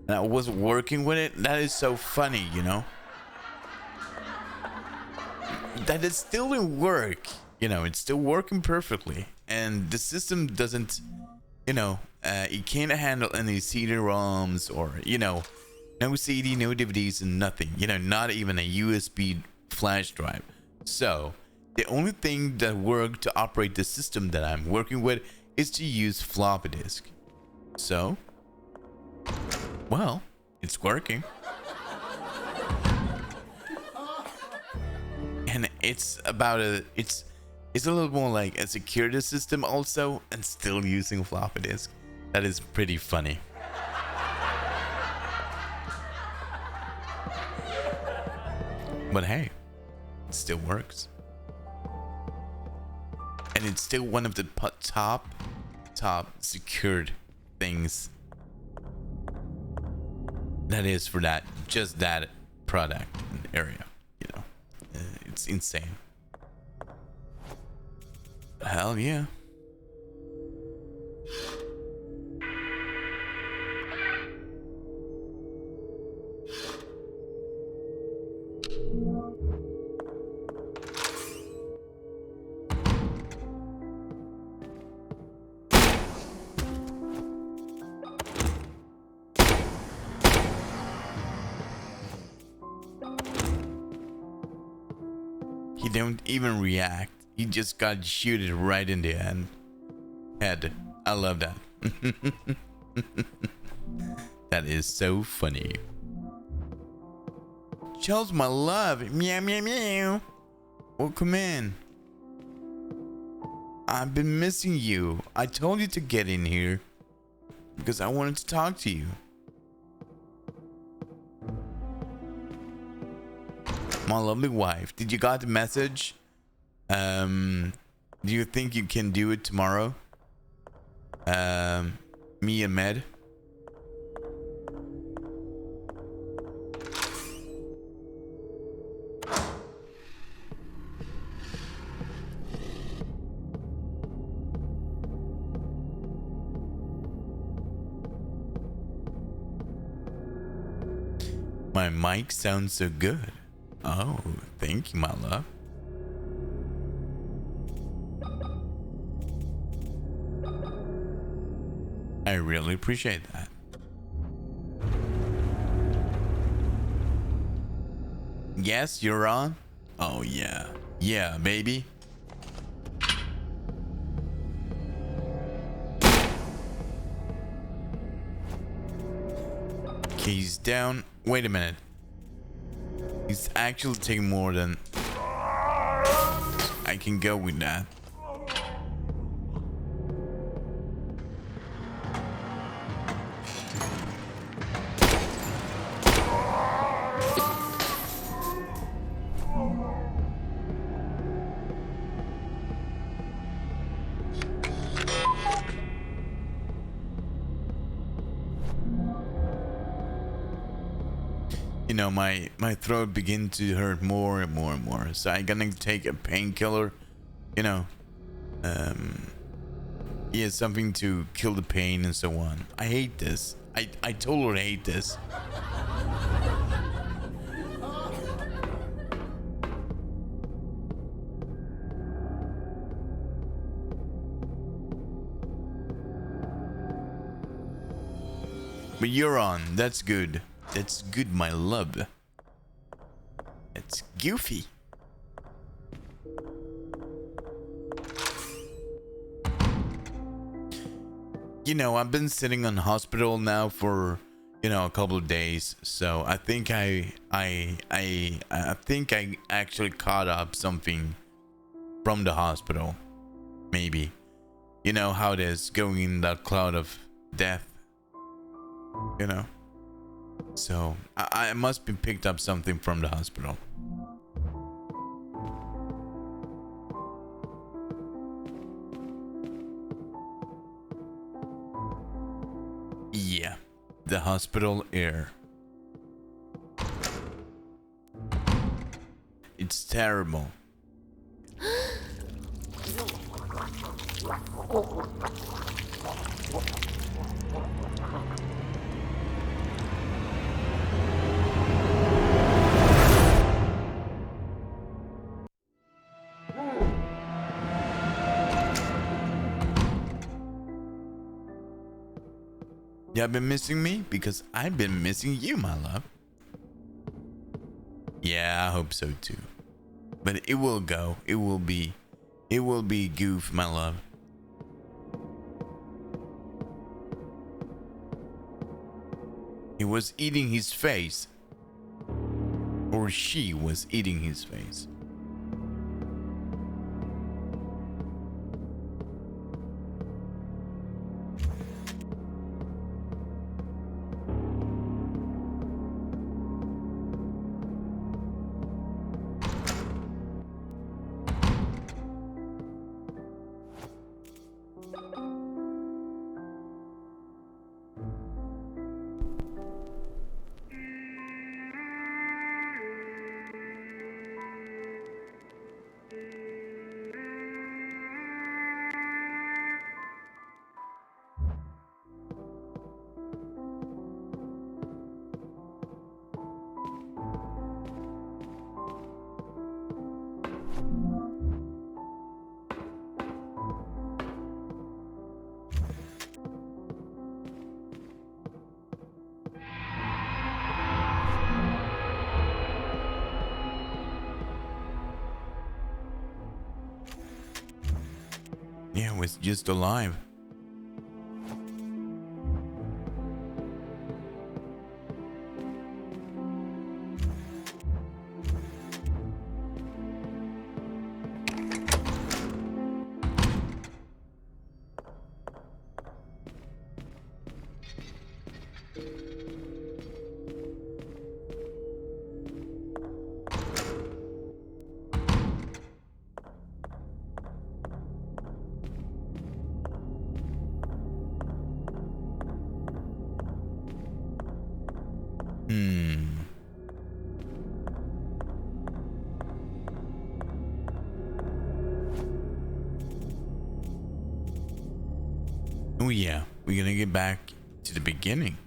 and I was working with it. That is so funny, you know. That it still didn't work. You know, it's still working perfectly, and the system doesn't, you know, it can't handle any CD-ROMs or, you know, no CD, no DVDs, and nothing. You know, not even a USB flash drive. So the only thing that worked to operate the system that I'm working with is to use floppy disk. So, well, it's working. And it's about it's a little more like a security system also, and still using floppy disk. That is pretty funny. But hey, it still works. And it's still one of the top secured things that is for that, just that product and area, you know. It's insane. Hell yeah. He don't even react. He just got shooted right in the head. I love that. That is so funny. Charles, my love. Meow, meow, meow. Welcome in. I've been missing you. I told you to get in here because I wanted to talk to you. My lovely wife, did you got the message? Do you think you can do it tomorrow? Me and Med? My mic sounds so good. Oh, thank you, my love. I really appreciate that. Yes, you're on? Oh, yeah. Yeah, baby. Keys down. Wait a minute. He's actually taking more than I can go with that. You know, my throat begins to hurt more and more and more, so I'm gonna take a painkiller, you know, yeah, something to kill the pain and so on. I hate this. I totally hate this. But you're on. That's good. That's good, my love. It's goofy. You know, I've been sitting on hospital now for, you know, a couple of days, so I think I think I actually caught up something from the hospital. Maybe. You know how it is going in that cloud of death. You know. So I must be picked up something from the hospital. Yeah, the hospital air. It's terrible. You have been missing me because I've been missing you, my love. Yeah, I hope so too. But it will go. It will be goof, my love. He was eating his face. Or she was eating his face. Yeah, I was just alive. Oh yeah, we're gonna get back to the beginning.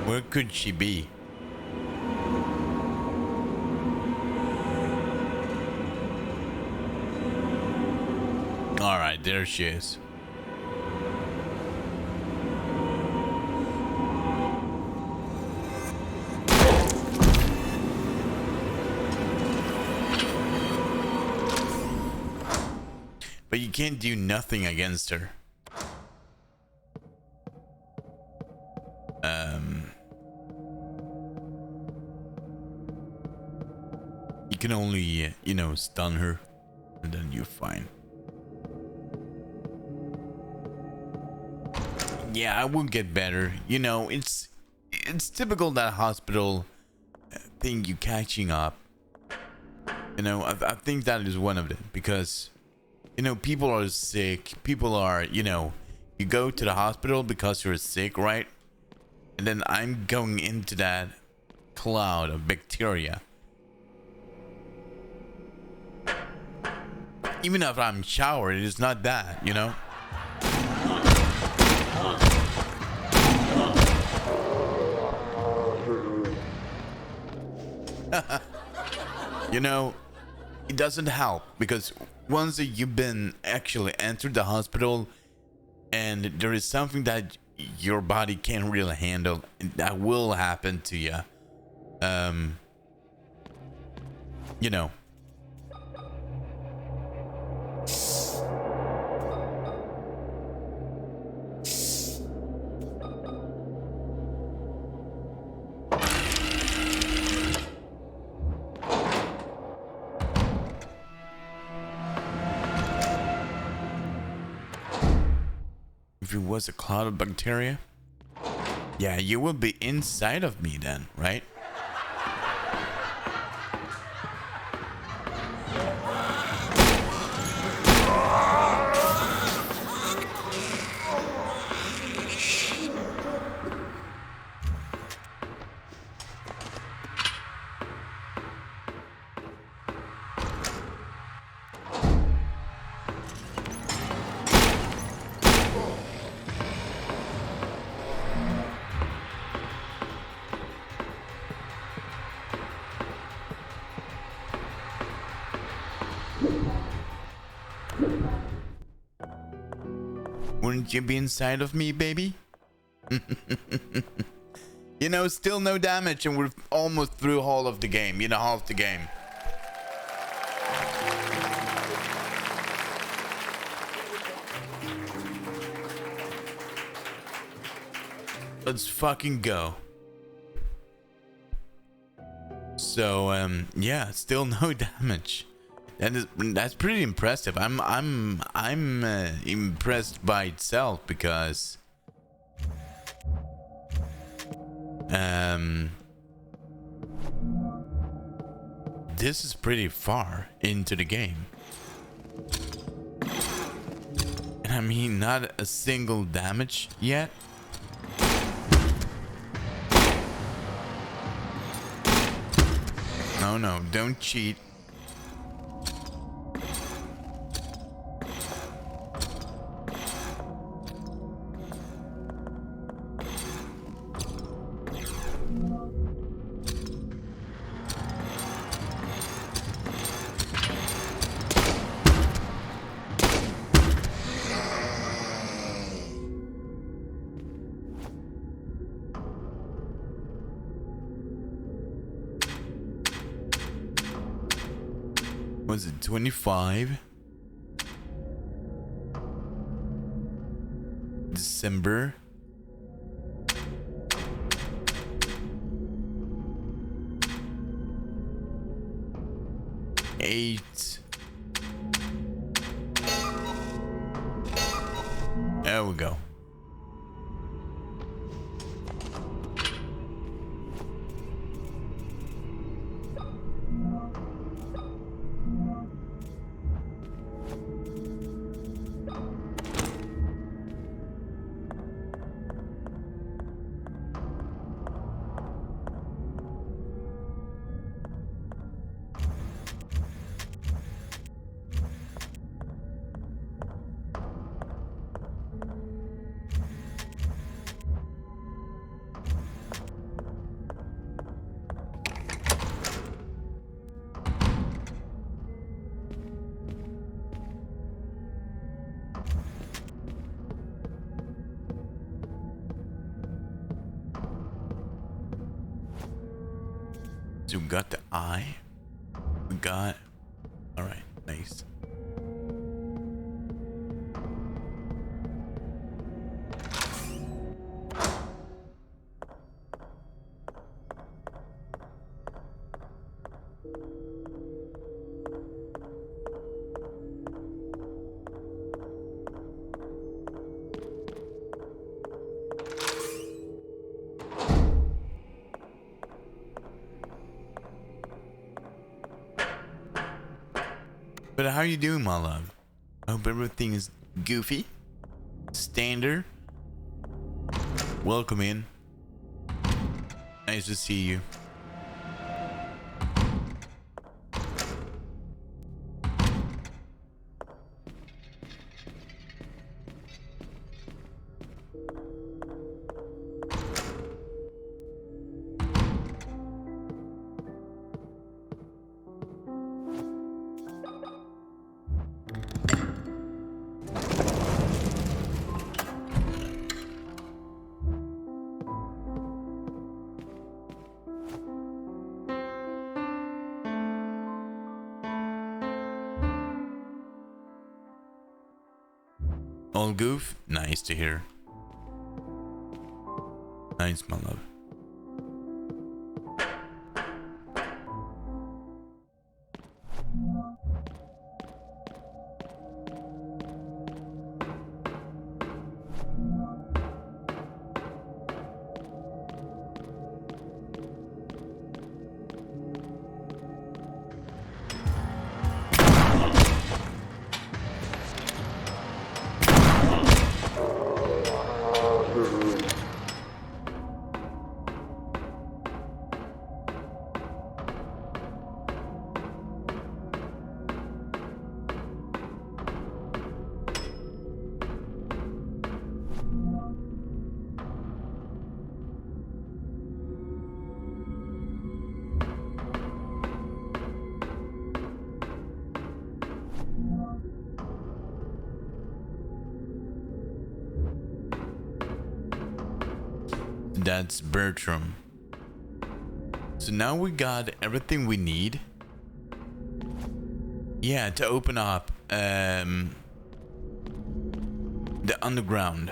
Where could she be? All right, there she is. But you can't do nothing against her. You can only, you know, stun her, and then you're fine. Yeah, I will get better. You know, it's typical that hospital thing, you catching up. You know, I think that is one of them because, you know, people are sick. People are, you know, you go to the hospital because you're sick, right? And then I'm going into that cloud of bacteria. Even if I'm showered, it's not that, you know? You know, it doesn't help because once you've been actually entered the hospital and there is something that your body can't really handle, that will happen to you. You know. If it was a cloud of bacteria, Yeah, you will be inside of me then, right? Wouldn't you be inside of me, baby? You know, still no damage and we're almost through all of the game. You know, half the game. Let's fucking go. So, yeah, still no damage. That's pretty impressive. I'm impressed by itself because this is pretty far into the game. And I mean, not a single damage yet. No, don't cheat. Was it 25? December. There we go. So we got the eye. We got... Alright, nice. But how are you doing, my love? I hope everything is goofy. Standard. Welcome in. Nice to see you. All goof? Nice to hear. Nice, my love. That's Bertram. So now we got everything we need. Yeah, to open up the underground.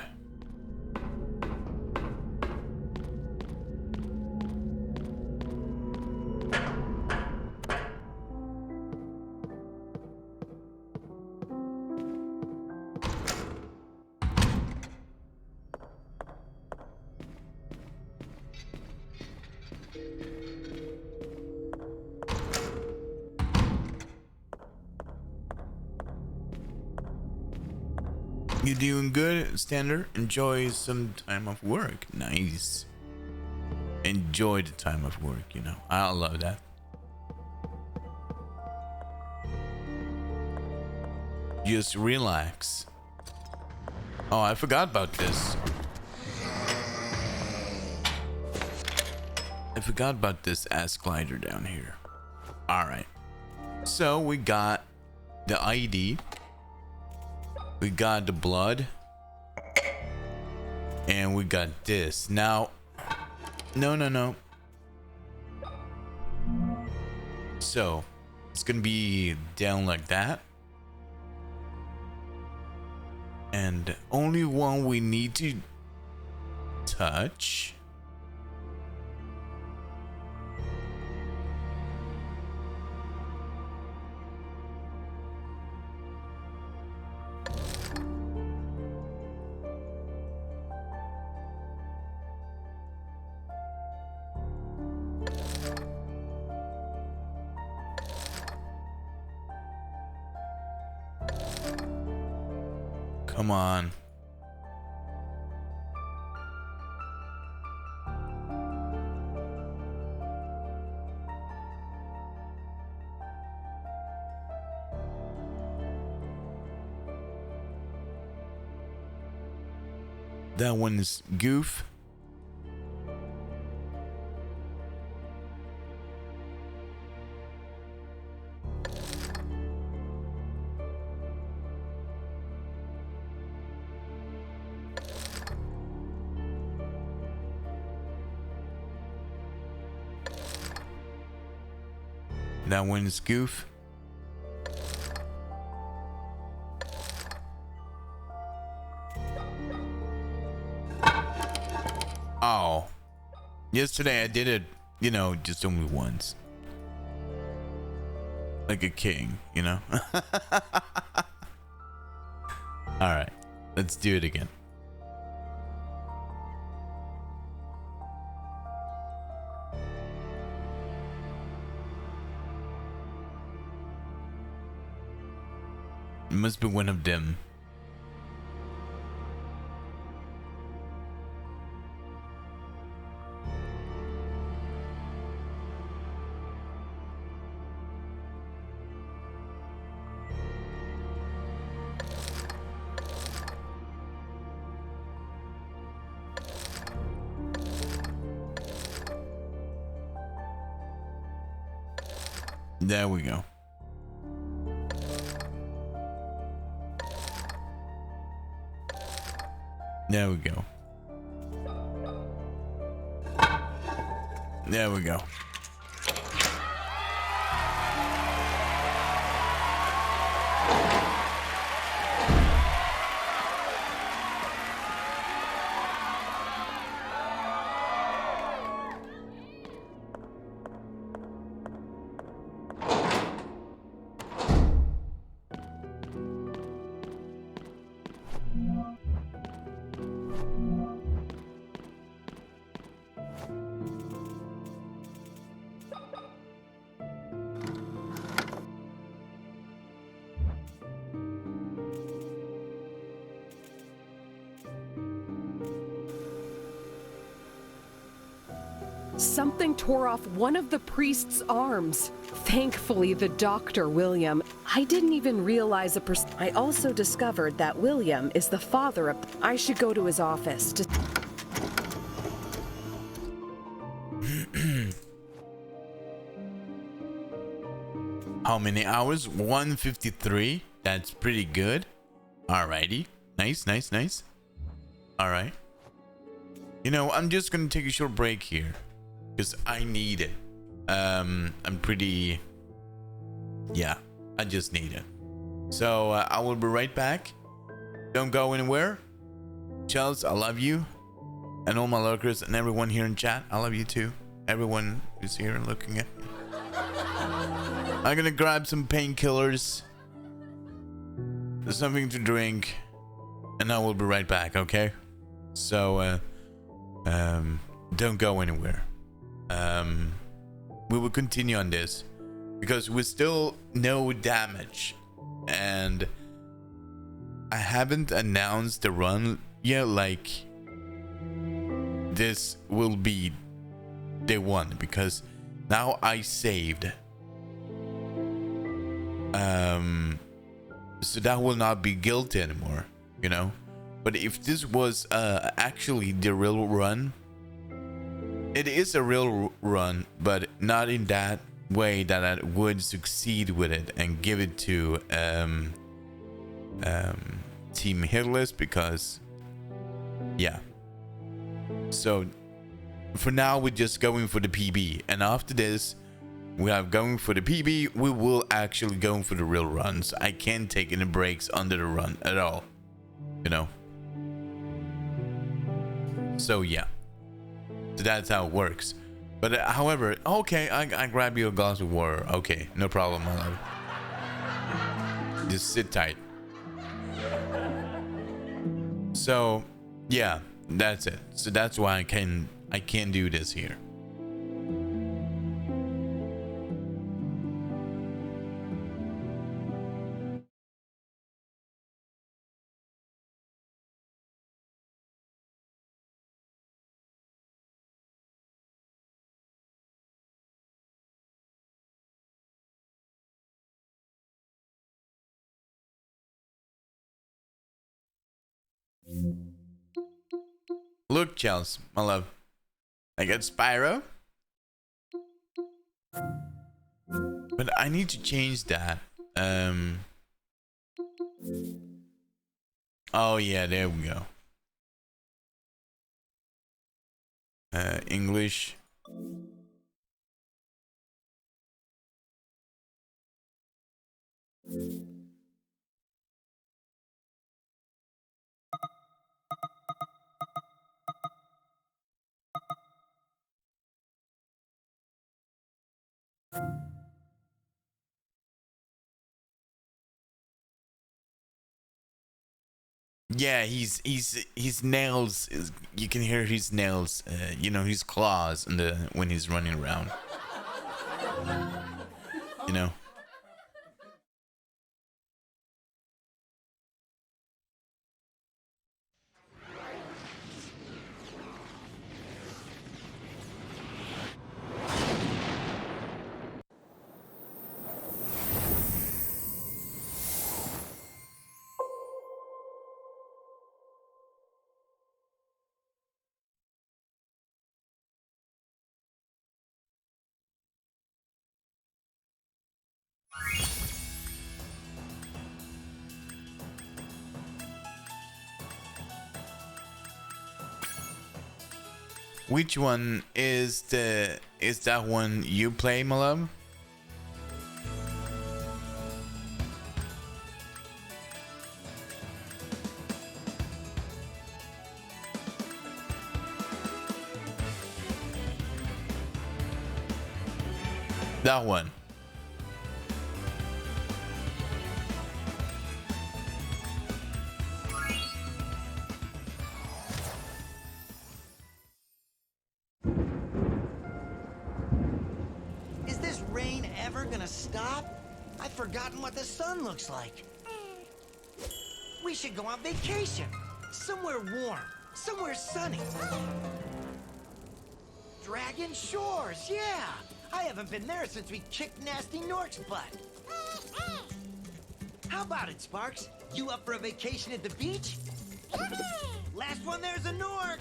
You doing good, Standard? Enjoy some time off work. Nice. Enjoy the time of work, you know. I love that. Just relax. Oh, I forgot about this. I forgot about this ass glider down here. Alright. So we got the ID. We got the blood. And we got this. Now, no. So, it's gonna be down like that. And only one we need to touch. Come on. That one is Goof. That one is Goof. Oh. Yesterday I did it, you know, just only once. Like a king, you know? Alright. Let's do it again. It must be one of them. There we go. There we go. There we go. Something tore off one of the priest's arms. Thankfully, the doctor, William. I didn't even realize I also discovered that William is the father of... I should go to his office to... How many hours? 153. That's pretty good. Alrighty. Nice. Alright. you know, I'm just gonna take a short break here because I need it. I'm pretty, yeah, I just need it. So I will be right back. Don't go anywhere. Chels, I love you. And all my lurkers and everyone here in chat, I love you too. Everyone who's here and looking at me. I'm gonna grab some painkillers, something to drink, and I will be right back, okay? So, don't go anywhere. We will continue on this because we still no damage, and I haven't announced the run yet. Like, this will be day one because now I saved. So that will not be guilty anymore, you know. But if this was actually the real run, it is a real run, but not in that way that I would succeed with it and give it to Team Hitless, because yeah. So for now we're just going for the PB, and after this we are going for the PB. We will actually go for the real runs. I can't take any breaks under the run at all, you know. So yeah, so that's how it works. But however, okay, I grab you a glass of water. Okay, no problem, my love. Just sit tight. So yeah, that's it. So that's why I can't do this here. Look, Chels, my love. I got Spyro. But I need to change that. Oh yeah, there we go. English. Yeah, his nails is, you can hear his nails, you know, his claws in the when he's running around. You know. Which one is that one you play, my love? That one. Is this rain ever gonna stop? I've forgotten what the sun looks like. We should go on vacation. Somewhere warm. Somewhere sunny. Dragon Shores, yeah! I haven't been there since we kicked Nasty Nork's butt. How about it, Sparks? You up for a vacation at the beach? Last one there's a Nork!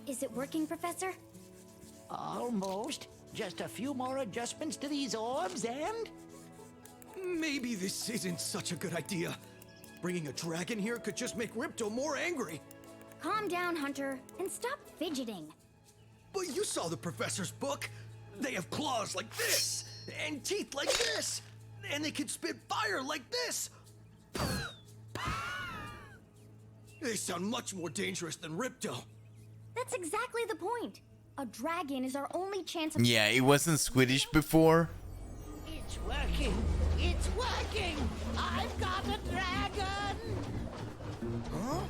Is it working, Professor? Almost. Just a few more adjustments to these orbs and... Maybe this isn't such a good idea. Bringing a dragon here could just make Ripto more angry. Calm down, Hunter, and stop fidgeting. But you saw the professor's book. They have claws like this, and teeth like this, and they can spit fire like this. They sound much more dangerous than Ripto. That's exactly the point. A dragon is our only chance of... Yeah, it wasn't Swedish before. It's working! It's working! I've got a dragon! Huh?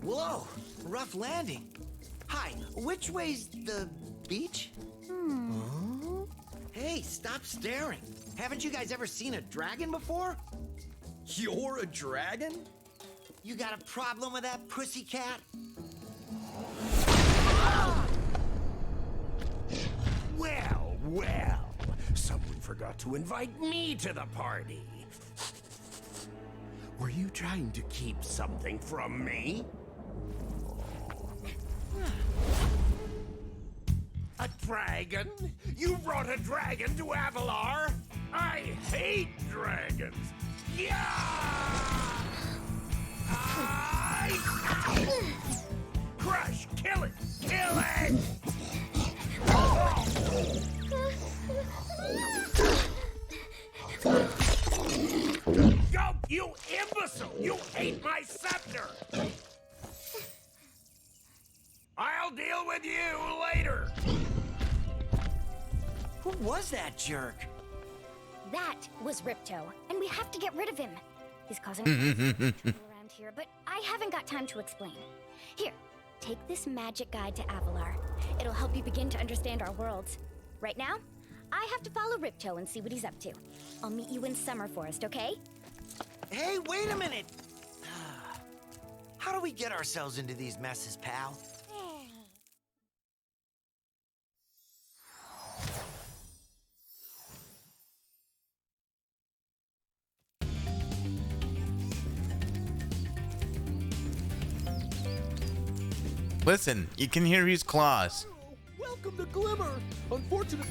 Whoa! Rough landing. Hi, which way's the beach? Huh? Hey, stop staring. Haven't you guys ever seen a dragon before? You're a dragon? You got a problem with that, pussycat? Well, well. Someone forgot to invite me to the party. Were you trying to keep something from me? A dragon? You brought a dragon to Avalar? I hate dragons. Yeah! Crush! Kill it! Kill it! Go, you imbecile! You hate my scepter! I'll deal with you later! Who was that jerk? That was Ripto, and we have to get rid of him. He's causing trouble around here, but I haven't got time to explain. Here, take this magic guide to Avalar. It'll help you begin to understand our worlds. Right now, I have to follow Ripto and see what he's up to. I'll meet you in Summer Forest, okay? Hey, wait a minute! How do we get ourselves into these messes, pal? Listen, you can hear his claws. Welcome to Glimmer. Unfortunately.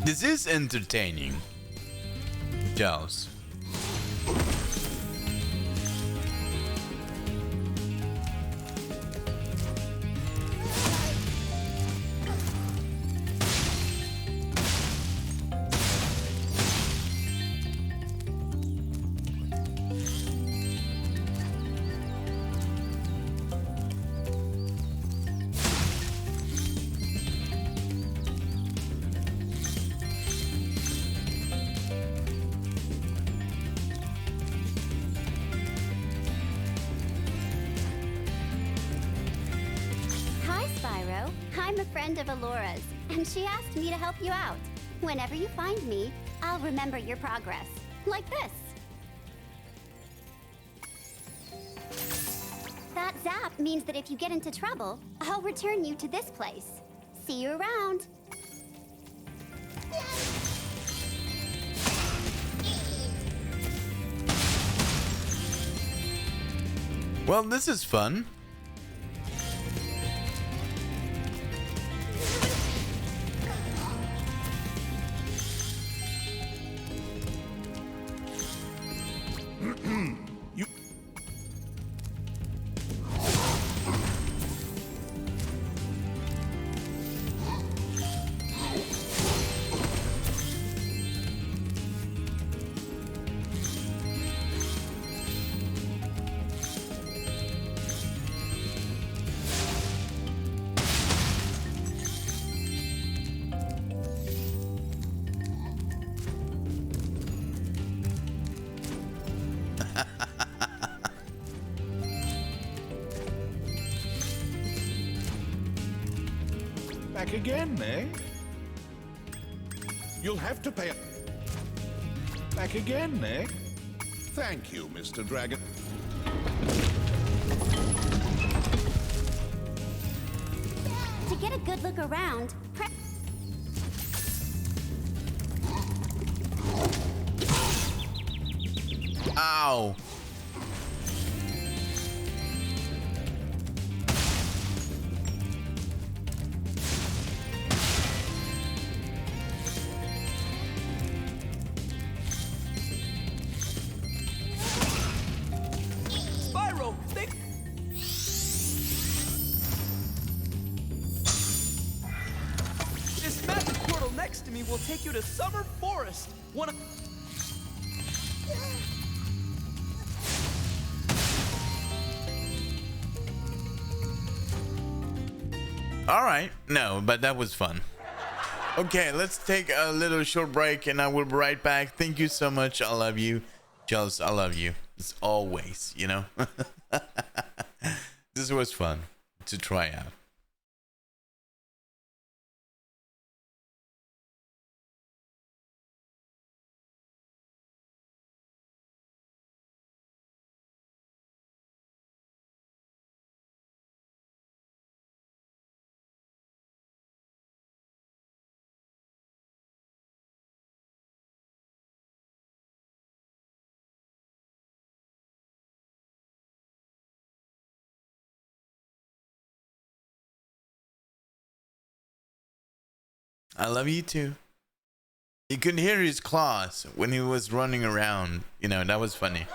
This is entertaining. Giles. Of Alora's, and she asked me to help you out. Whenever you find me, I'll remember your progress. Like this. That zap means that if you get into trouble, I'll return you to this place. See you around. Well, this is fun. Back again, eh? You'll have to pay it. Back again, eh? Thank you, Mr. Dragon. To get a good look around, Ow. Spyro, think. This magic portal next to me will take you to Summer Forest. Wanna... All right. No, but that was fun. Okay, let's take a little short break and I will be right back. Thank you so much. I love you. Chels, I love you. As always, you know. This was fun to try out. I love you too. You could hear his claws when he was running around. You know, that was funny.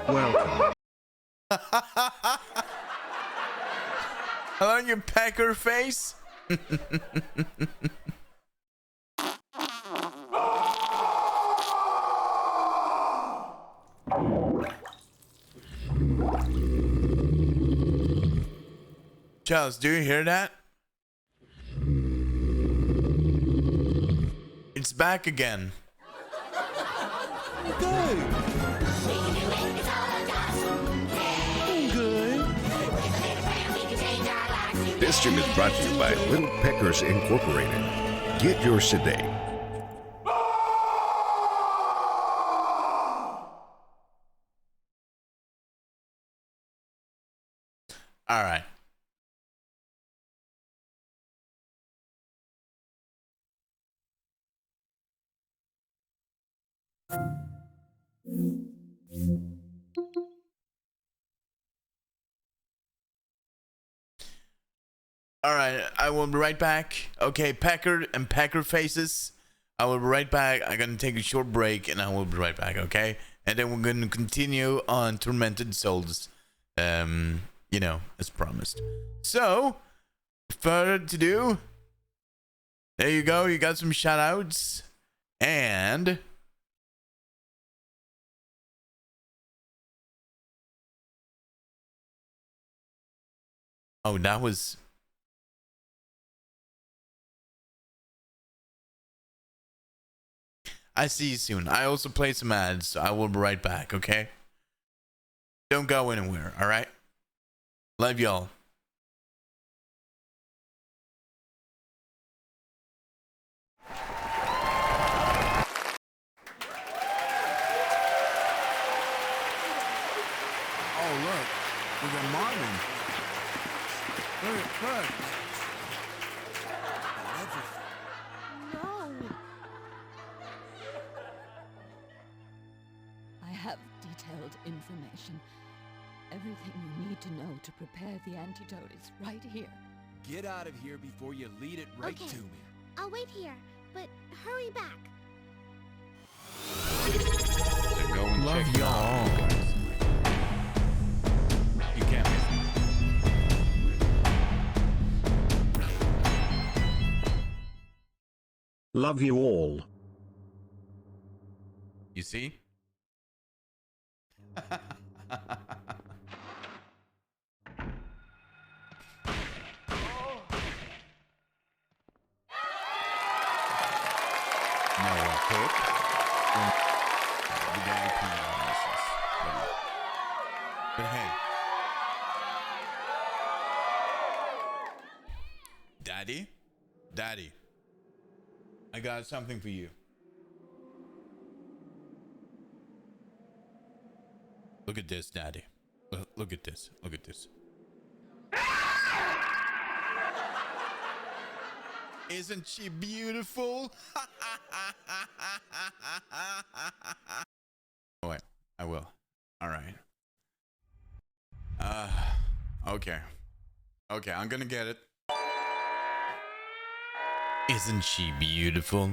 Welcome. Hello, you pecker face. Charles, do you hear that? It's back again. This stream is brought to you by Little Peckers Incorporated. Get yours today. All right. All right, I will be right back. Okay, Packer and Packer faces. I will be right back. I'm gonna take a short break, and I will be right back. Okay, and then we're gonna continue on Tormented Souls. You know, as promised. So, further to do, there you go. You got some shout outs, and oh, that was. I see you soon. I also play some ads, so I will be right back, okay? Don't go anywhere, alright? Love y'all. Oh, look. We got Marvin. Look. I have detailed information. Everything you need to know to prepare the antidote is right here. Get out of here before you lead it right Okay. to me. I'll wait here, but hurry back. So go and Love check it out. y'all. You can't miss it. Love you all. You see? Cook. The guy analysis. But hey. Daddy, I got something for you. Look at this, Daddy. Look at this. Look at this. Isn't she beautiful? Oh, wait, I will. All right. Okay. Okay, I'm gonna get it. Isn't she beautiful?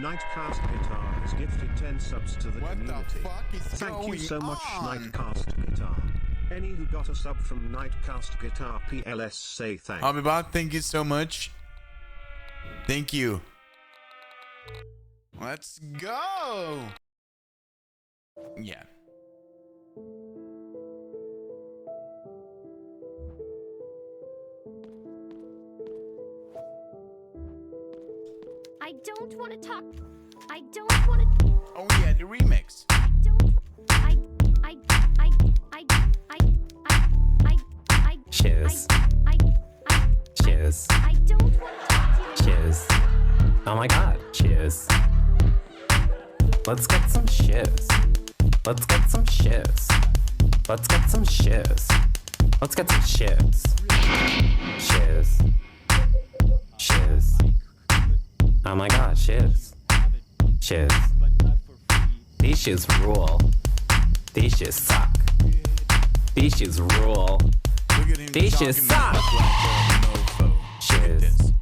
Nightcast Guitar has gifted 10 subs to the community. Thank you so much, Nightcast Guitar. Any who got a sub from Nightcast Guitar PLS say thanks. Habibot, thank you so much. Thank you. Let's go. Yeah. I don't want to talk. I don't want to. Oh yeah, the remix. Cheers. Cheers. I don't want to talk to you. Cheers. Oh my god, cheers. Let's get some cheers. Let's get some cheers. Let's get some cheers. Let's get some cheers. Cheers. Cheers. Oh my god, cheers. Cheers. These shoes rule. These shoes suck. These shoes rule. These shoes suck. Cheers.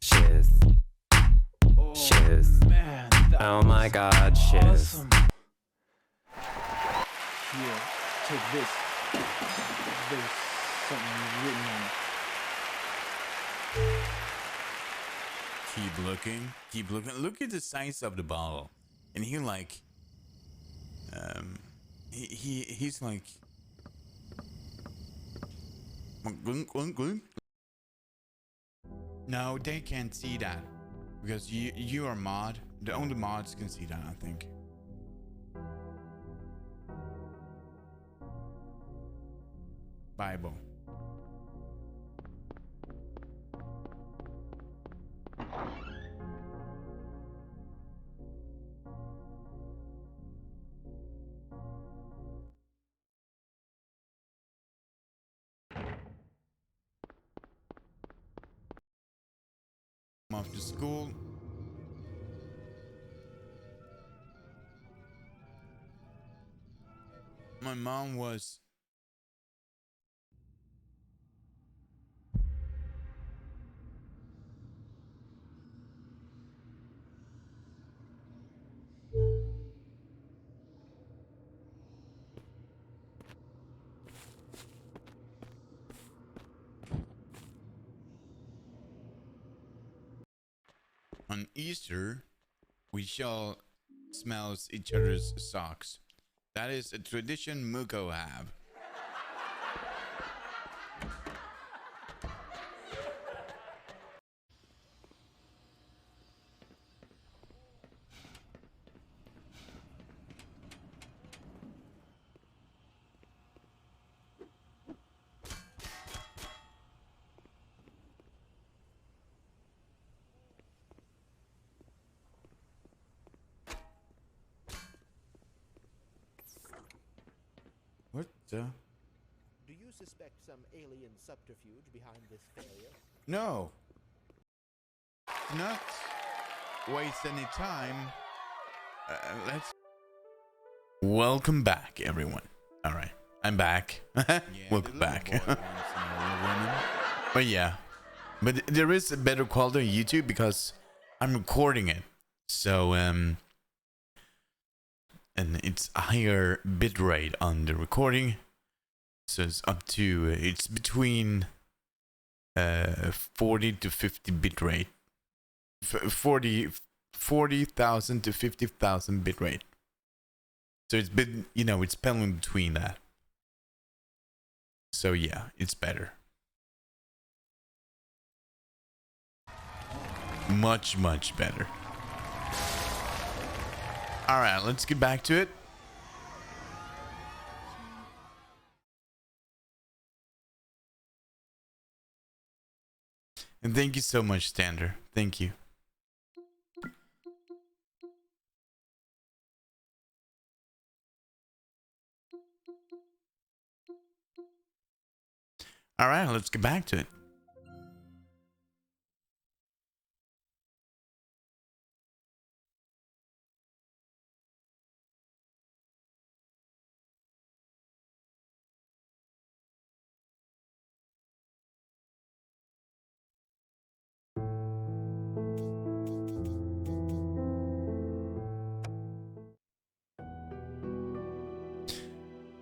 Cheers. Cheers. Oh my god, cheers. Awesome. Here, take this. There's something written on it. Keep looking. Keep looking. Look at the size of the bottle. And he like he's like no, they can't see that because you are mod. The only mods can see that, I think. Bible. Off to school. My mom was on Easter, we shall smell each other's socks. That is a tradition Muko have. What the? Do you suspect some alien subterfuge behind this failure? No. Not waste any time. Let's. Welcome back, everyone. All right, I'm back. Welcome back. But yeah, but there is a better quality on YouTube because I'm recording it. So and it's a higher bit rate on the recording, so it's up to it's between 40 to 50 bit rate, 40,000 to 50,000 bit rate. So it's been, you know, it's pending between that. So yeah, it's better. Much, much better. All right, let's get back to it. And thank you so much, Stander. Thank you. All right, let's get back to it.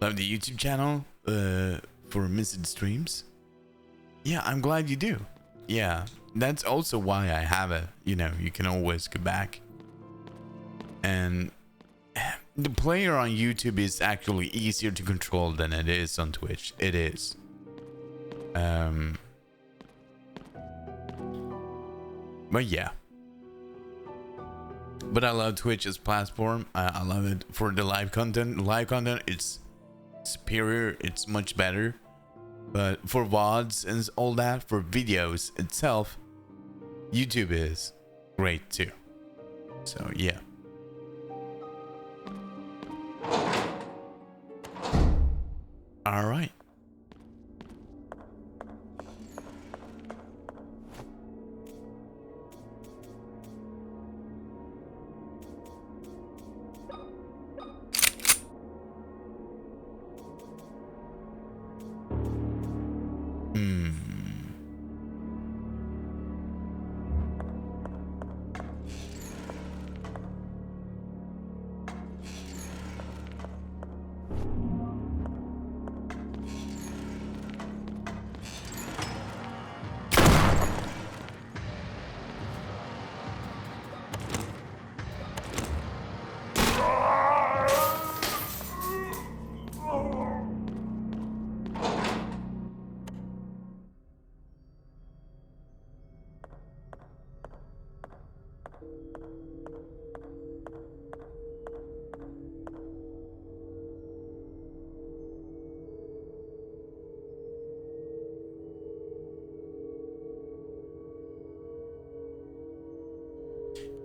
Love the YouTube channel for missed streams. Yeah, I'm glad you do. Yeah, that's also why I have it. You know, you can always go back. And the player on YouTube is actually easier to control than it is on Twitch. It is. But yeah. But I love Twitch as platform. I love it for the live content. Live content, it's superior. It's much better. But for VODs and all that, for videos itself, YouTube is great too. So yeah. All right.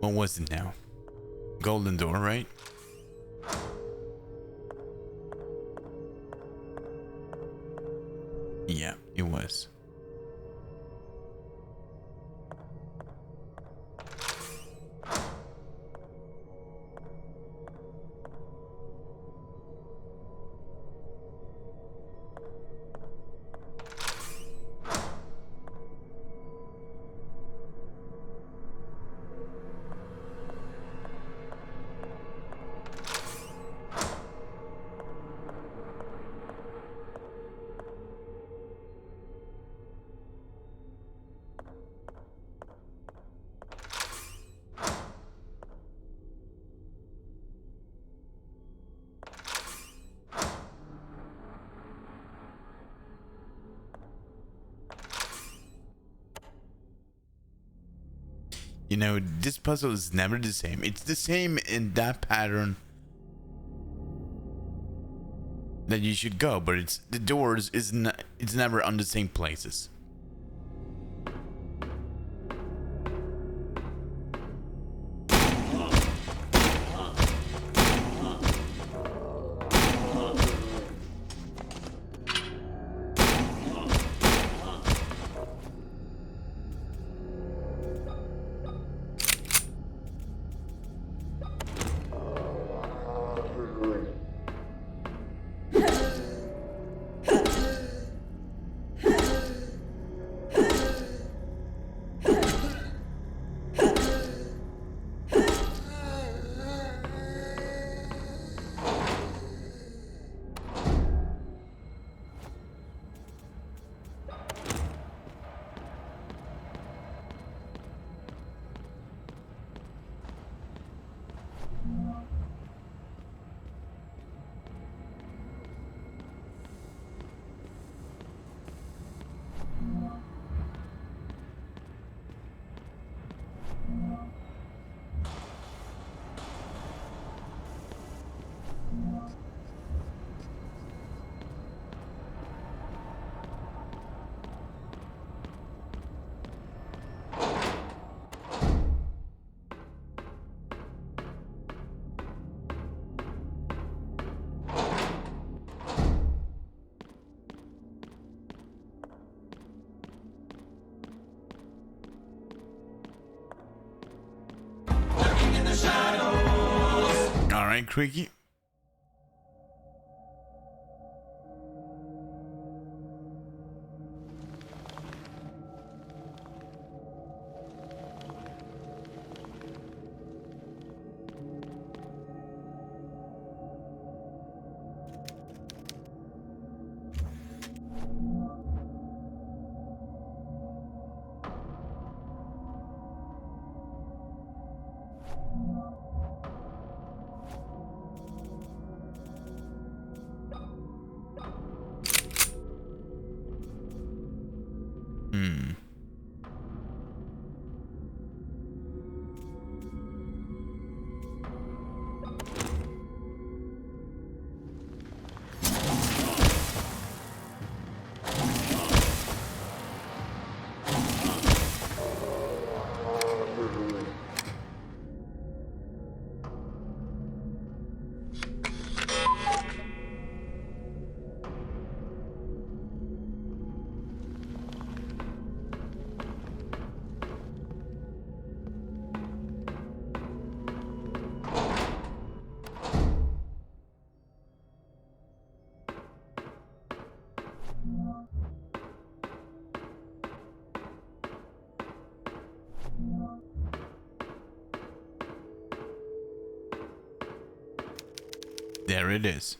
What was it now? Golden door, right? Yeah, it was. You know, this puzzle is never the same. It's the same in that pattern that you should go, but it's the doors is not, it's never on the same places. right, Creaky. There it is.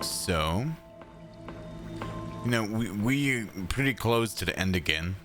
So, you know, we're pretty close to the end again.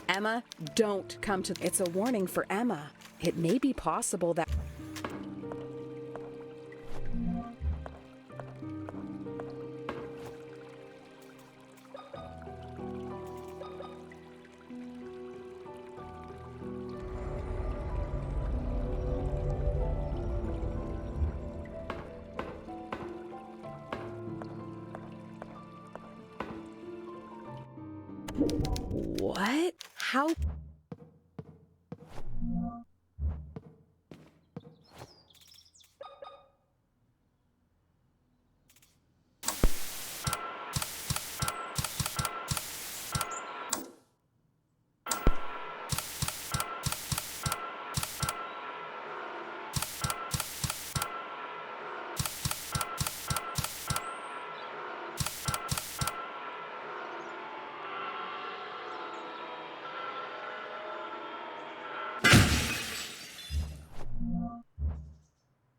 Emma, don't come to... It's a warning for Emma. It may be possible that... What? How?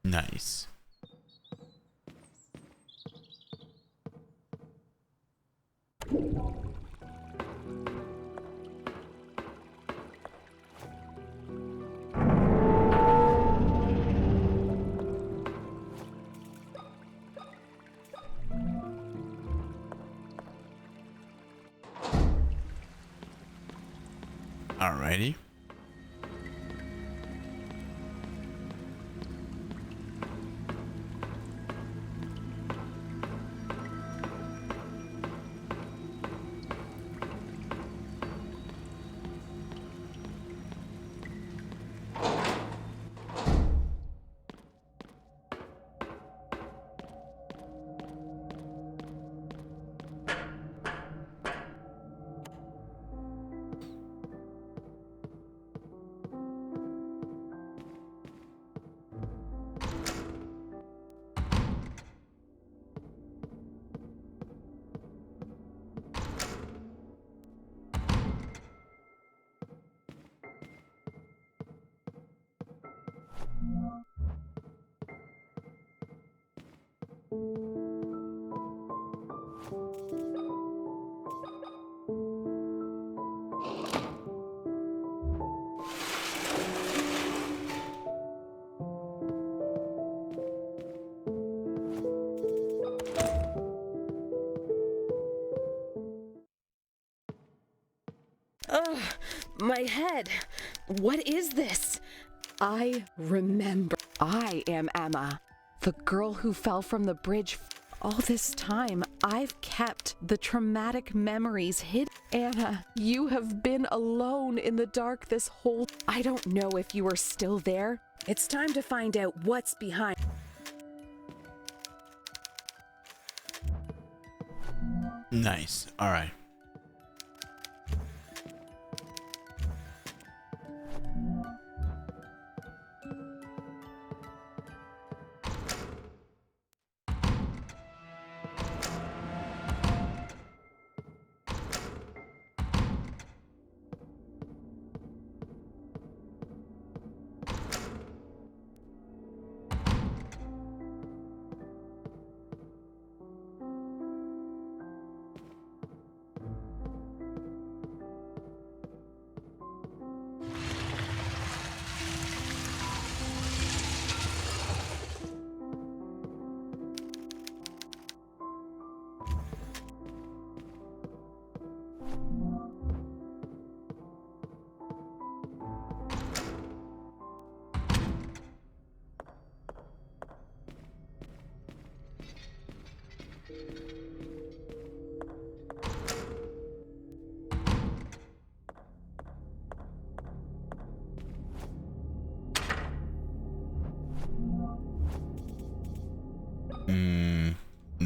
Nice. Alrighty. Ugh, my head. What is this? I remember. I am Emma, the girl who fell from the bridge. All this time, I've kept the traumatic memories hidden. Anna, you have been alone in the dark this whole... I don't know if you are still there. It's time to find out what's behind... Nice. All right.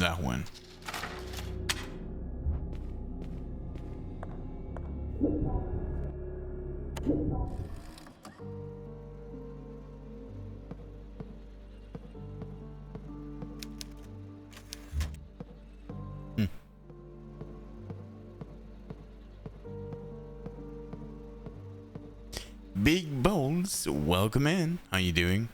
that one. Big Bowls, welcome in. How you doing?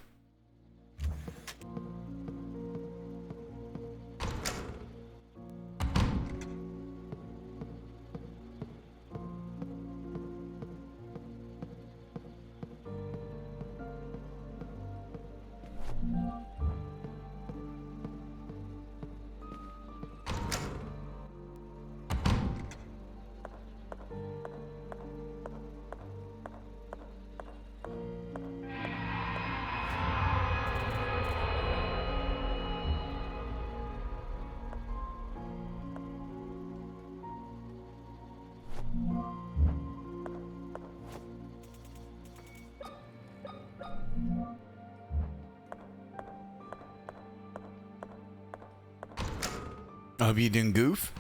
How you doing, Goof?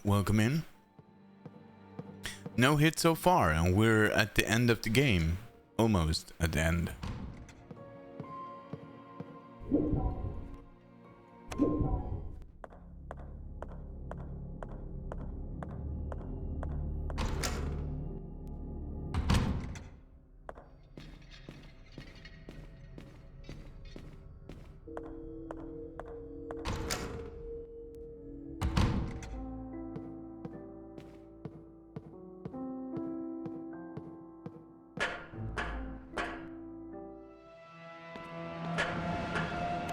Welcome in. No hit so far, and we're at the end of the game. Almost at the end.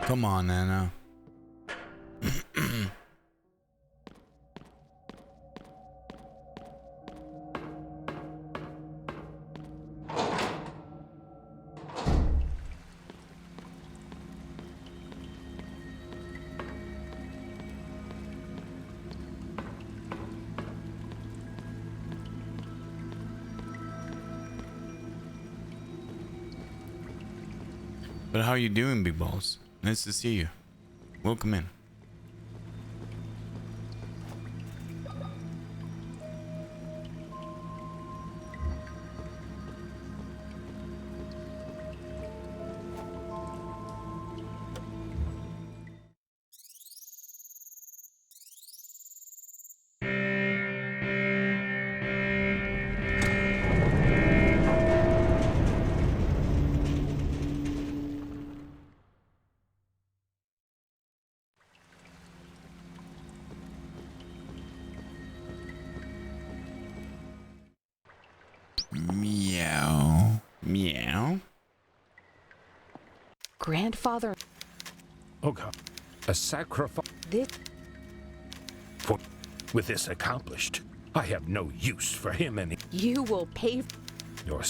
Come on, Anna. But how are you doing, Big Balls? Nice to see you. Welcome in. Meow. Meow. Grandfather. Oh God. A sacrifice. This. With this accomplished, I have no use for him any. You will pay. Your.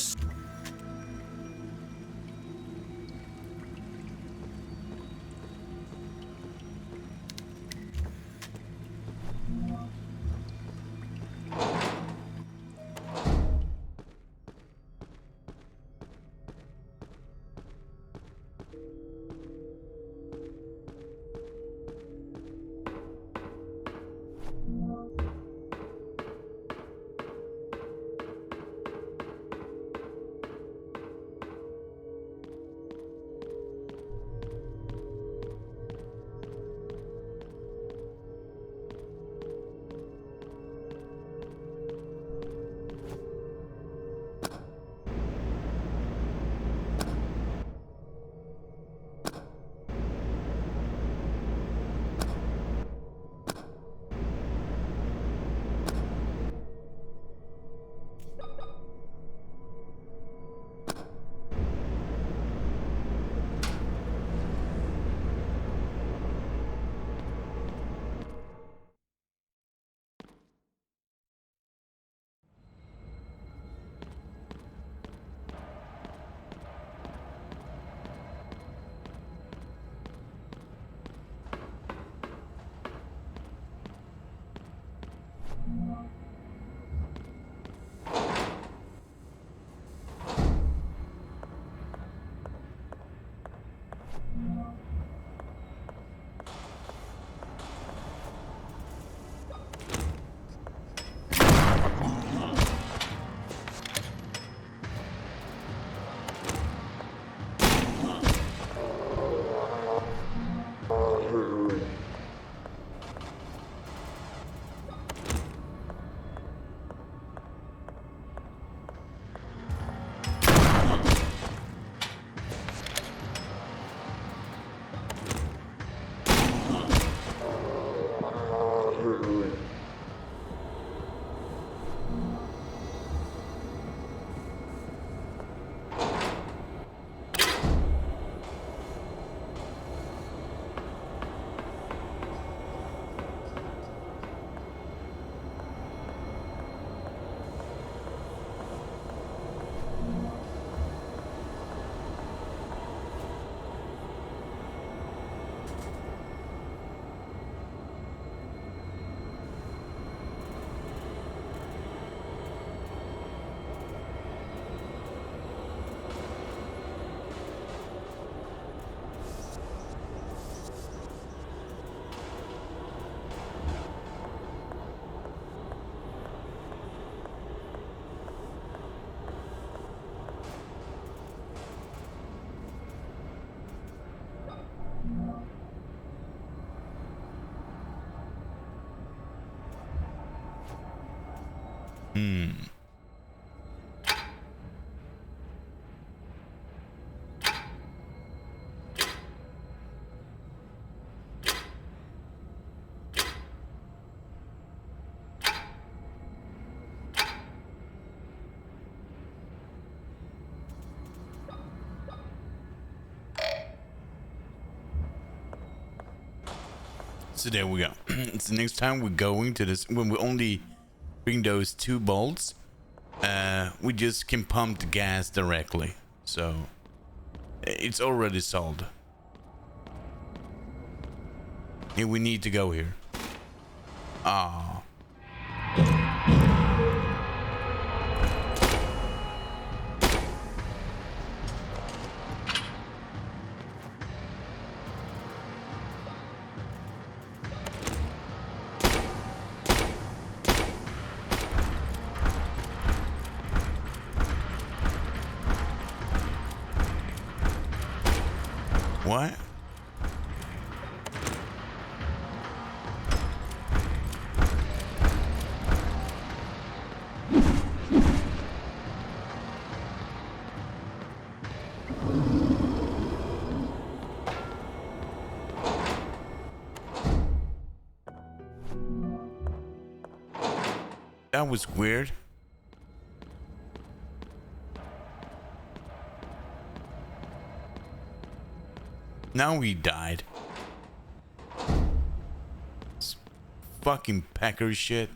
So there we go. So next time we're going to this, when we only bring those 2 bolts, we just can pump the gas directly. So it's already solved. And we need to go here. Ah. What? That was weird. Now he died. This fucking pecker shit.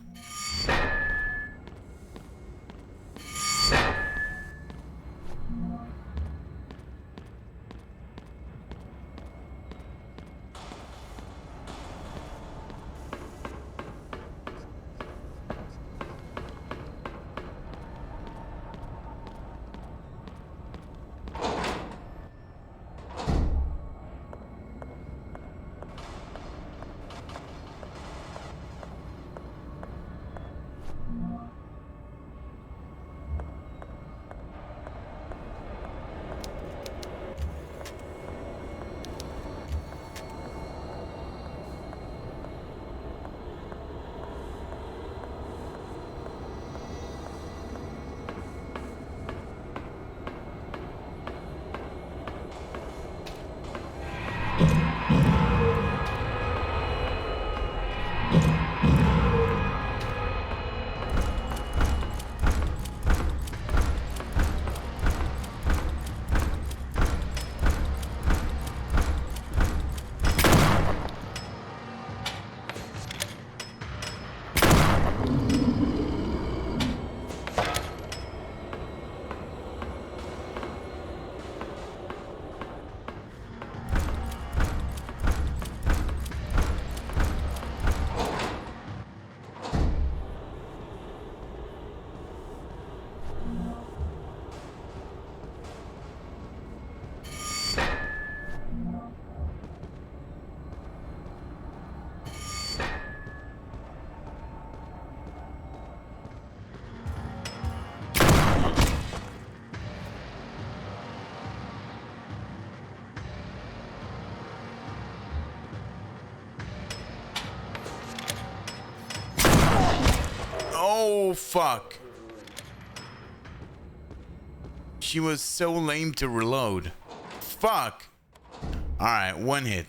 Oh, fuck. She was so lame to reload. Fuck. Alright, 1 hit.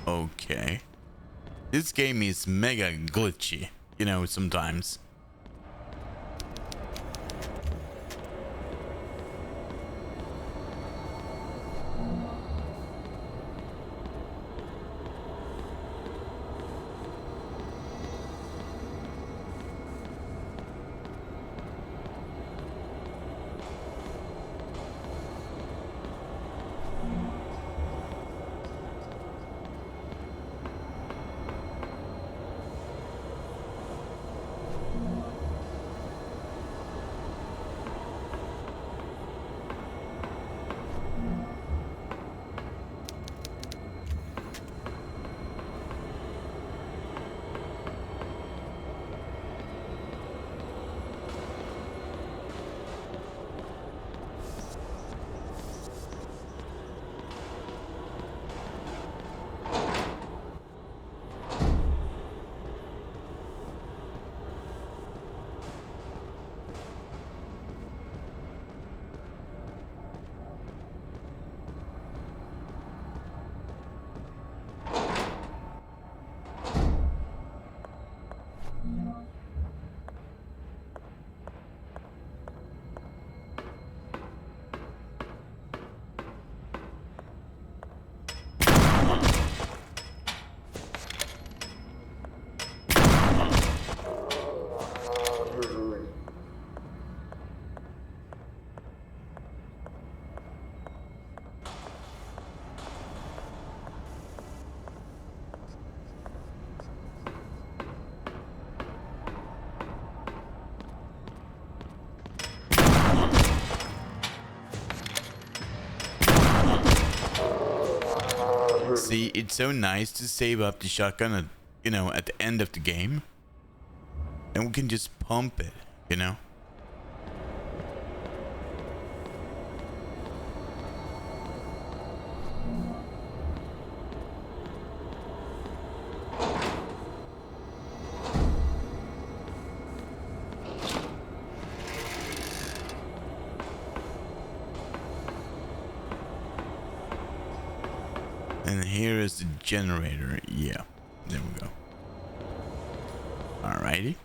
Okay. This game is mega glitchy, you know, sometimes. See, it's so nice to save up the shotgun at, you know, at the end of the game. And we can just pump it, you know? And here is the generator. Yeah, there we go. Alrighty.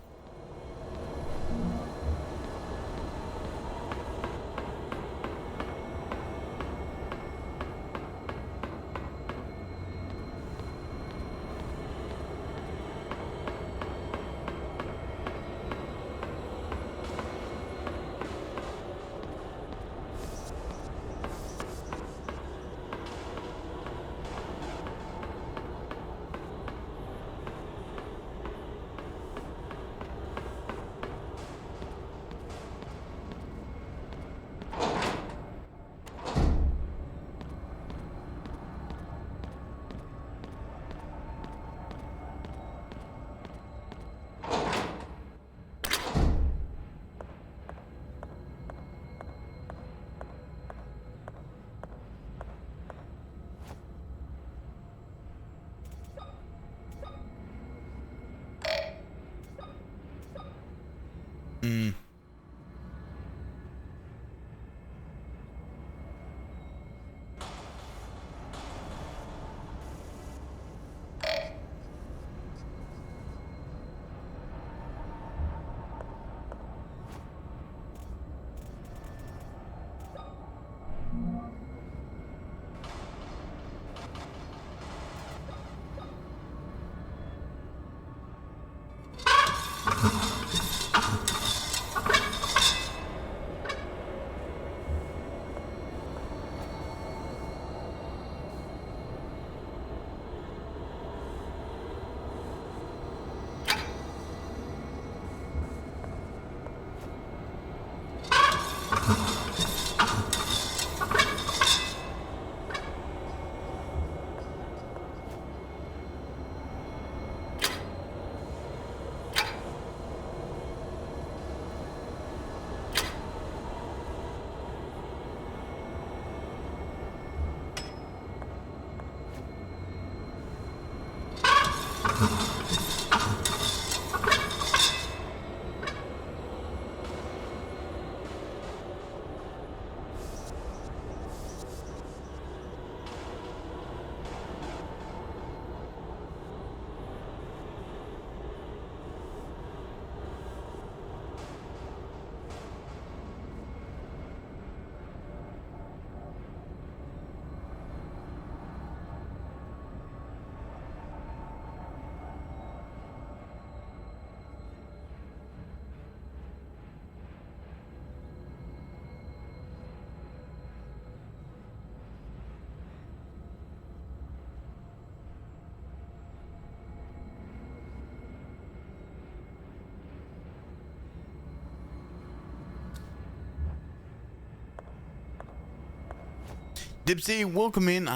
Dipsy, welcome in.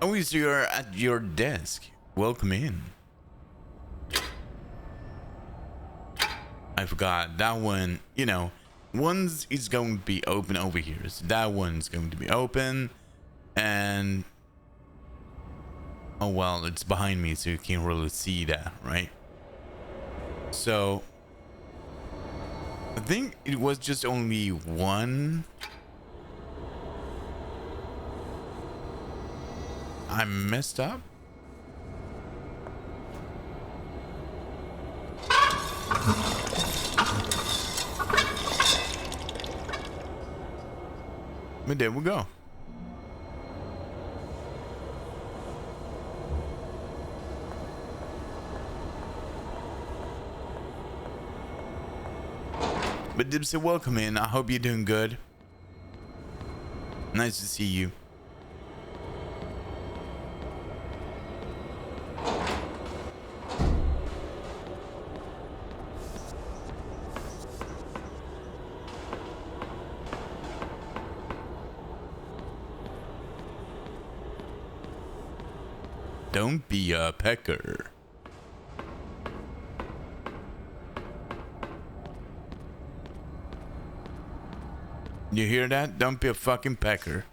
Oh, so you're at your desk. Welcome in. I forgot that one. You know, one's is going to be open over here. So that one's going to be open, and oh well, it's behind me, so you can't really see that, right? So I think it was just only one. I messed up. But there we go. But Dipsy, welcome in. I hope you're doing good. Nice to see you. Don't be a pecker. You hear that? Don't be a fucking pecker.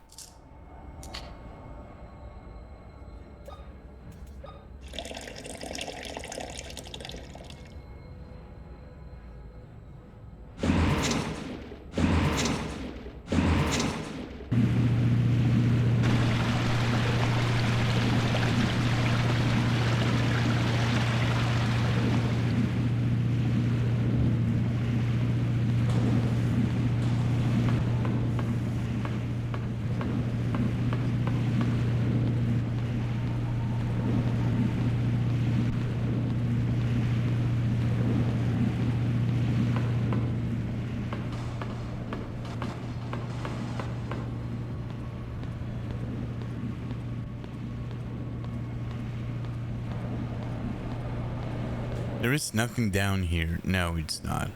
There is nothing down here. No, it's not.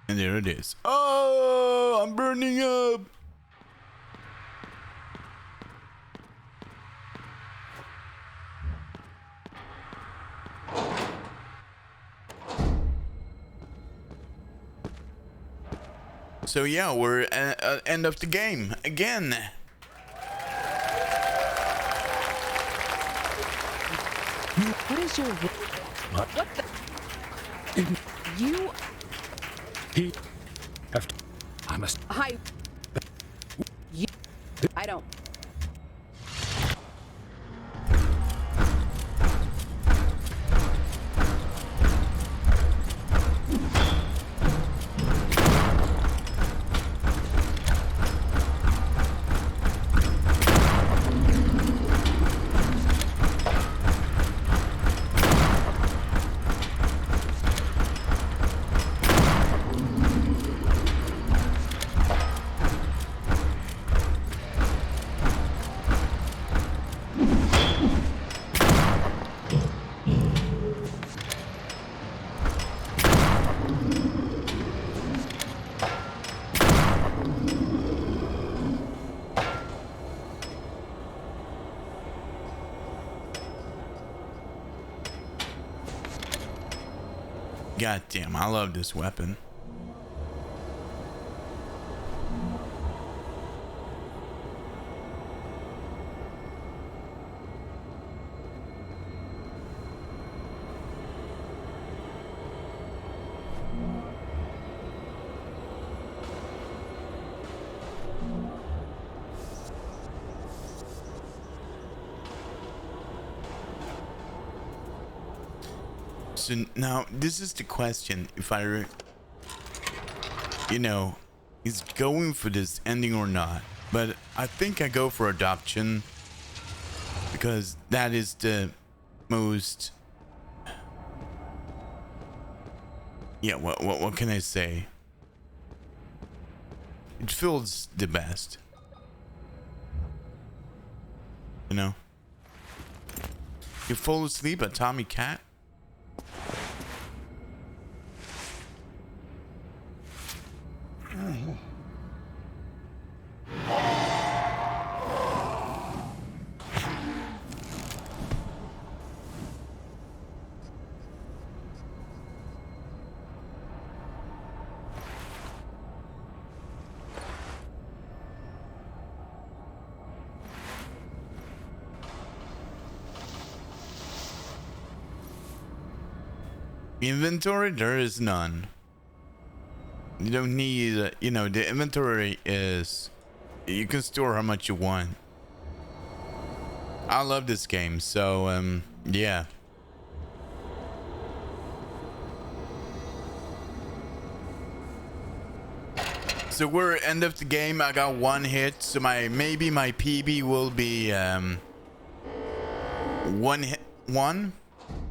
And there it is. Oh, I'm burning up. So yeah, we're at end of the game again. What is your... What the... You... He... Have to... I must... You... I don't... God damn, I love this weapon. So now this is the question, if I is going for this ending or not, but I think I go for adoption because that is the most, what can I say, it feels the best, you fall asleep at Tommy Cat. Inventory, there is none. You don't need, the inventory is, you can store how much you want. I love this game, so, yeah. So we're end of the game. I got one hit, so maybe my PB will be, one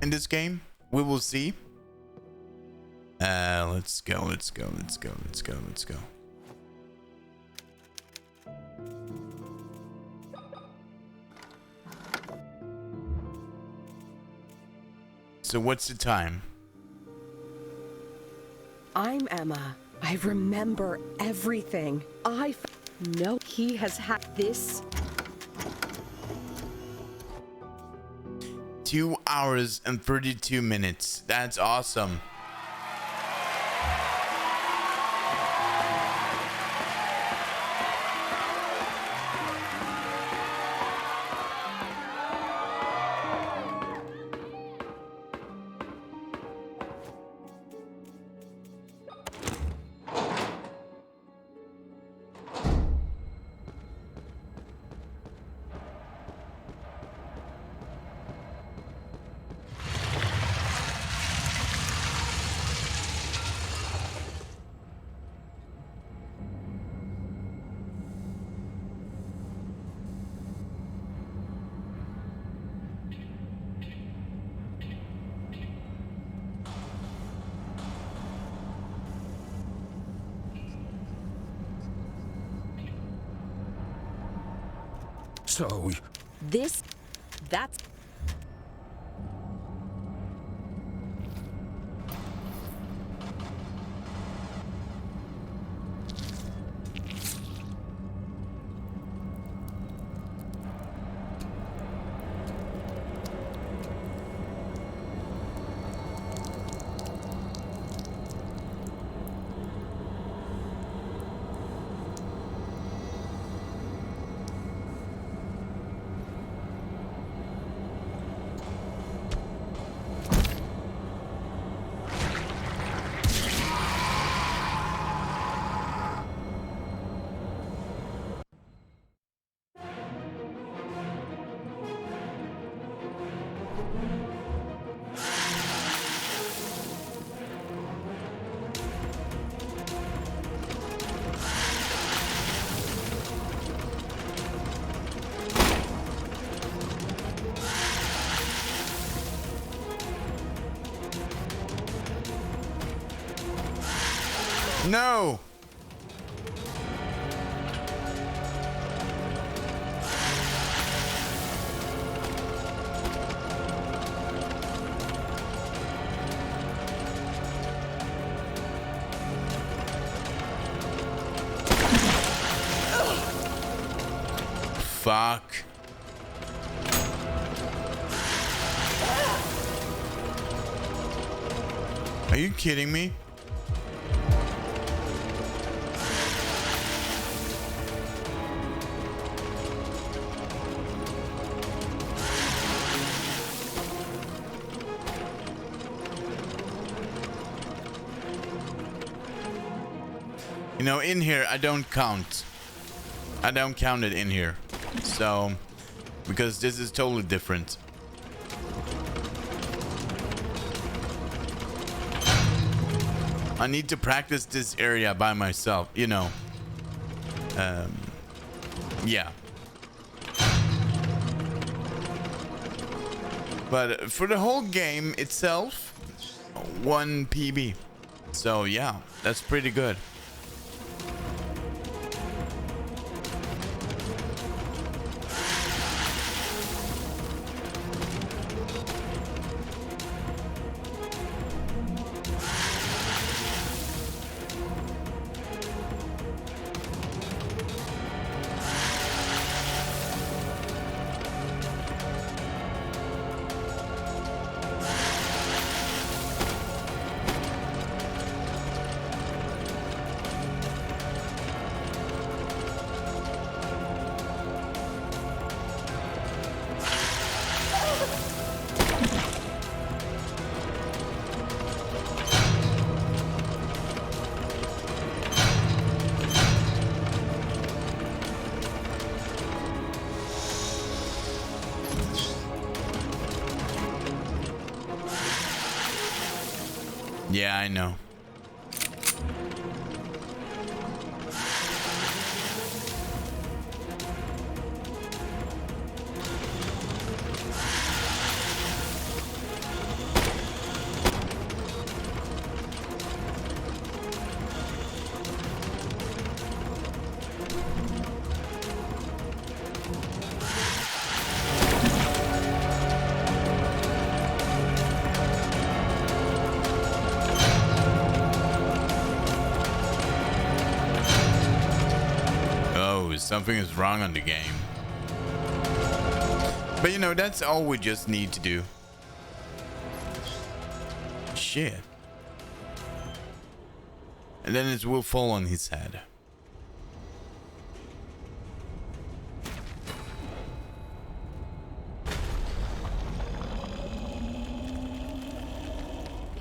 in this game. We will see. Let's go. So what's the time? I'm Emma. I remember everything. No, he has had this. 2 hours and 32 minutes. That's awesome. So, That's... No! Fuck. Are you kidding me? You know, in here, I don't count. I don't count it in here. So, because this is totally different. I need to practice this area by myself, you know. Yeah. But for the whole game itself, 1 PB. So yeah, that's pretty good. Yeah, I know. Oh, something is wrong on the game. But you know, that's all we just need to do. Shit. And then it will fall on his head.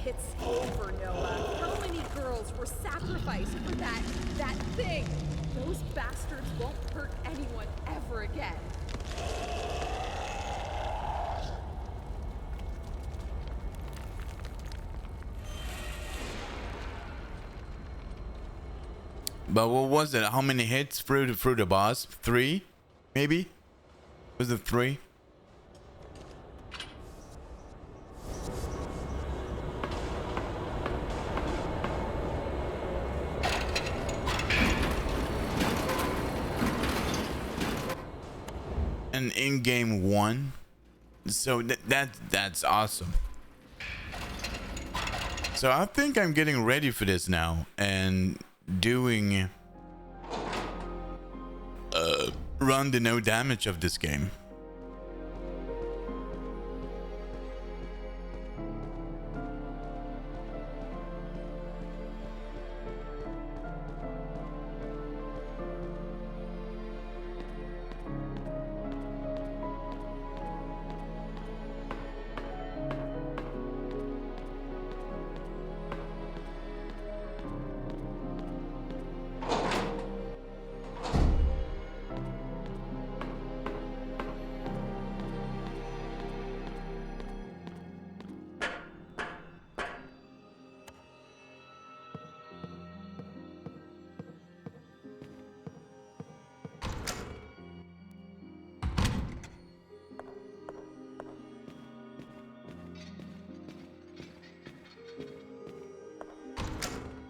It's over, Noah. How many girls were sacrificed for that thing? Those bastards won't hurt anyone ever again. But what was it? How many hits through the boss? 3? Maybe? Was it 3? And in-game 1. So that's awesome. So I think I'm getting ready for this now and doing run the no damage of this game.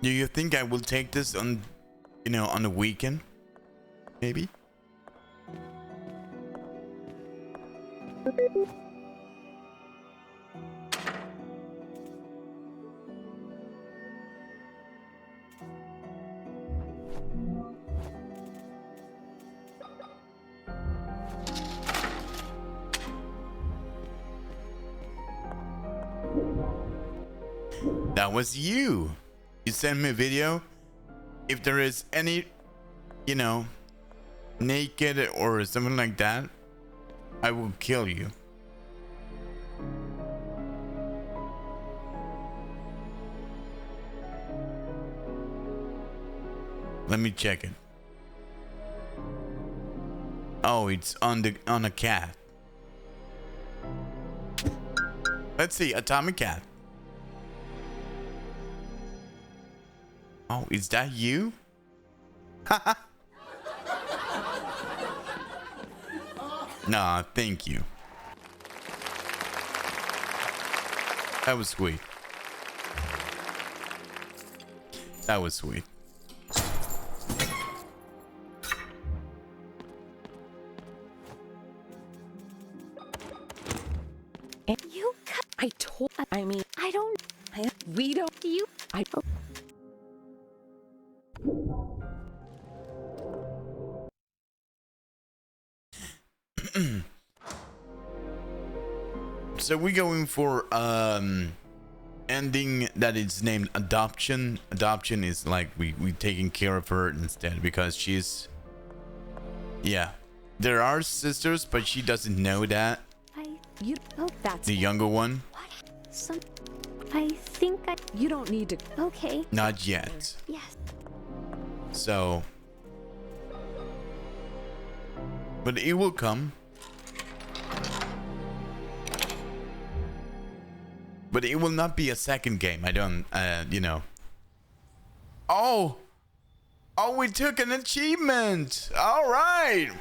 Do you think I will take this on, you know, on the weekend? Maybe? That was you. You send me a video. If there is any, you know, naked or something like that, I will kill you. Let me check it. Oh, it's on a cat. Let's see, Atomic Cat. Oh, is that you? Nah, thank you. That was sweet. That was sweet. We don't. You. So we're going for ending that is named adoption. Adoption is like we taking care of her instead because she's, yeah, there are sisters, but she doesn't know that. That's the younger one. I think you don't need to. Okay. Not yet. Yes. So, but it will come. But it will not be a second game. I don't, you know. Oh, we took an achievement. All right.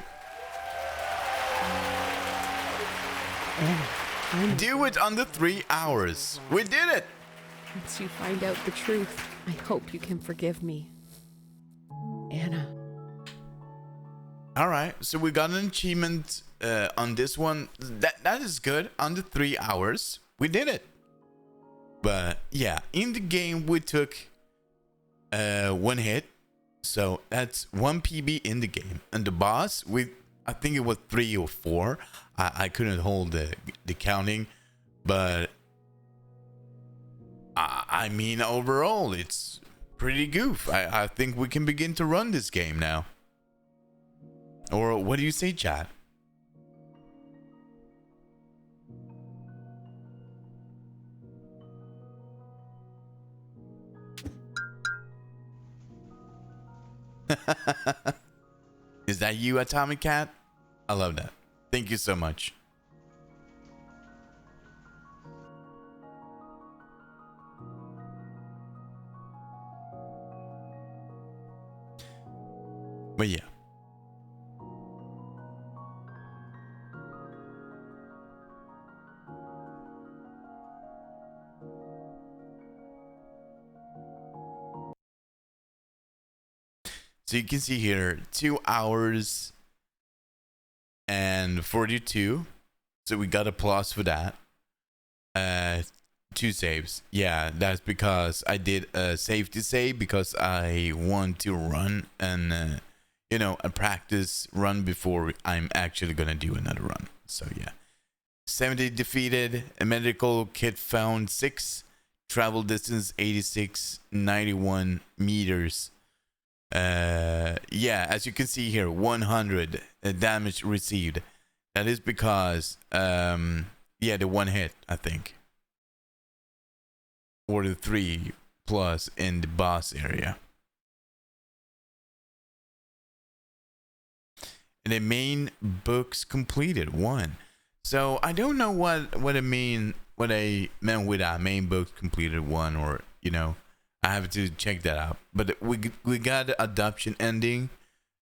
Do it under 3 hours. We did it. Once you find out the truth, I hope you can forgive me, Anna. All right. So we got an achievement on this one. That is good. Under 3 hours. We did it. But yeah, in the game we took 1 hit. So that's 1 PB in the game. And the boss, I think it was 3 or 4. I couldn't hold the counting, but I mean overall it's pretty goof. I think we can begin to run this game now. Or what do you say, chat? Is that you, Atomic Cat? I love that. Thank you so much. But yeah. So you can see here 2 hours and 42. So we got a plus for that. 2 saves. Yeah, that's because I did a safety save because I want to run and you know, a practice run before I'm actually gonna do another run. So yeah. 70 defeated, a medical kit found 6, travel distance 86, 91 meters. Yeah, as you can see here, 100 damage received. That is because yeah, the 1 hit, I think, or the 3 plus in the boss area. And the main books completed 1. So I don't know what I meant with that main book completed 1, or you know, I have to check that out. But we got the adoption ending,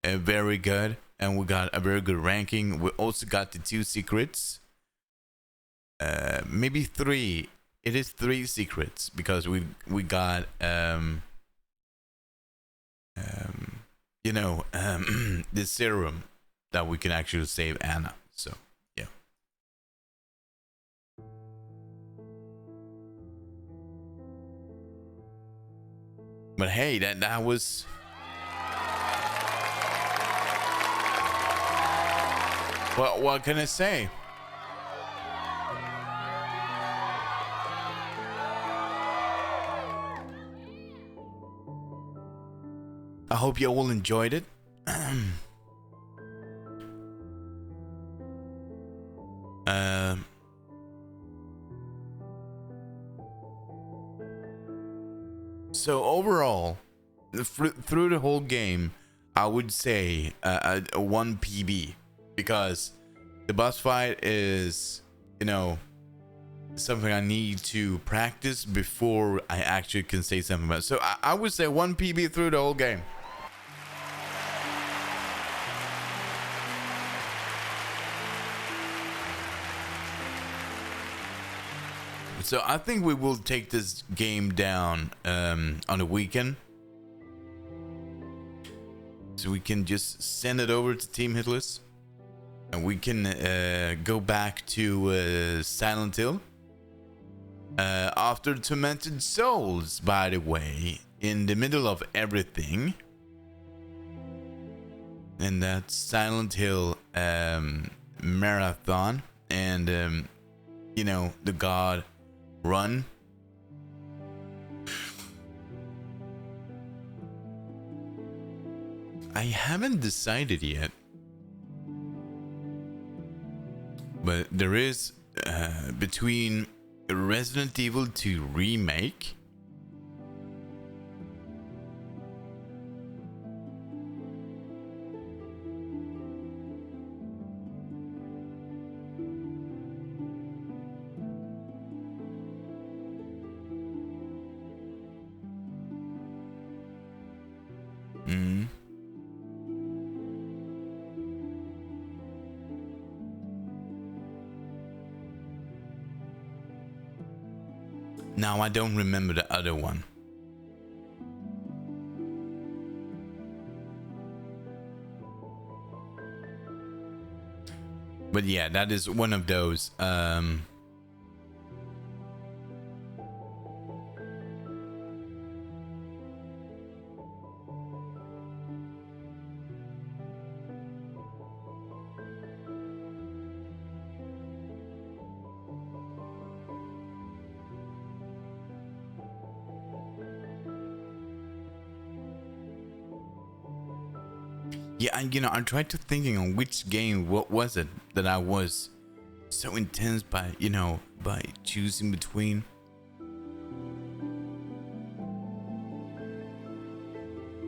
very good, and we got a very good ranking. We also got the 2 secrets, maybe 3. It is 3 secrets because we got you know, the serum that we can actually save Anna. So yeah. But hey, that was what can I say? I hope you all enjoyed it. So overall, through the whole game, I would say a 1 PB, because the boss fight is, you know, something I need to practice before I actually can say something about it. So I would say 1 PB through the whole game. So I think we will take this game down on a weekend. So we can just send it over to Team Hitless. And we can go back to Silent Hill. After Tormented Souls, by the way, in the middle of everything. And that's Silent Hill marathon. And, you know, the God run. I haven't decided yet, but there is between Resident Evil 2 remake Now I don't remember the other one. But yeah, that is one of those. Yeah, and you know, I tried to thinking on which game, what was it that I was so intense by, you know, by choosing between.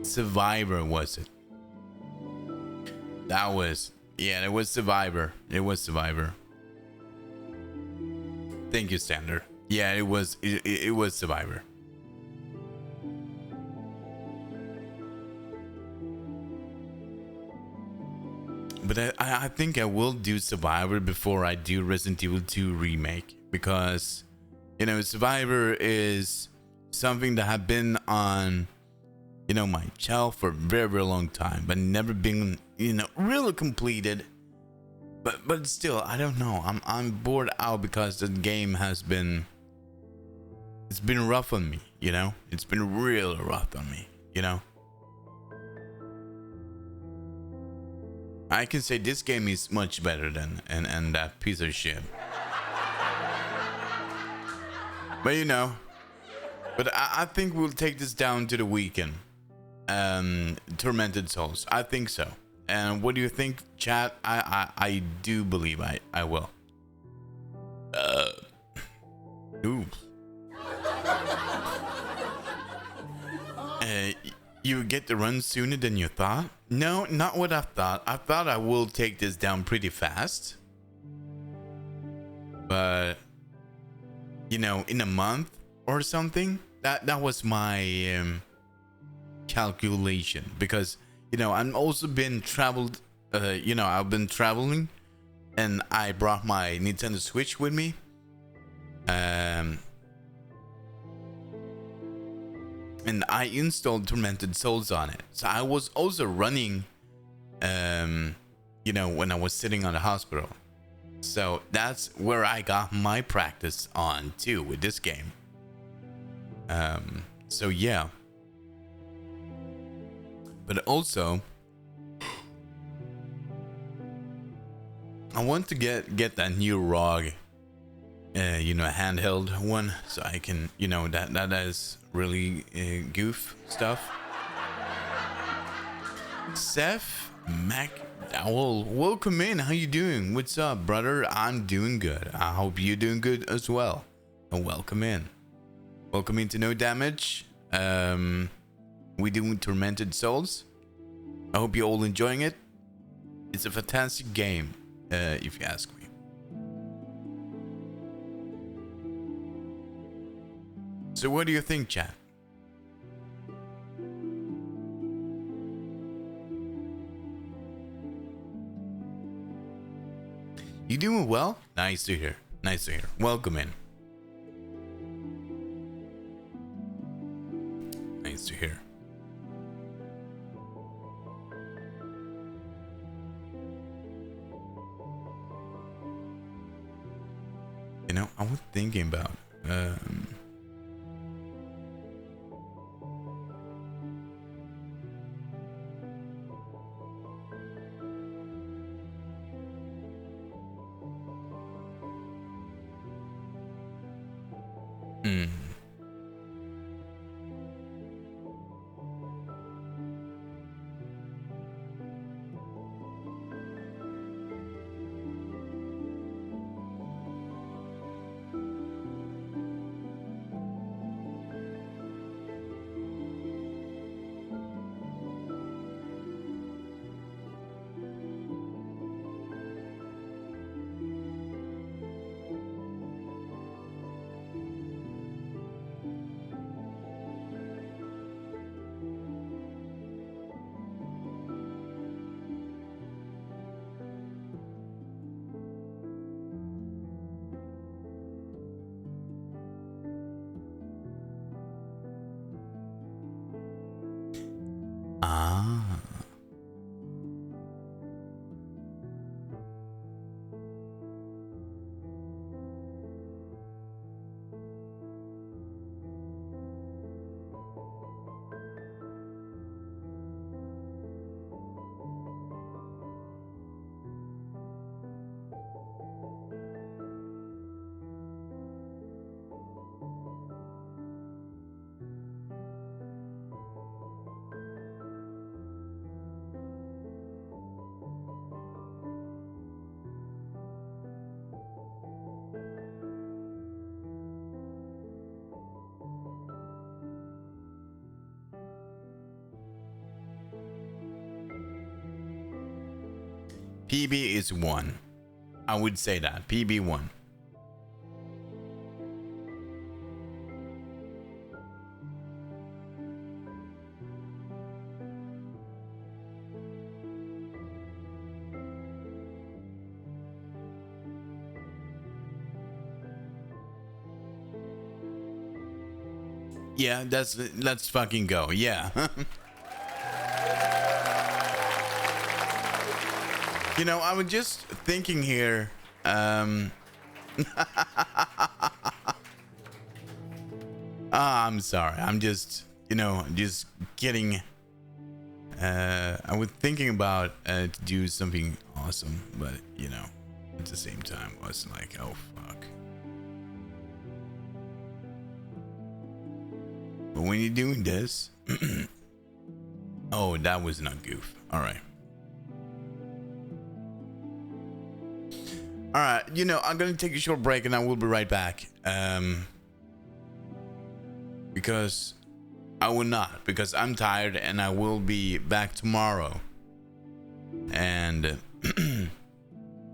Survivor, was it? That was, yeah, it was Survivor. It was Survivor. Thank you, Standard. Yeah, it was Survivor. But I think I will do Survivor before I do Resident Evil 2 remake, because you know, Survivor is something that have been on, you know, my shelf for a very, very long time, but never been, you know, really completed. But still, I don't know. I'm bored out because the game has been, it's been rough on me, you know? It's been real rough on me, you know? I can say this game is much better than and that piece of shit. But you know, but I think we'll take this down to the weekend. Tormented Souls, I think so. And what do you think, chat? I do believe I will. Ooh. You get to run sooner than you thought? No, not what I thought. I thought I will take this down pretty fast. But, you know, in a month or something, that was my calculation. Because, you know, I've also been traveled, you know, I've been traveling and I brought my Nintendo Switch with me. And I installed Tormented Souls on it. So I was also running, you know, when I was sitting on the hospital. So that's where I got my practice on too with this game. So yeah. But also, I want to get that new ROG, you know, handheld one, so I can, you know, that is really goof stuff. Seth McDowell, welcome in. How you doing? What's up, brother? I'm doing good. I hope you're doing good as well. And welcome in. Welcome into No Damage. We doing Tormented Souls. I hope you're all enjoying it. It's a fantastic game, if you ask me. So what do you think, chat? You doing well? Nice to hear. Nice to hear. Welcome in. Nice to hear. You know, I was thinking about PB is 1. I would say that. PB 1. Yeah, let's fucking go. Yeah. You know, I was just thinking here. I'm sorry. I'm just, just getting. I was thinking about to do something awesome, but at the same time, I was like, oh fuck. But when you're doing this, oh, that was not goof. All right. All right, I'm gonna take a short break and I will be right back. Because I will not, because I'm tired and I will be back tomorrow. And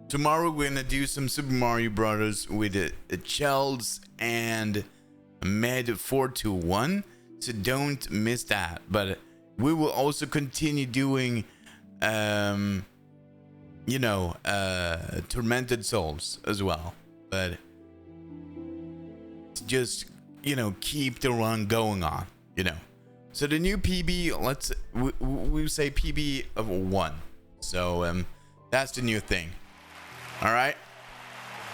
tomorrow we're gonna do some Super Mario Brothers with MiChElLsWe and Med421. So don't miss that. But we will also continue doing Tormented Souls as well, but just keep the run going on, so the new PB, we say PB of 1, so that's the new thing. All right,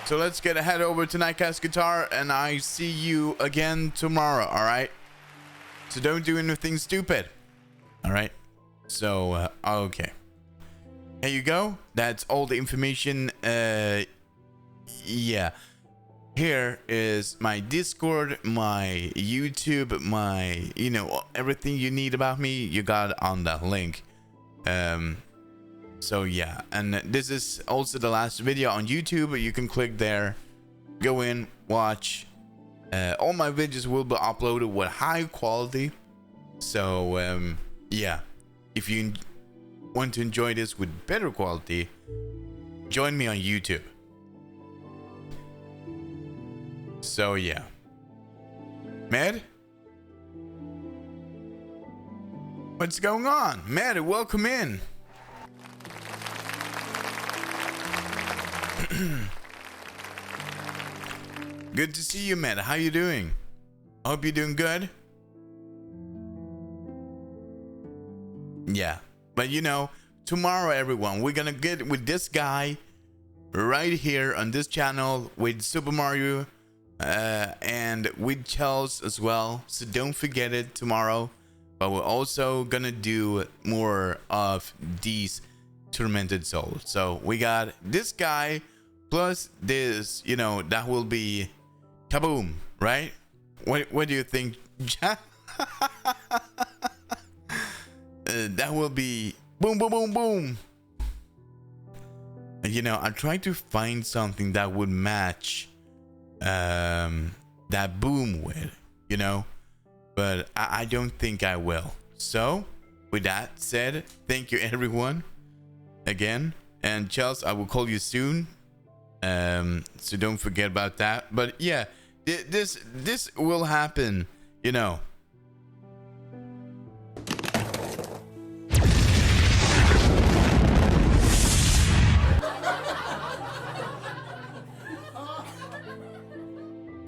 so let's head over to Nightcast Guitar, and I see you again tomorrow. All right, so don't do anything stupid. All right, so okay. There you go. That's all the information. Yeah. Here is my Discord, my YouTube, my, everything you need about me, you got on that link. So yeah, and this is also the last video on YouTube. You can click there, go in, watch. All my videos will be uploaded with high quality. So yeah, if you want to enjoy this with better quality, join me on YouTube. So yeah, Med, what's going on? Med, welcome in. Good to see you, Med. How you doing? I hope you're doing good. Yeah. But tomorrow, everyone, we're gonna get with this guy right here on this channel with Super Mario and with MiChElLsWe as well. So don't forget it tomorrow. But we're also gonna do more of these Tormented Souls. So we got this guy plus this, that will be kaboom, right? What do you think? That will be boom, boom, boom, boom. I tried to find something that would match that boom with, but I don't think I will. So, with that said, thank you everyone again. And MiChElLsWe, I will call you soon. So don't forget about that. But yeah, this will happen,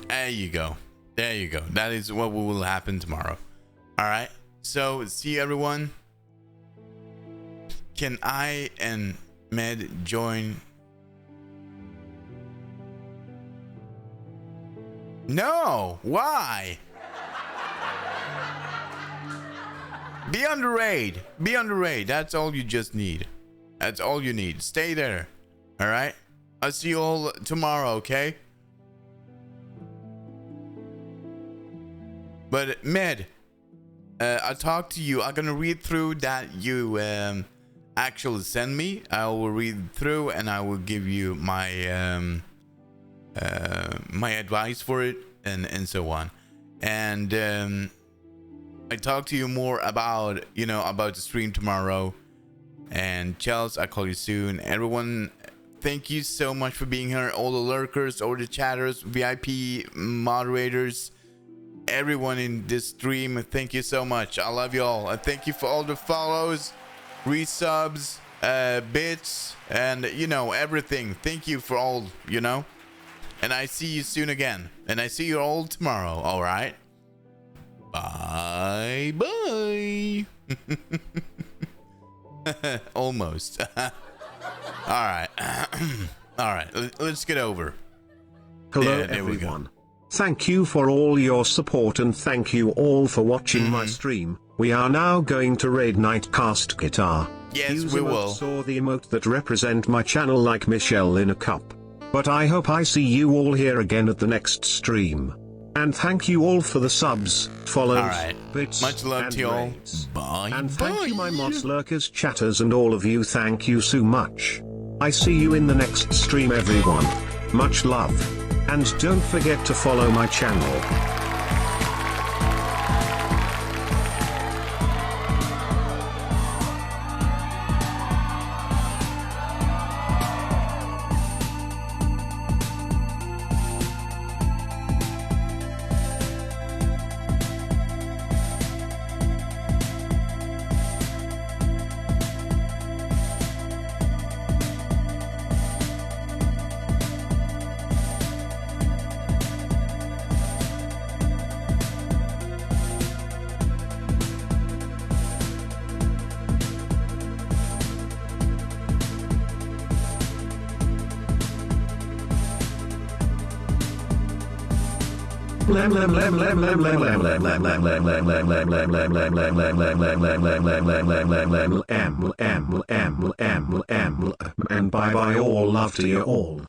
There you go. There you go. That is what will happen tomorrow. All right. So see you, everyone. Can I and Med join? No. Why? Be on the raid. Be on the raid. That's all you just need. That's all you need. Stay there. All right. I'll see you all tomorrow. Okay. But Med, I'll talk to you. I'm gonna read through that you actually send me. I will read through and I will give you my my advice for it and so on. And I talk to you more about about the stream tomorrow. And Chels, I call you soon. Everyone, thank you so much for being here. All the lurkers, all the chatters, VIP moderators, everyone in this stream, thank you so much. I love you all. And thank you for all the follows, resubs, bits, and you know, everything. Thank you for all, you know. And I see you soon again. And I see you all tomorrow, all right? Bye bye. Almost. All right. All right. Let's get over. Hello everyone. Thank you for all your support and thank you all for watching my stream. We are now going to raid Nightcast Guitar. Yes, Use we emotes will. or the emote that represent my channel like Michelle in a cup. But I hope I see you all here again at the next stream. And thank you all for the subs, follows, bits, much love and to you all. raids. Bye. And thank you my mods, lurkers, chatters and all of you. Thank you so much. I see you in the next stream everyone. Much love. And don't forget to follow my channel. And bye bye all, love to you all.